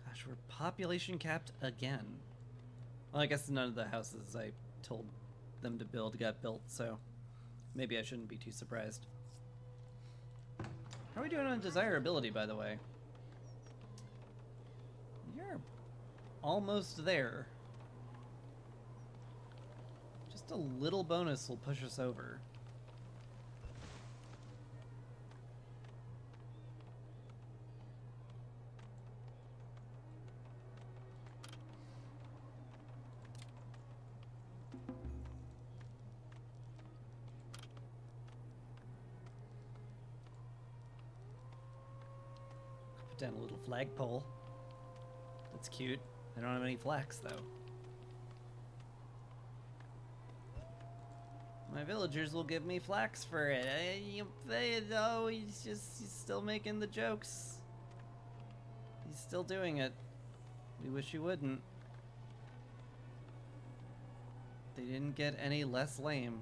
Gosh, we're population capped again. Well, I guess none of the houses I told them to build got built, so maybe I shouldn't be too surprised. How are we doing on desirability, by the way? You're almost there. Just a little bonus will push us over. Put down a little flagpole. That's cute. I don't have any flax, though. My villagers will give me flax for it. He's still making the jokes. He's still doing it. We wish he wouldn't. They didn't get any less lame.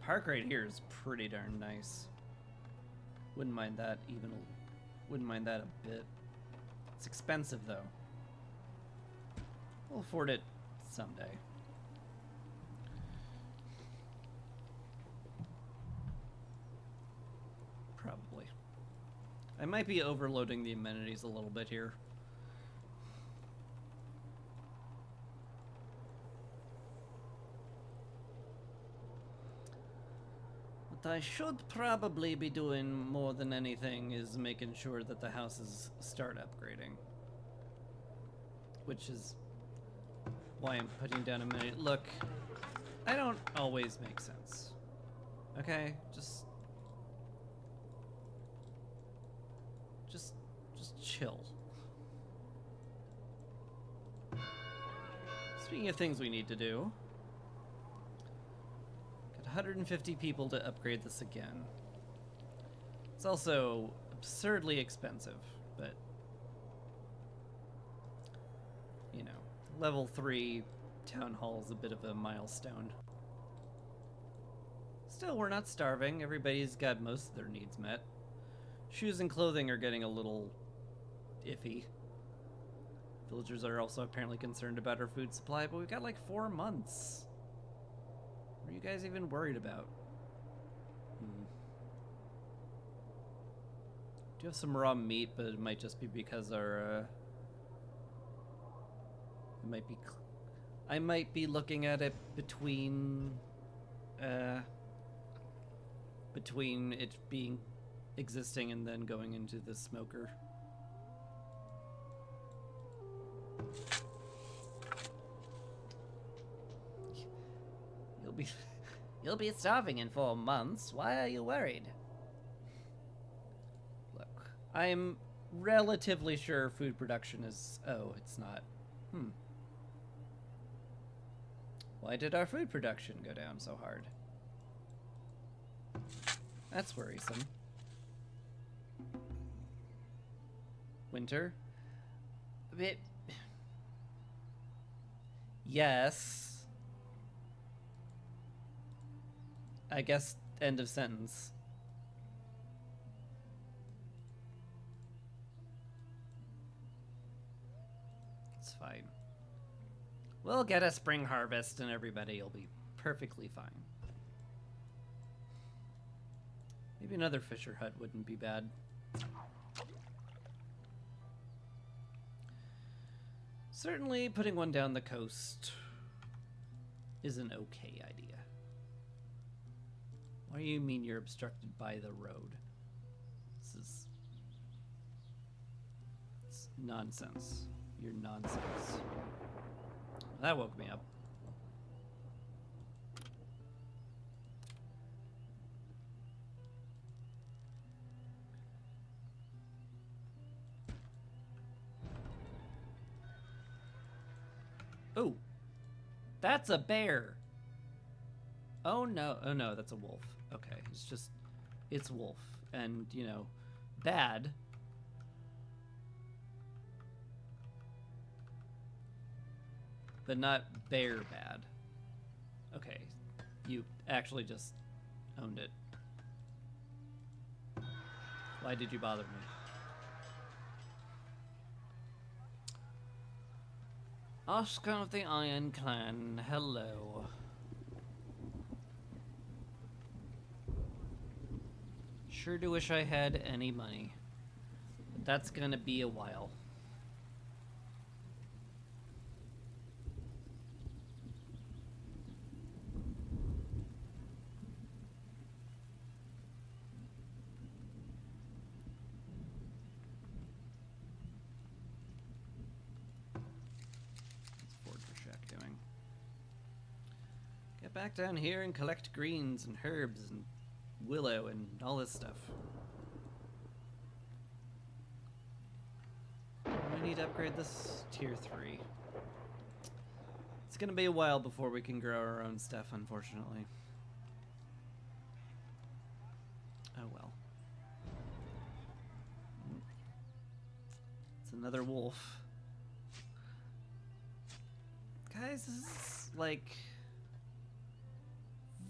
Park right here is pretty darn nice. Wouldn't mind that wouldn't mind that a bit. It's expensive though. We'll afford it someday. Probably. I might be overloading the amenities a little bit here. What I should probably be doing more than anything is making sure that the houses start upgrading. Which is why I'm putting down a minute. Look, I don't always make sense. Okay? Just chill. Speaking of things we need to do, 150 people to upgrade this again. It's also absurdly expensive, but you know, level 3 town hall is a bit of a milestone. Still, we're not starving. Everybody's got most of their needs met. Shoes and clothing are getting a little iffy. Villagers are also apparently concerned about our food supply, but we've got like 4 months. What are you guys even worried about? Do have some raw meat, but it might just be because our it might be I might be looking at it between it being existing and then going into the smoker. You'll be starving in 4 months. Why are you worried? Look, I'm relatively sure food production is... Oh, it's not. Why did our food production go down so hard? That's worrisome. Winter? Yes. I guess end of sentence. It's fine. We'll get a spring harvest and everybody will be perfectly fine. Maybe another fisher hut wouldn't be bad. Certainly putting one down the coast is an okay idea. What do you mean you're obstructed by the road? It's nonsense. your nonsense. That woke me up. Oh, that's a bear. Oh no, that's a wolf. Okay, it's wolf. And, you know, bad. But not bear bad. Okay, you actually just owned it. Why did you bother me? Oscar of the Iron Clan, hello. Sure do wish I had any money. But that's gonna be a while. Back down here and collect greens and herbs and willow and all this stuff. We need to upgrade this tier 3. It's gonna be a while before we can grow our own stuff, unfortunately. Oh well. It's another wolf. Guys, this is like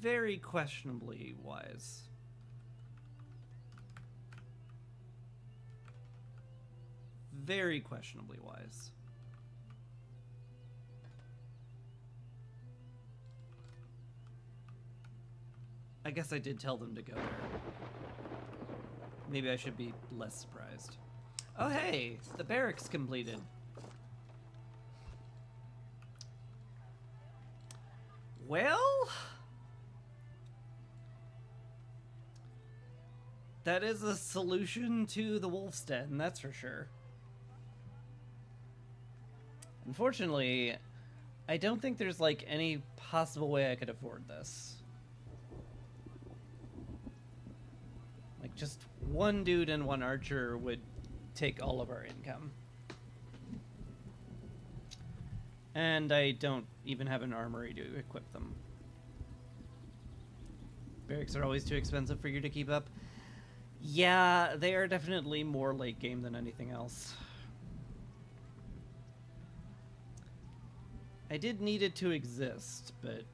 very questionably wise. Very questionably wise. I guess I did tell them to go there. Maybe I should be less surprised. Oh hey, the barracks completed. Well, that is a solution to the wolf's den, that's for sure. Unfortunately, I don't think there's like any possible way I could afford this. Like just one dude and one archer would take all of our income. And I don't even have an armory to equip them. Barracks are always too expensive for you to keep up. Yeah, they are definitely more late game than anything else. I did need it to exist, but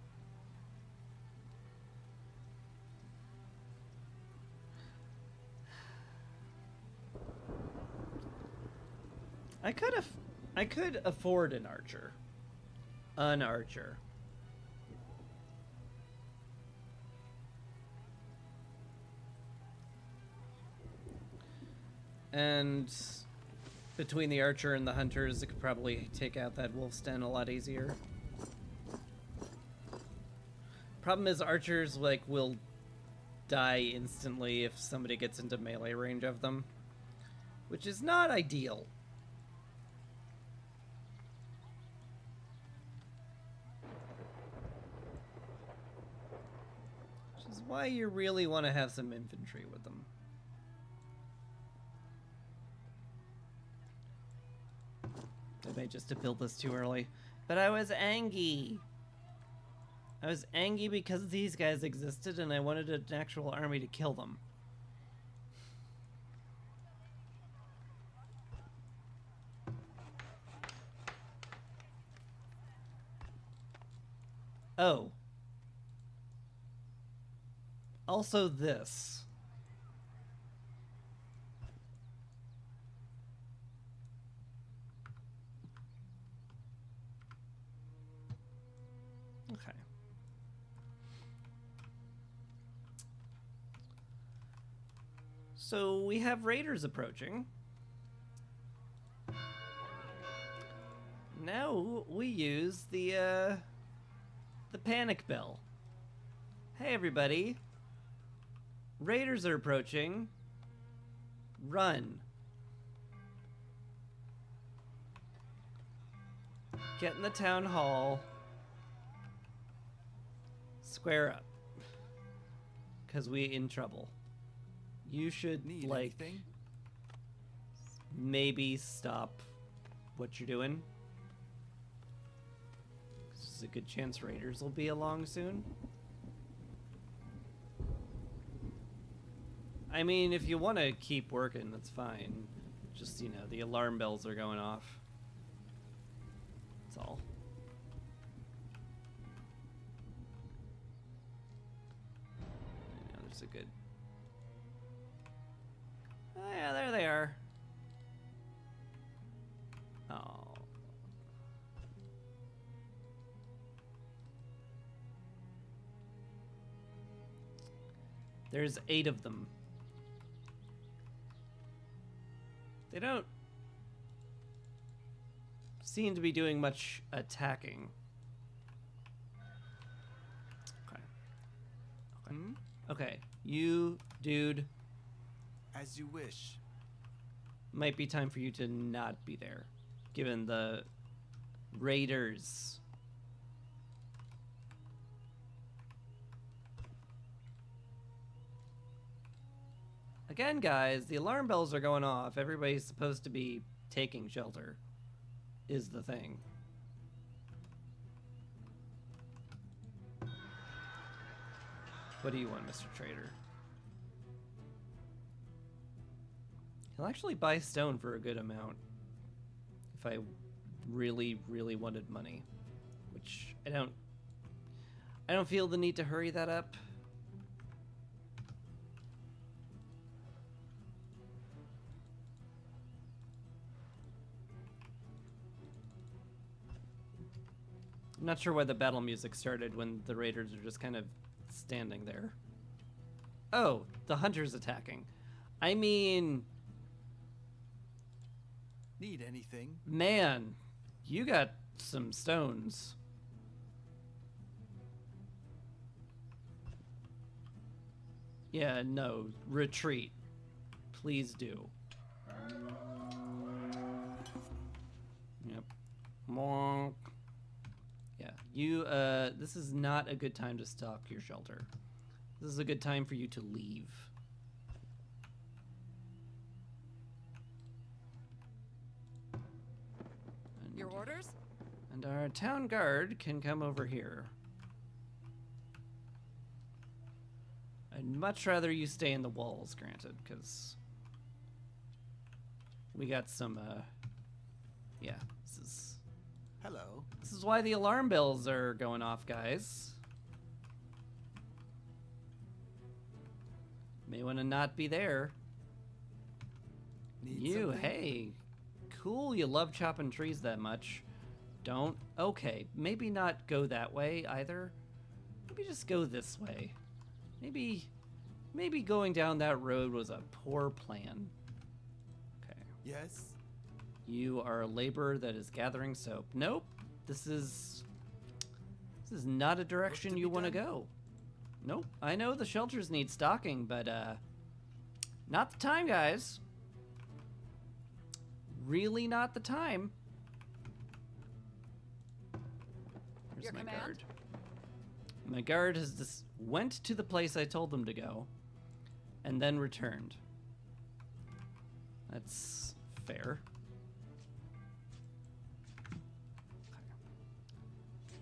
I could afford an archer. An archer. And between the archer and the hunters, it could probably take out that wolf's den a lot easier. Problem is, archers like will die instantly if somebody gets into melee range of them, which is not ideal. Which is why you really want to have some infantry with them. I may just have built this too early, but I was angry. I was angry because these guys existed and I wanted an actual army to kill them. Oh. Also this. Okay. So we have raiders approaching. Now we use the panic bell. Hey everybody. Raiders are approaching. Run. Get in the town hall. Square up. Because we in trouble. You should, Need like, anything? maybe stop what you're doing. There's a good chance raiders will be along soon. I mean, if you want to keep working, that's fine. Just, you know, the alarm bells are going off. That's all. You know, there's a good... Oh, yeah, there they are. Oh. There's 8 of them. They don't seem to be doing much attacking. Okay. Okay. Hmm? Okay. You, dude, As you wish. might be time for you to not be there, given the raiders. Again, guys, the alarm bells are going off. Everybody's supposed to be taking shelter, is the thing. What do you want, Mr. Trader? He'll actually buy stone for a good amount. If I really, really wanted money. Which I don't feel the need to hurry that up. I'm not sure why the battle music started when the raiders are just kind of standing there. Oh, the hunter's attacking. I mean, Need anything? man, you got some stones. Yeah, no, retreat. Please do. Yep. Monk. Yeah, you, this is not a good time to stock your shelter. This is a good time for you to leave. And, Your orders? and our town guard can come over here. I'd much rather you stay in the walls, granted, because we got some, yeah, Hello. this is why the alarm bells are going off, guys. May want to not be there. Need You, something? hey, cool, you love chopping trees that much. Don't, okay, maybe not go that way either. Maybe just go this way. Maybe going down that road was a poor plan. Okay. Yes. You are a laborer that is gathering soap. Nope. This is not a direction to you be want to done? go. Nope. I know the shelters need stocking, but not the time, guys. Really not the time. Where's Your my command? guard? My guard has just went to the place I told them to go and then returned. That's fair.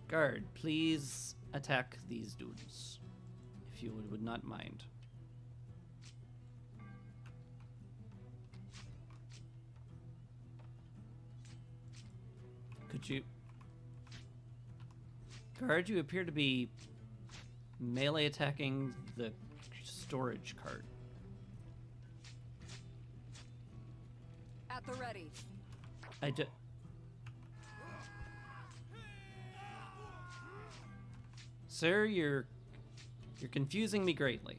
Guard, please attack these dudes, if you would not mind. Could you... Guard, you appear to be melee attacking the storage cart. At the ready. I do... Sir, you're confusing me greatly.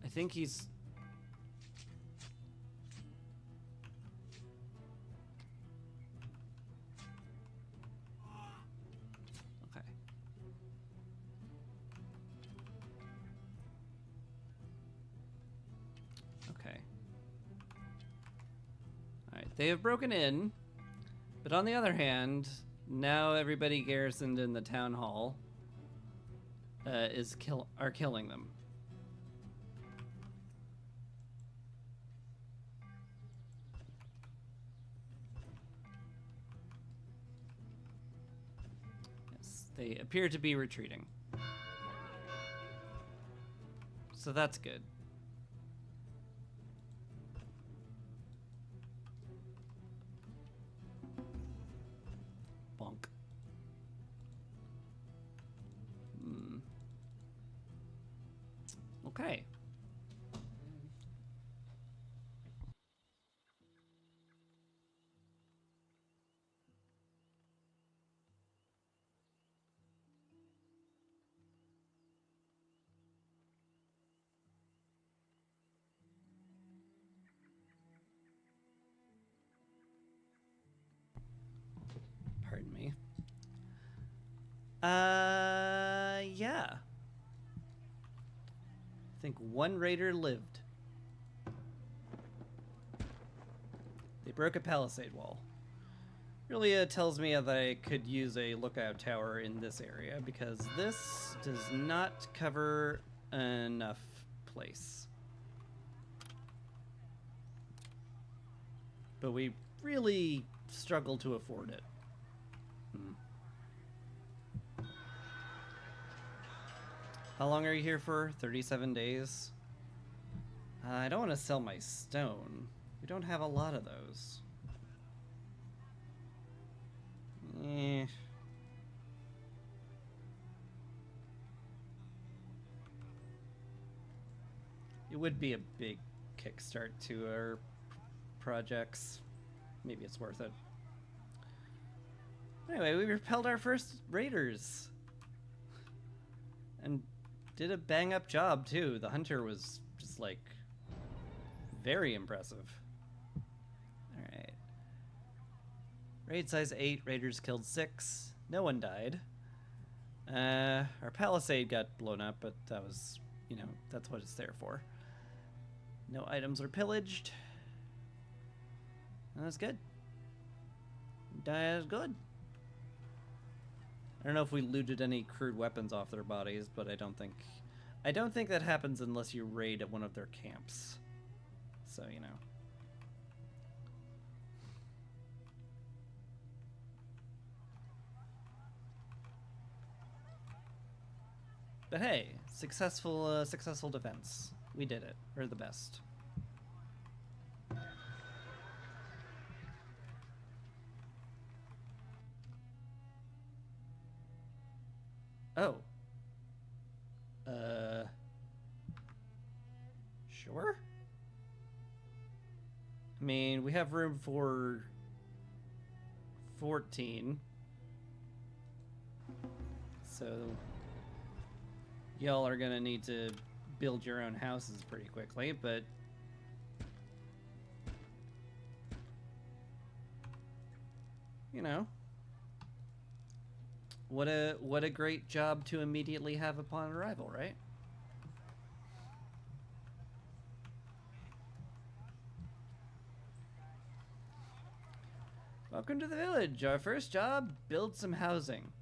I think he's... Okay. Okay. Alright, they have broken in, but on the other hand, now everybody garrisoned in the town hall are killing them. Yes, they appear to be retreating. So that's good. Bonk. Okay. Pardon me. Yeah. I think one raider lived. They broke a palisade wall. Really tells me that I could use a lookout tower in this area because this does not cover enough place. But we really struggle to afford it. How long are you here for? 37 days? I don't want to sell my stone. We don't have a lot of those. Eh. It would be a big kickstart to our projects. Maybe it's worth it. Anyway, we repelled our first raiders. And did a bang up job too. The hunter was just like very impressive. Alright. Raid size 8, raiders killed 6. No one died. Our palisade got blown up, but that was, you know, that's what it's there for. No items were pillaged. That was good. That was good. I don't know if we looted any crude weapons off their bodies, but I don't think that happens unless you raid at one of their camps. So, you know. But hey, successful defense. We did it. We're the best. Oh. Sure? I mean, we have room for 14. So y'all are gonna need to build your own houses pretty quickly, but you know, what a great job to immediately have upon arrival, right? Welcome to the village. Our first job, build some housing.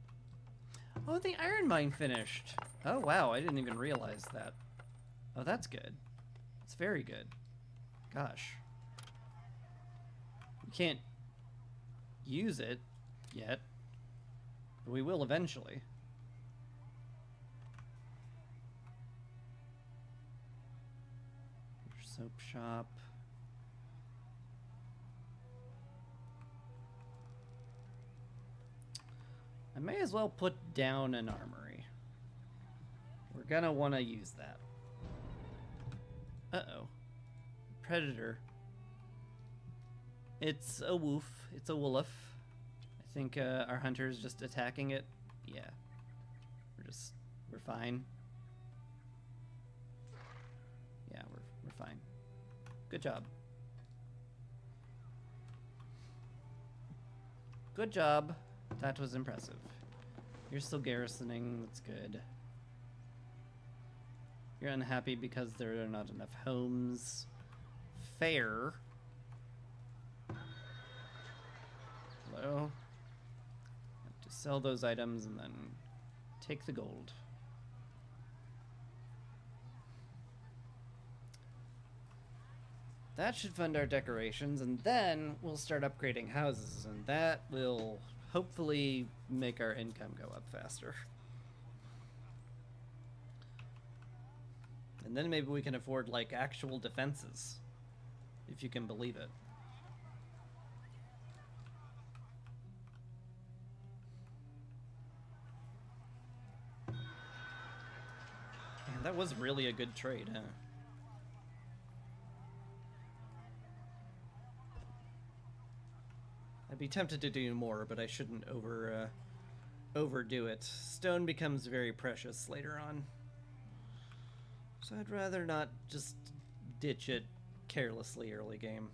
Oh, the iron mine finished. Oh wow, I didn't even realize that. Oh, that's good. It's very good. Gosh. We can't use it yet, but we will eventually. Soap shop. I may as well put down an armory. We're gonna want to use that. Uh-oh. Predator. It's a wolf. It's a wolf. I think our hunter is just attacking it. Yeah. We're fine. Yeah, we're fine. Good job. Good job. That was impressive. You're still garrisoning. That's good. You're unhappy because there are not enough homes. fair. Hello? Have to sell those items and then take the gold. That should fund our decorations, and then we'll start upgrading houses, and that will hopefully make our income go up faster. And then maybe we can afford, like, actual defenses, if you can believe it. Man, that was really a good trade, huh? I'd be tempted to do more, but I shouldn't overdo it. Stone becomes very precious later on. So I'd rather not just ditch it carelessly early game.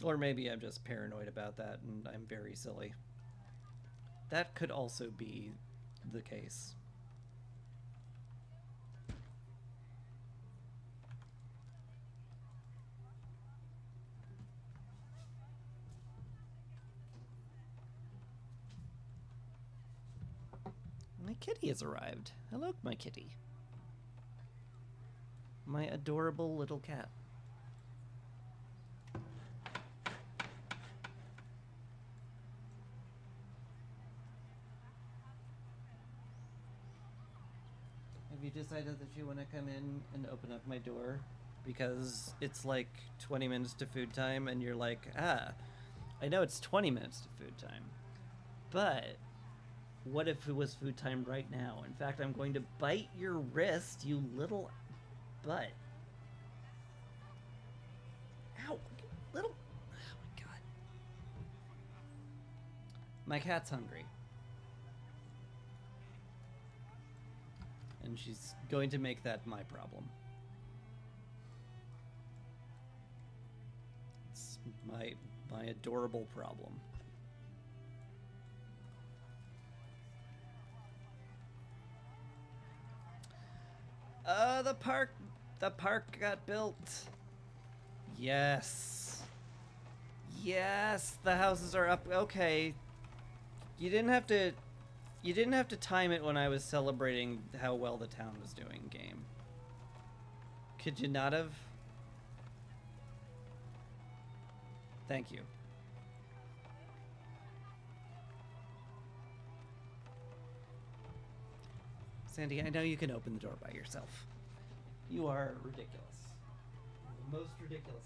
Or maybe I'm just paranoid about that and I'm very silly. That could also be the case. My kitty has arrived. Hello, my kitty. My adorable little cat. Have you decided that you want to come in and open up my door? Because it's like 20 minutes to food time and you're like, I know it's 20 minutes to food time, but what if it was food time right now? In fact, I'm going to bite your wrist, you little butt. Ow, little... Oh my god. My cat's hungry. And she's going to make that my problem. It's my adorable problem. The park got built. Yes. Yes, the houses are up. Okay. You didn't have to time it when I was celebrating how well the town was doing, game. Could you not have? Thank you. Sandy, I know you can open the door by yourself. You are ridiculous. The most ridiculous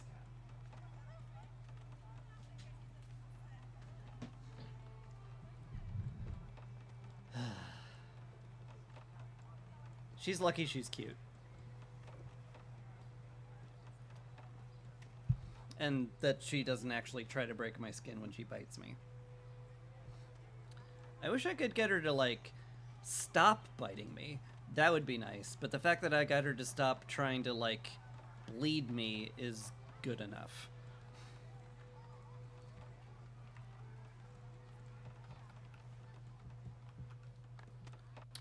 cat. She's lucky she's cute. And that she doesn't actually try to break my skin when she bites me. I wish I could get her to, like, stop biting me. That would be nice. But the fact that I got her to stop trying to, like, bleed me is good enough.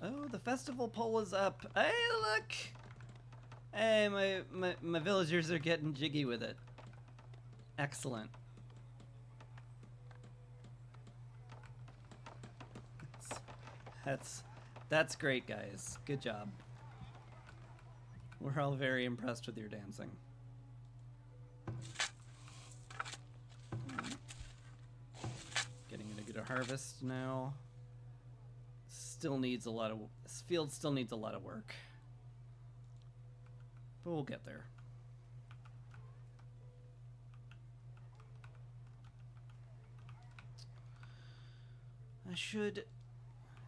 Oh, the festival pole is up. Hey, look! Hey, my villagers are getting jiggy with it. Excellent. That's great, guys. Good job. We're all very impressed with your dancing. Getting in a good harvest now. Still needs a lot of... This field still needs a lot of work. But we'll get there. I should...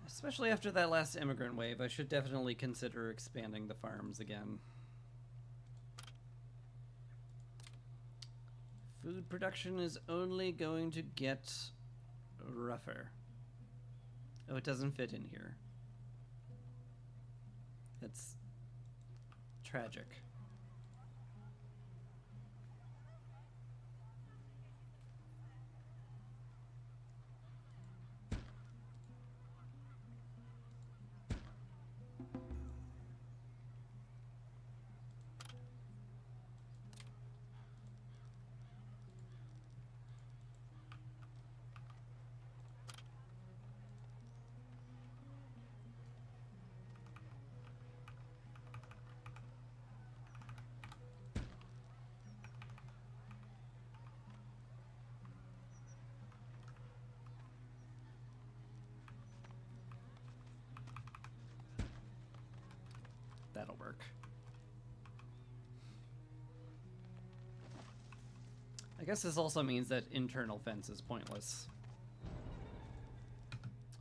Especially after that last immigrant wave, I should definitely consider expanding the farms again. Food production is only going to get rougher. Oh, it doesn't fit in here. That's tragic. that'll work. I guess this also means that internal fence is pointless.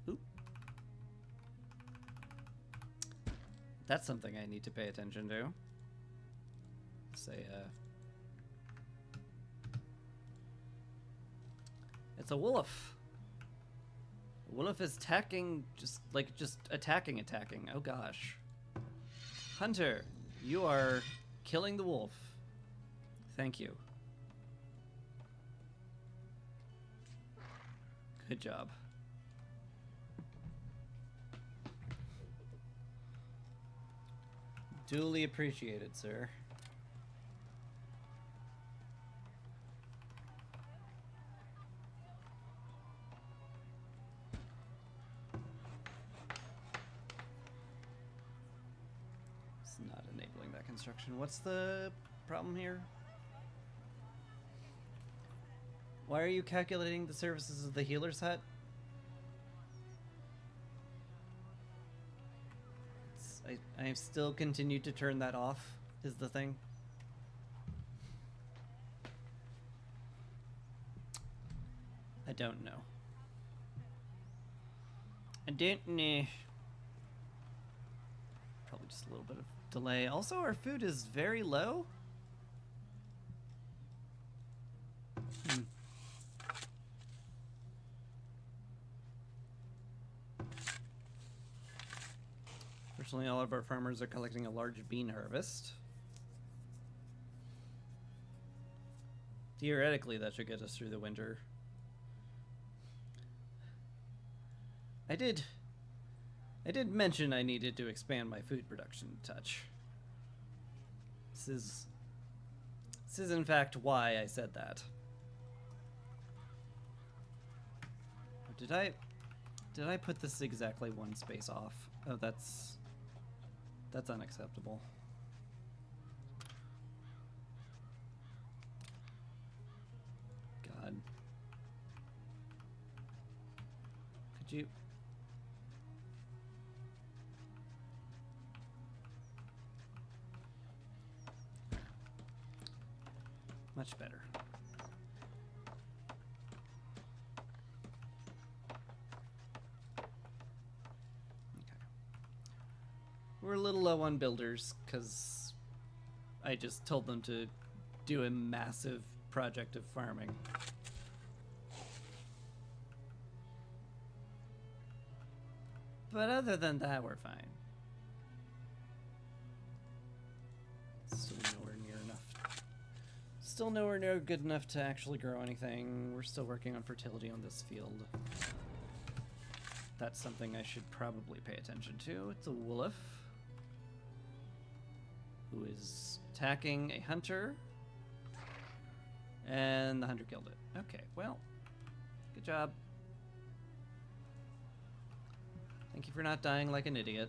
Oop. That's something I need to pay attention to. Say, it's a wolf. A wolf is attacking, just attacking. Oh gosh. Hunter, you are killing the wolf. Thank you. Good job. Duly appreciated, sir. It's not enabling that construction. What's the problem here? Why are you calculating the services of the healer's hut? I still continue to turn that off, is the thing. I don't know. I don't know. Probably just a little bit of delay. Also, our food is very low. Fortunately, all of our farmers are collecting a large bean harvest. Theoretically, that should get us through the winter. I did mention I needed to expand my food production a touch. This is in fact why I said that. Or did I put this exactly one space off? Oh, that's unacceptable. God. Could you... Much better. We're a little low on builders, because I just told them to do a massive project of farming. But other than that, we're fine. Still nowhere near enough. Still nowhere near good enough to actually grow anything. We're still working on fertility on this field. That's something I should probably pay attention to. It's a wolf who is attacking a hunter, and the hunter killed it. Okay, well, good job. Thank you for not dying like an idiot.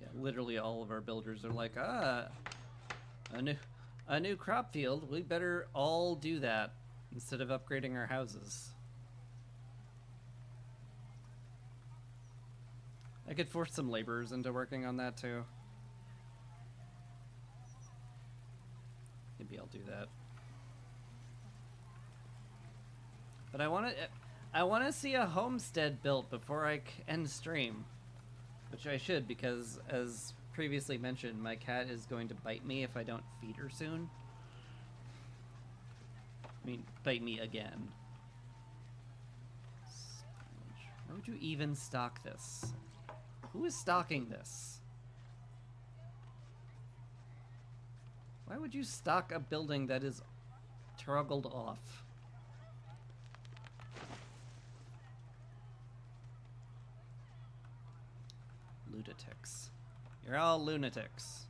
Yeah, literally all of our builders are like, a new crop field, we better all do that instead of upgrading our houses. I could force some laborers into working on that too. Maybe I'll do that. But I want to see a homestead built before I end stream, which I should, because as previously mentioned, my cat is going to bite me if I don't feed her soon. I mean, bite me again. Where would you even stock this? Who is stocking this? Why would you stock a building that is toggled off? Lunatics. You're all lunatics.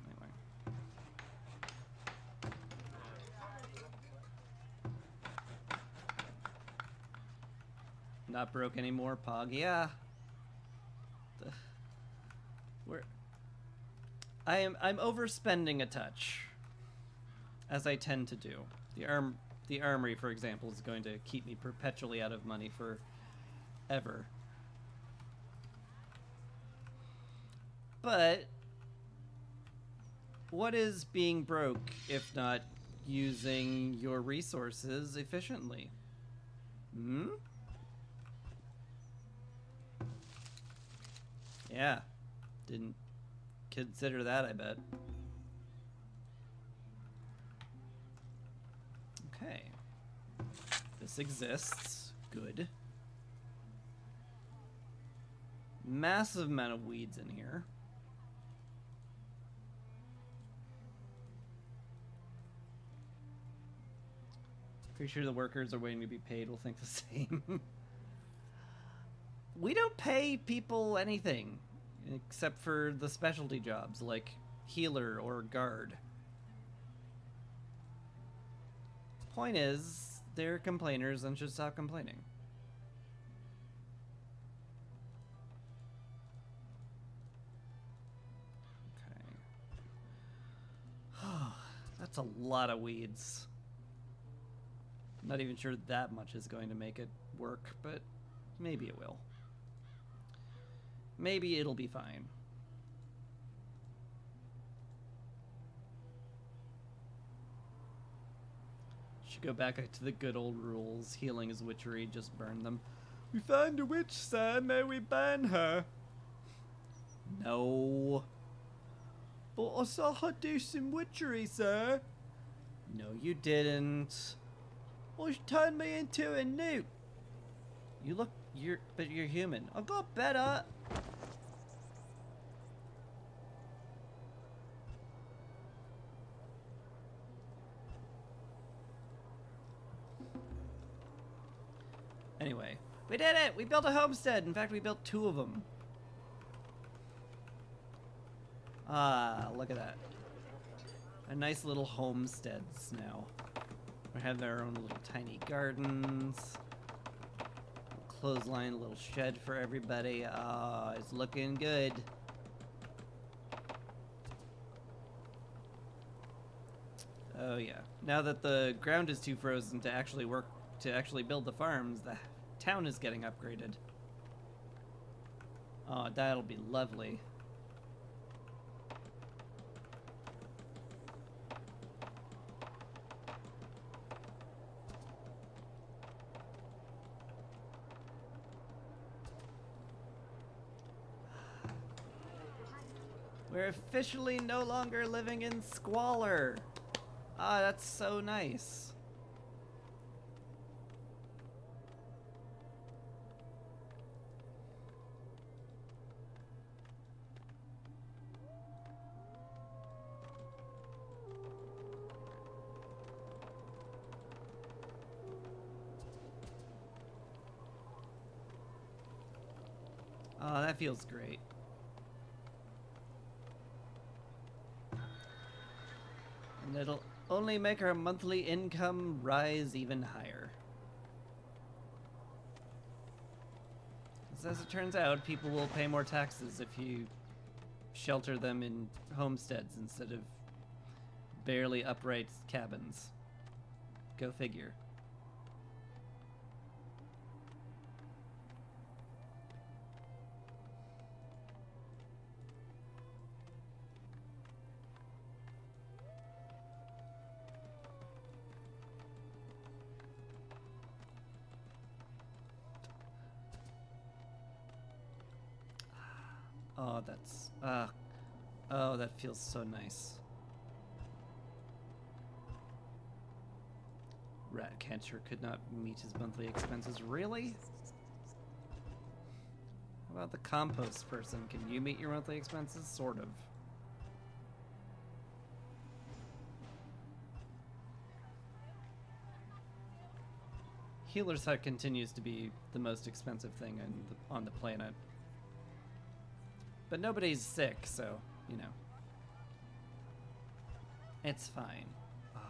Anyway. Not broke anymore, Pog. Yeah. I'm overspending a touch. as I tend to do. The armory, for example, is going to keep me perpetually out of money forever. But what is being broke if not using your resources efficiently? Hmm? Yeah. Didn't consider that, I bet. Okay. This exists. Good. Massive amount of weeds in here. Pretty sure the workers are waiting to be paid will think the same. We don't pay people anything except for the specialty jobs like healer or guard. Point is, they're complainers and should stop complaining. Okay. That's a lot of weeds. Not even sure that much is going to make it work, but maybe it will. Maybe it'll be fine. Should go back to the good old rules. Healing is witchery, just burn them. We found a witch, sir. May we burn her? No. But I saw her do some witchery, sir. No, you didn't. Well, she turned me into a newt. But you're human. I got better. Anyway, we did it! We built a homestead. In fact, we built 2 of them. Ah, look at that. A nice little homesteads now. We have our own little tiny gardens. Clothesline, a little shed for everybody. Ah, it's looking good. Oh yeah. Now that the ground is too frozen to actually build the farms, the town is getting upgraded. Oh, that'll be lovely. We're officially no longer living in squalor. Ah, that's so nice. Oh, that feels great. And it'll only make our monthly income rise even higher. As it turns out, people will pay more taxes if you shelter them in homesteads instead of barely upright cabins. Go figure. Oh, that's, oh, that feels so nice. Ratcatcher could not meet his monthly expenses. Really? How about the compost person? Can you meet your monthly expenses? Sort of. Healer's Hut continues to be the most expensive thing on the planet. But nobody's sick, so, you know. It's fine. Ugh.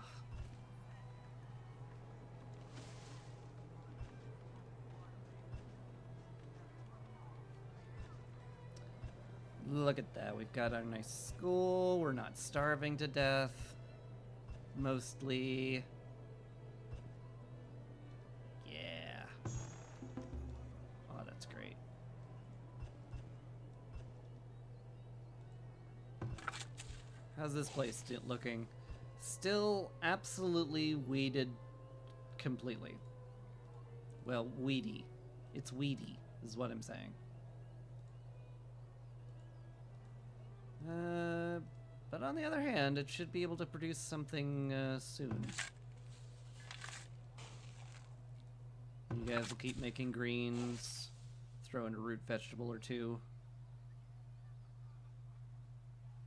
Look at that. We've got our nice school. We're not starving to death. mostly... Yeah. Oh, that's great. How's this place looking? Still absolutely weeded completely. Well, weedy. It's weedy, is what I'm saying. But on the other hand, it should be able to produce something soon. You guys will keep making greens, throw in a root vegetable or two.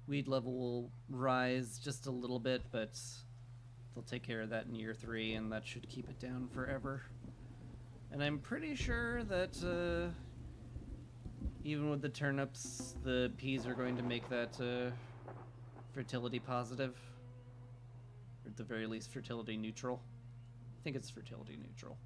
Weed level will rise just a little bit, but they'll take care of that in year 3, and that should keep it down forever. And I'm pretty sure that even with the turnips, the peas are going to make that fertility positive. Or at the very least, fertility neutral. I think it's fertility neutral.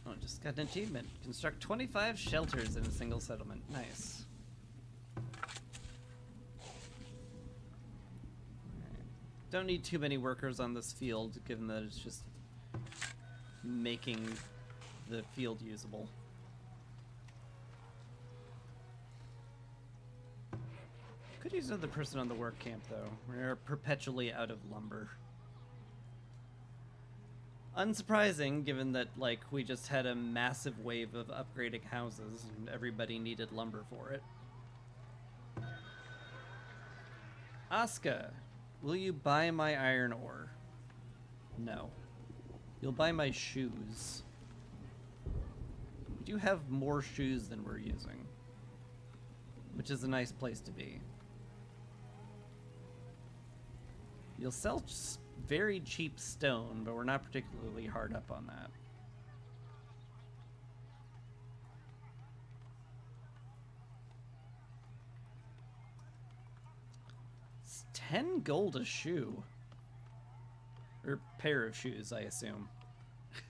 Oh, just got an achievement. Construct 25 shelters in a single settlement. Nice. Don't need too many workers on this field, given that it's just making the field usable. Could use another person on the work camp, though. We're perpetually out of lumber. Unsurprising, given that, like, we just had a massive wave of upgrading houses, and everybody needed lumber for it. Asuka, will you buy my iron ore? No. You'll buy my shoes. We do have more shoes than we're using, which is a nice place to be. You'll sell very cheap stone, but we're not particularly hard up on that. It's 10 gold a shoe. Or pair of shoes, I assume. It's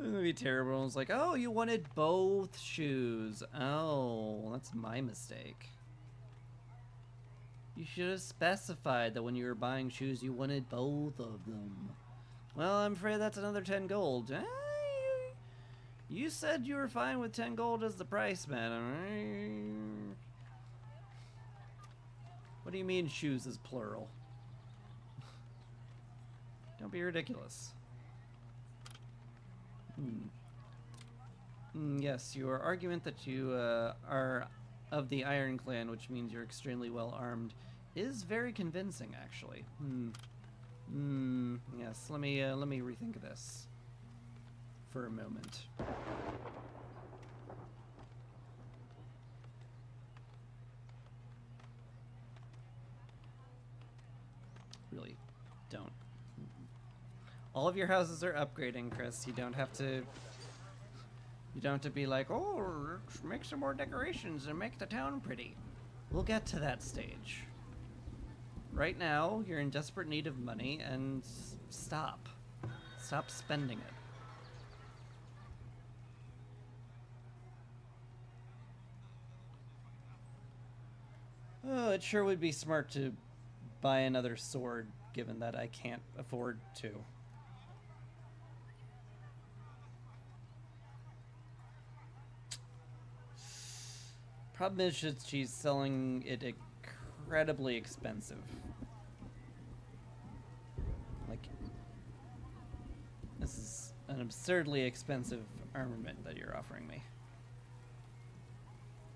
gonna be terrible. I was like, oh, you wanted both shoes. Oh, that's my mistake. You should have specified that when you were buying shoes, you wanted both of them. Well, I'm afraid that's another 10 gold. You said you were fine with 10 gold as the price, man. What do you mean shoes is plural? Don't be ridiculous. Yes, your argument that you are of the Iron Clan, which means you're extremely well armed, is very convincing, actually. Yes, let me rethink this for a moment. Really, don't. All of your houses are upgrading, Chris. You don't have to be like, oh, let's make some more decorations and make the town pretty. We'll get to that stage. Right now, you're in desperate need of money, and stop. Stop spending it. Oh, it sure would be smart to buy another sword, given that I can't afford to. Problem is that she's selling it incredibly expensive. Like, this is an absurdly expensive armament that you're offering me.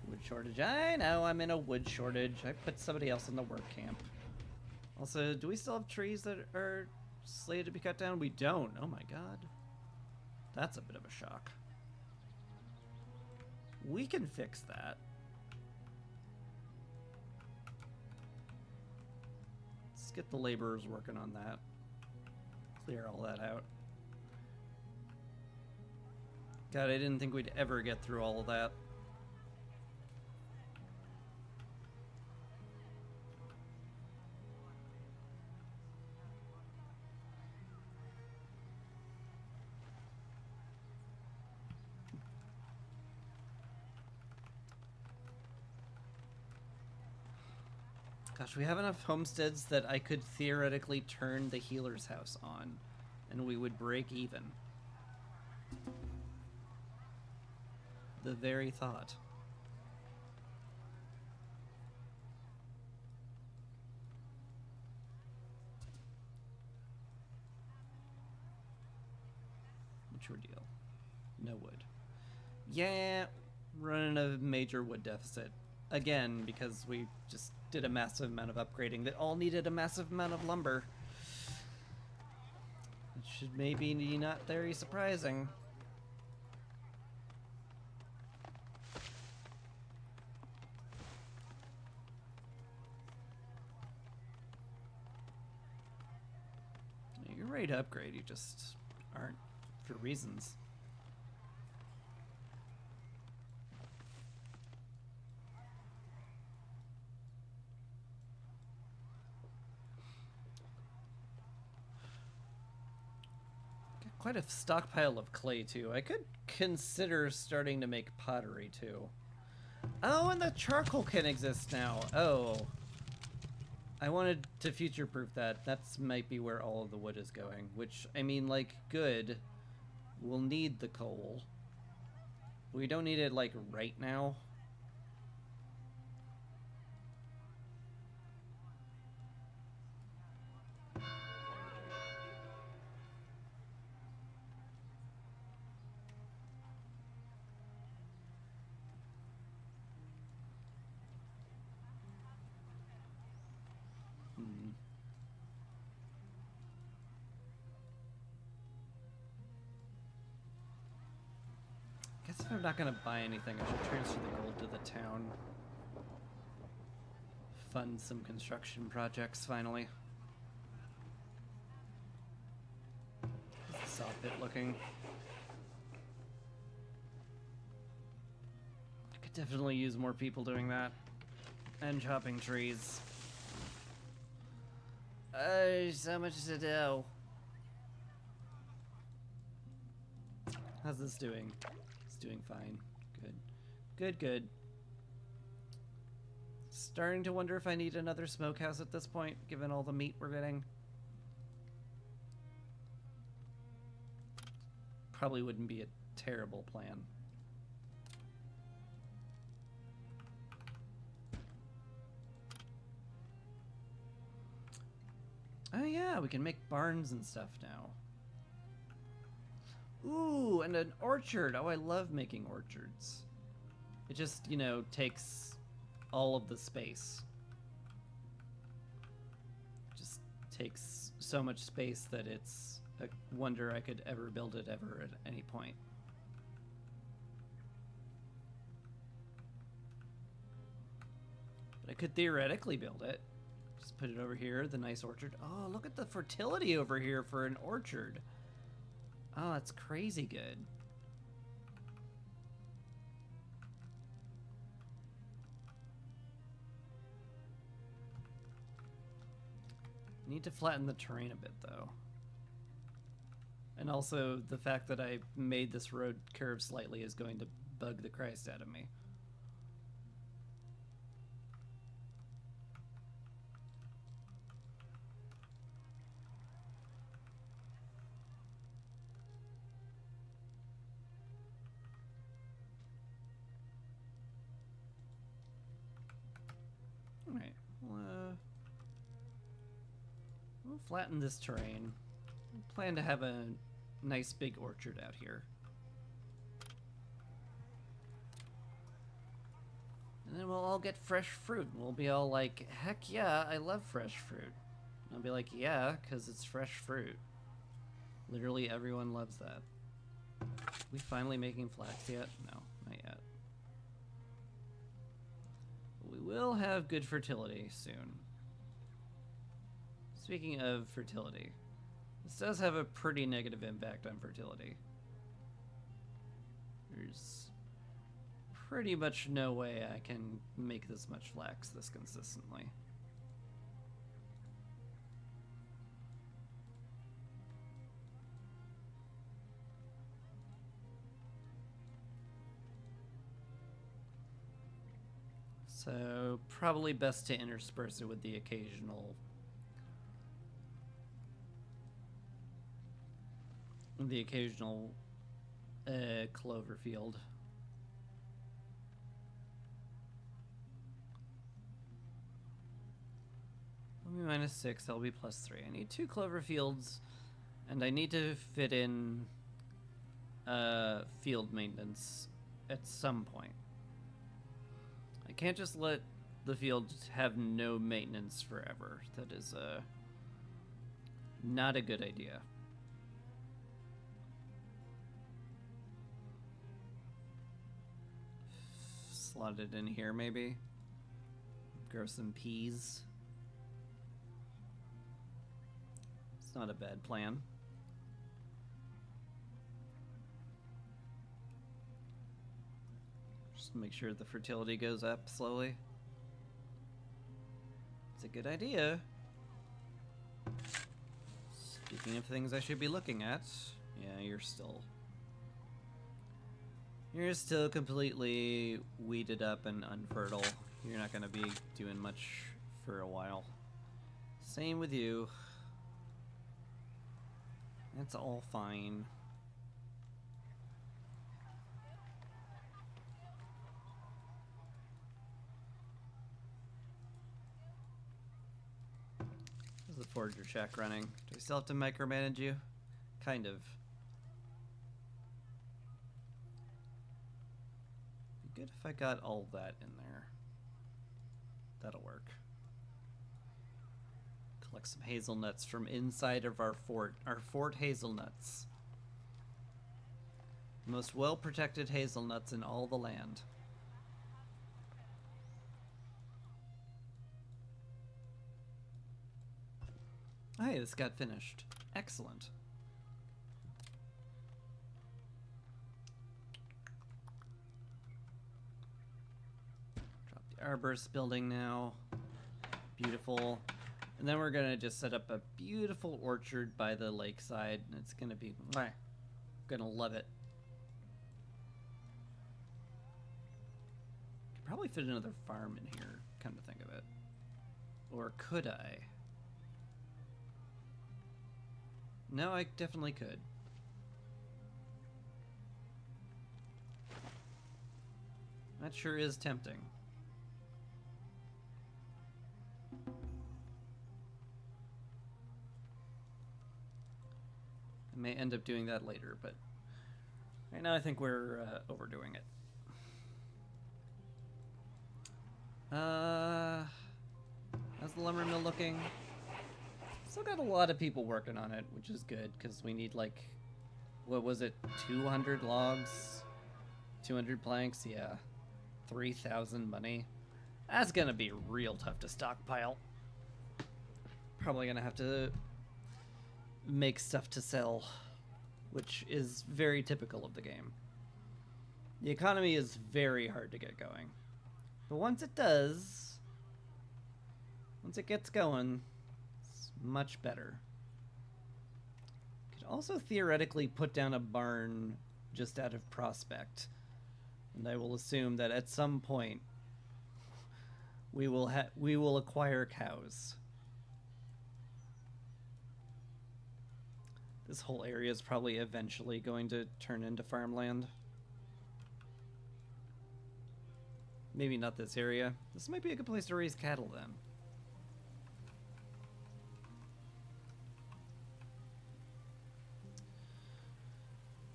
Wood shortage. I know, I'm in a wood shortage. I put somebody else in the work camp. Also, do we still have trees that are slated to be cut down? We don't. Oh my god. That's a bit of a shock. We can fix that. Let's get the laborers working on that. Clear all that out. God, I didn't think we'd ever get through all of that. Gosh, we have enough homesteads that I could theoretically turn the healer's house on, and we would break even. The very thought. What's your deal? No wood. Yeah, running a major wood deficit. Again, because we just did a massive amount of upgrading that all needed a massive amount of lumber. It should maybe be not very surprising. You're ready to upgrade, you just aren't for reasons. Quite a stockpile of clay, too. I could consider starting to make pottery, too. Oh, and the charcoal can exist now. Oh. I wanted to future-proof that. That's might be where all of the wood is going. Which, I mean, like, good. We'll need the coal. We don't need it, like, right now. Guess if I'm not gonna buy anything, I should transfer the gold to the town. Fund some construction projects, finally. How's the saw pit looking? I could definitely use more people doing that. And chopping trees. So much to do. How's this doing? It's doing fine. Good. Good, good. Starting to wonder if I need another smokehouse at this point, given all the meat we're getting. Probably wouldn't be a terrible plan. Oh yeah, we can make barns and stuff now. Ooh, and an orchard. Oh, I love making orchards. It just, you know, takes all of the space. Just takes so much space that it's a wonder I could ever build it ever at any point. But I could theoretically build it. Just put it over here, the nice orchard. Oh, look at the fertility over here for an orchard. Oh, that's crazy good. Need to flatten the terrain a bit, though. And also, the fact that I made this road curve slightly is going to bug the Christ out of me. Alright, we'll flatten this terrain. We plan to have a nice big orchard out here. And then we'll all get fresh fruit. We'll be all like, heck yeah, I love fresh fruit. And I'll be like, yeah, because it's fresh fruit. Literally everyone loves that. We finally making flax yet? No, not yet. We will have good fertility soon. Speaking of fertility, this does have a pretty negative impact on fertility. There's pretty much no way I can make this much flax this consistently. So probably best to intersperse it with the occasional clover field. I'll be -6, that'll be +3. I need 2 clover fields, and I need to fit in field maintenance at some point. I can't just let the field have no maintenance forever. That is not a good idea. Slot it in here, maybe. Grow some peas. It's not a bad plan. Just make sure the fertility goes up slowly. It's a good idea. Speaking of things I should be looking at, yeah, you're still completely weeded up and unfertile. You're not going to be doing much for a while. Same with you. That's all fine. How's the forger check running? Do I still have to micromanage you? Kind of. Be good if I got all that in there. That'll work. Collect some hazelnuts from inside of our fort hazelnuts. Most well-protected hazelnuts in all the land. Hey, this got finished. Excellent. Drop the arborist building now. Beautiful. And then we're gonna just set up a beautiful orchard by the lakeside, and it's gonna be, gonna love it. Could probably fit another farm in here, come to think of it. Or could I? No, I definitely could. That sure is tempting. I may end up doing that later, but right now I think we're overdoing it. How's the lumber mill looking? Still got a lot of people working on it, which is good, because we need, like, what was it, 200 logs? 200 planks? Yeah. 3,000 money. That's gonna be real tough to stockpile. Probably gonna have to make stuff to sell, which is very typical of the game. The economy is very hard to get going. But once it does, once it gets going, it's much better. Could also theoretically put down a barn just out of prospect. And I will assume that at some point we will acquire cows. This whole area is probably eventually going to turn into farmland. Maybe not this area. This might be a good place to raise cattle then.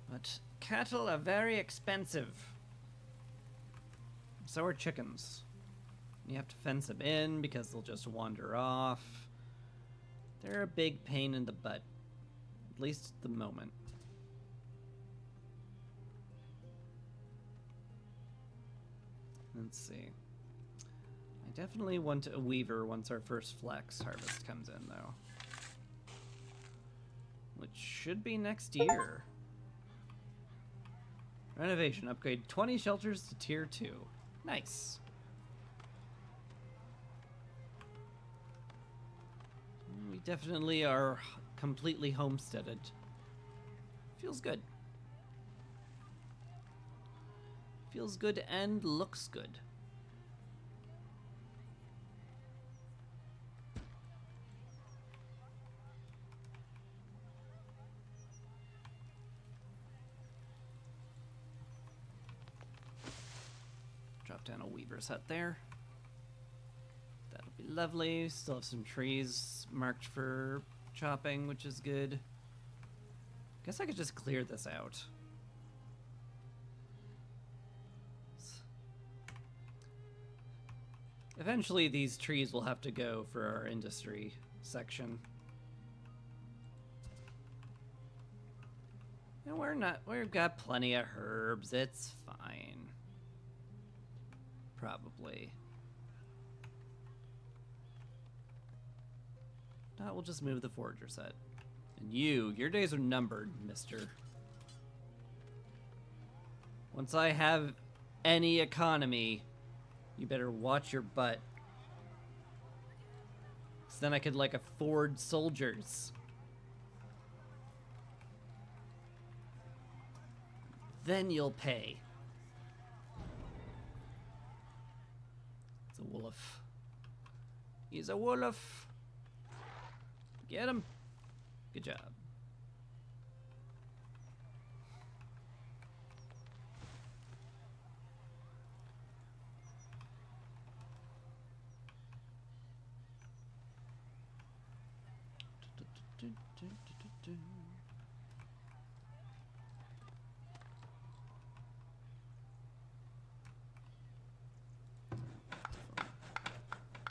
But cattle are very expensive. So are chickens. You have to fence them in because they'll just wander off. They're a big pain in the butt. At least at the moment. Let's see. I definitely want a weaver once our first flax harvest comes in, though. Which should be next year. Renovation. Upgrade 20 shelters to tier 2. Nice. We definitely are completely homesteaded. Feels good. Feels good and looks good. down a weaver's hut there. That'll be lovely. Still have some trees marked for chopping, which is good. Guess I could just clear this out. Eventually these trees will have to go for our industry section. And we've got plenty of herbs, it's fine. Probably. No, we'll just move the forager set. And your days are numbered, mister. Once I have any economy, you better watch your butt. So then I could, like, afford soldiers. Then you'll pay. It's a wolf. He's a wolf. Get him. Good job.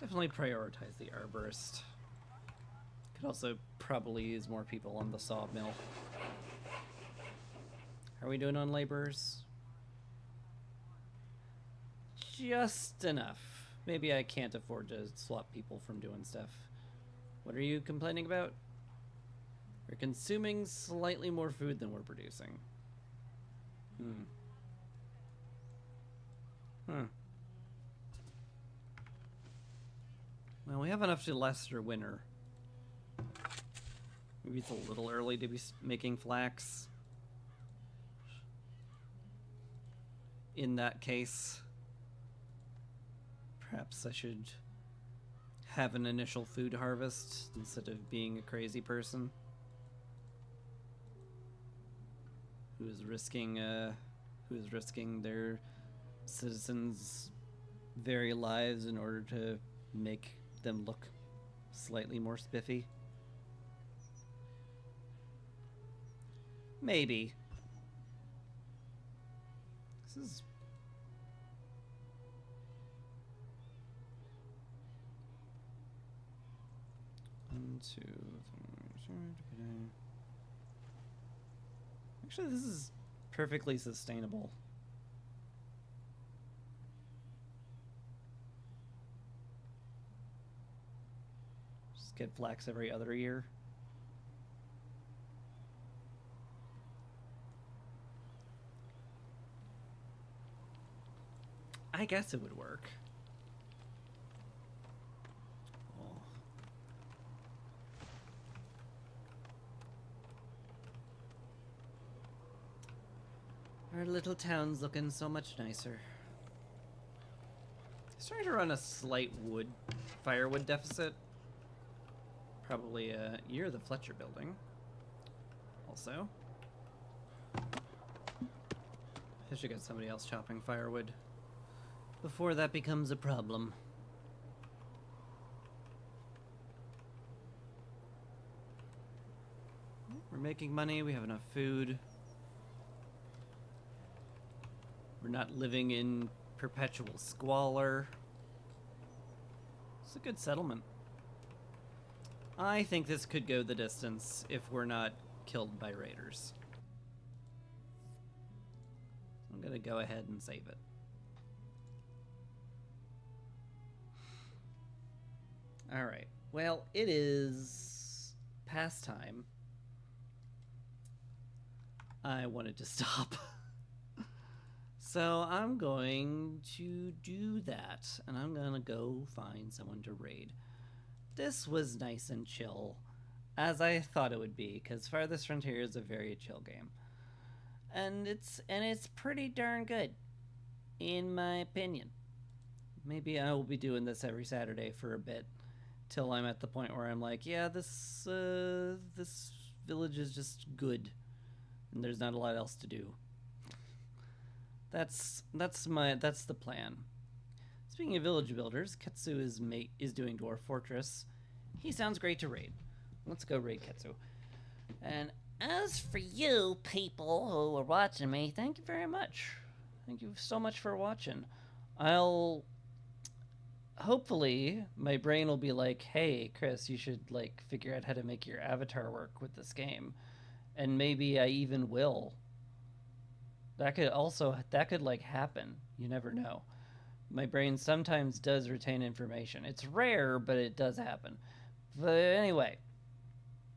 Definitely prioritize the arborist. Could also probably use more people on the sawmill. How are we doing on laborers? Just enough. Maybe I can't afford to swap people from doing stuff. What are you complaining about? We're consuming slightly more food than we're producing. Well, we have enough to last through winter. Maybe it's a little early to be making flax. In that case, perhaps I should have an initial food harvest instead of being a crazy person who is risking their citizens' very lives in order to make them look slightly more spiffy. Maybe. This is... One, two, three, actually, this is perfectly sustainable. Just get flax every other year. I guess it would work. Oh. Our little town's looking so much nicer. Starting to run a slight firewood deficit. Probably near the Fletcher building. Also. I should get somebody else chopping firewood before that becomes a problem. We're making money, we have enough food. We're not living in perpetual squalor. It's a good settlement. I think this could go the distance if we're not killed by raiders. I'm gonna go ahead and save it. Alright, well, it is past time. I wanted to stop. So I'm going to do that, and I'm gonna go find someone to raid. This was nice and chill, as I thought it would be, because Farthest Frontier is a very chill game. And it's pretty darn good, in my opinion. Maybe I will be doing this every Saturday for a bit, till I'm at the point where I'm like, yeah, this village is just good, and there's not a lot else to do. That's the plan. Speaking of village builders, Ketsu is doing Dwarf Fortress. He sounds great to raid. Let's go raid Ketsu. And as for you people who are watching me, thank you very much. Thank you so much for watching. Hopefully, my brain will be like, hey, Chris, you should, like, figure out how to make your avatar work with this game. And maybe I even will. That could, like, happen. You never know. My brain sometimes does retain information. It's rare, but it does happen. But anyway,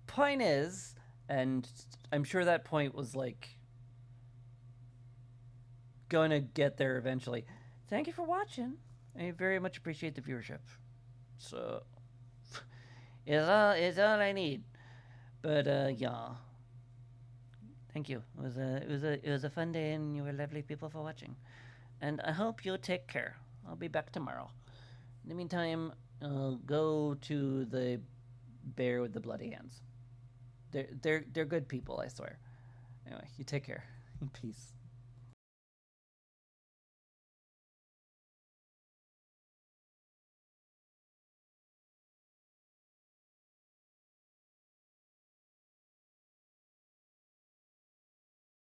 point is, and I'm sure that point was, like, going to get there eventually. Thank you for watching. I very much appreciate the viewership. So, it's all I need. But yeah, thank you. It was a fun day, and you were lovely people for watching. And I hope you'll take care. I'll be back tomorrow. In the meantime, go to the bear with the bloody hands. They're good people, I swear. Anyway, you take care. Peace.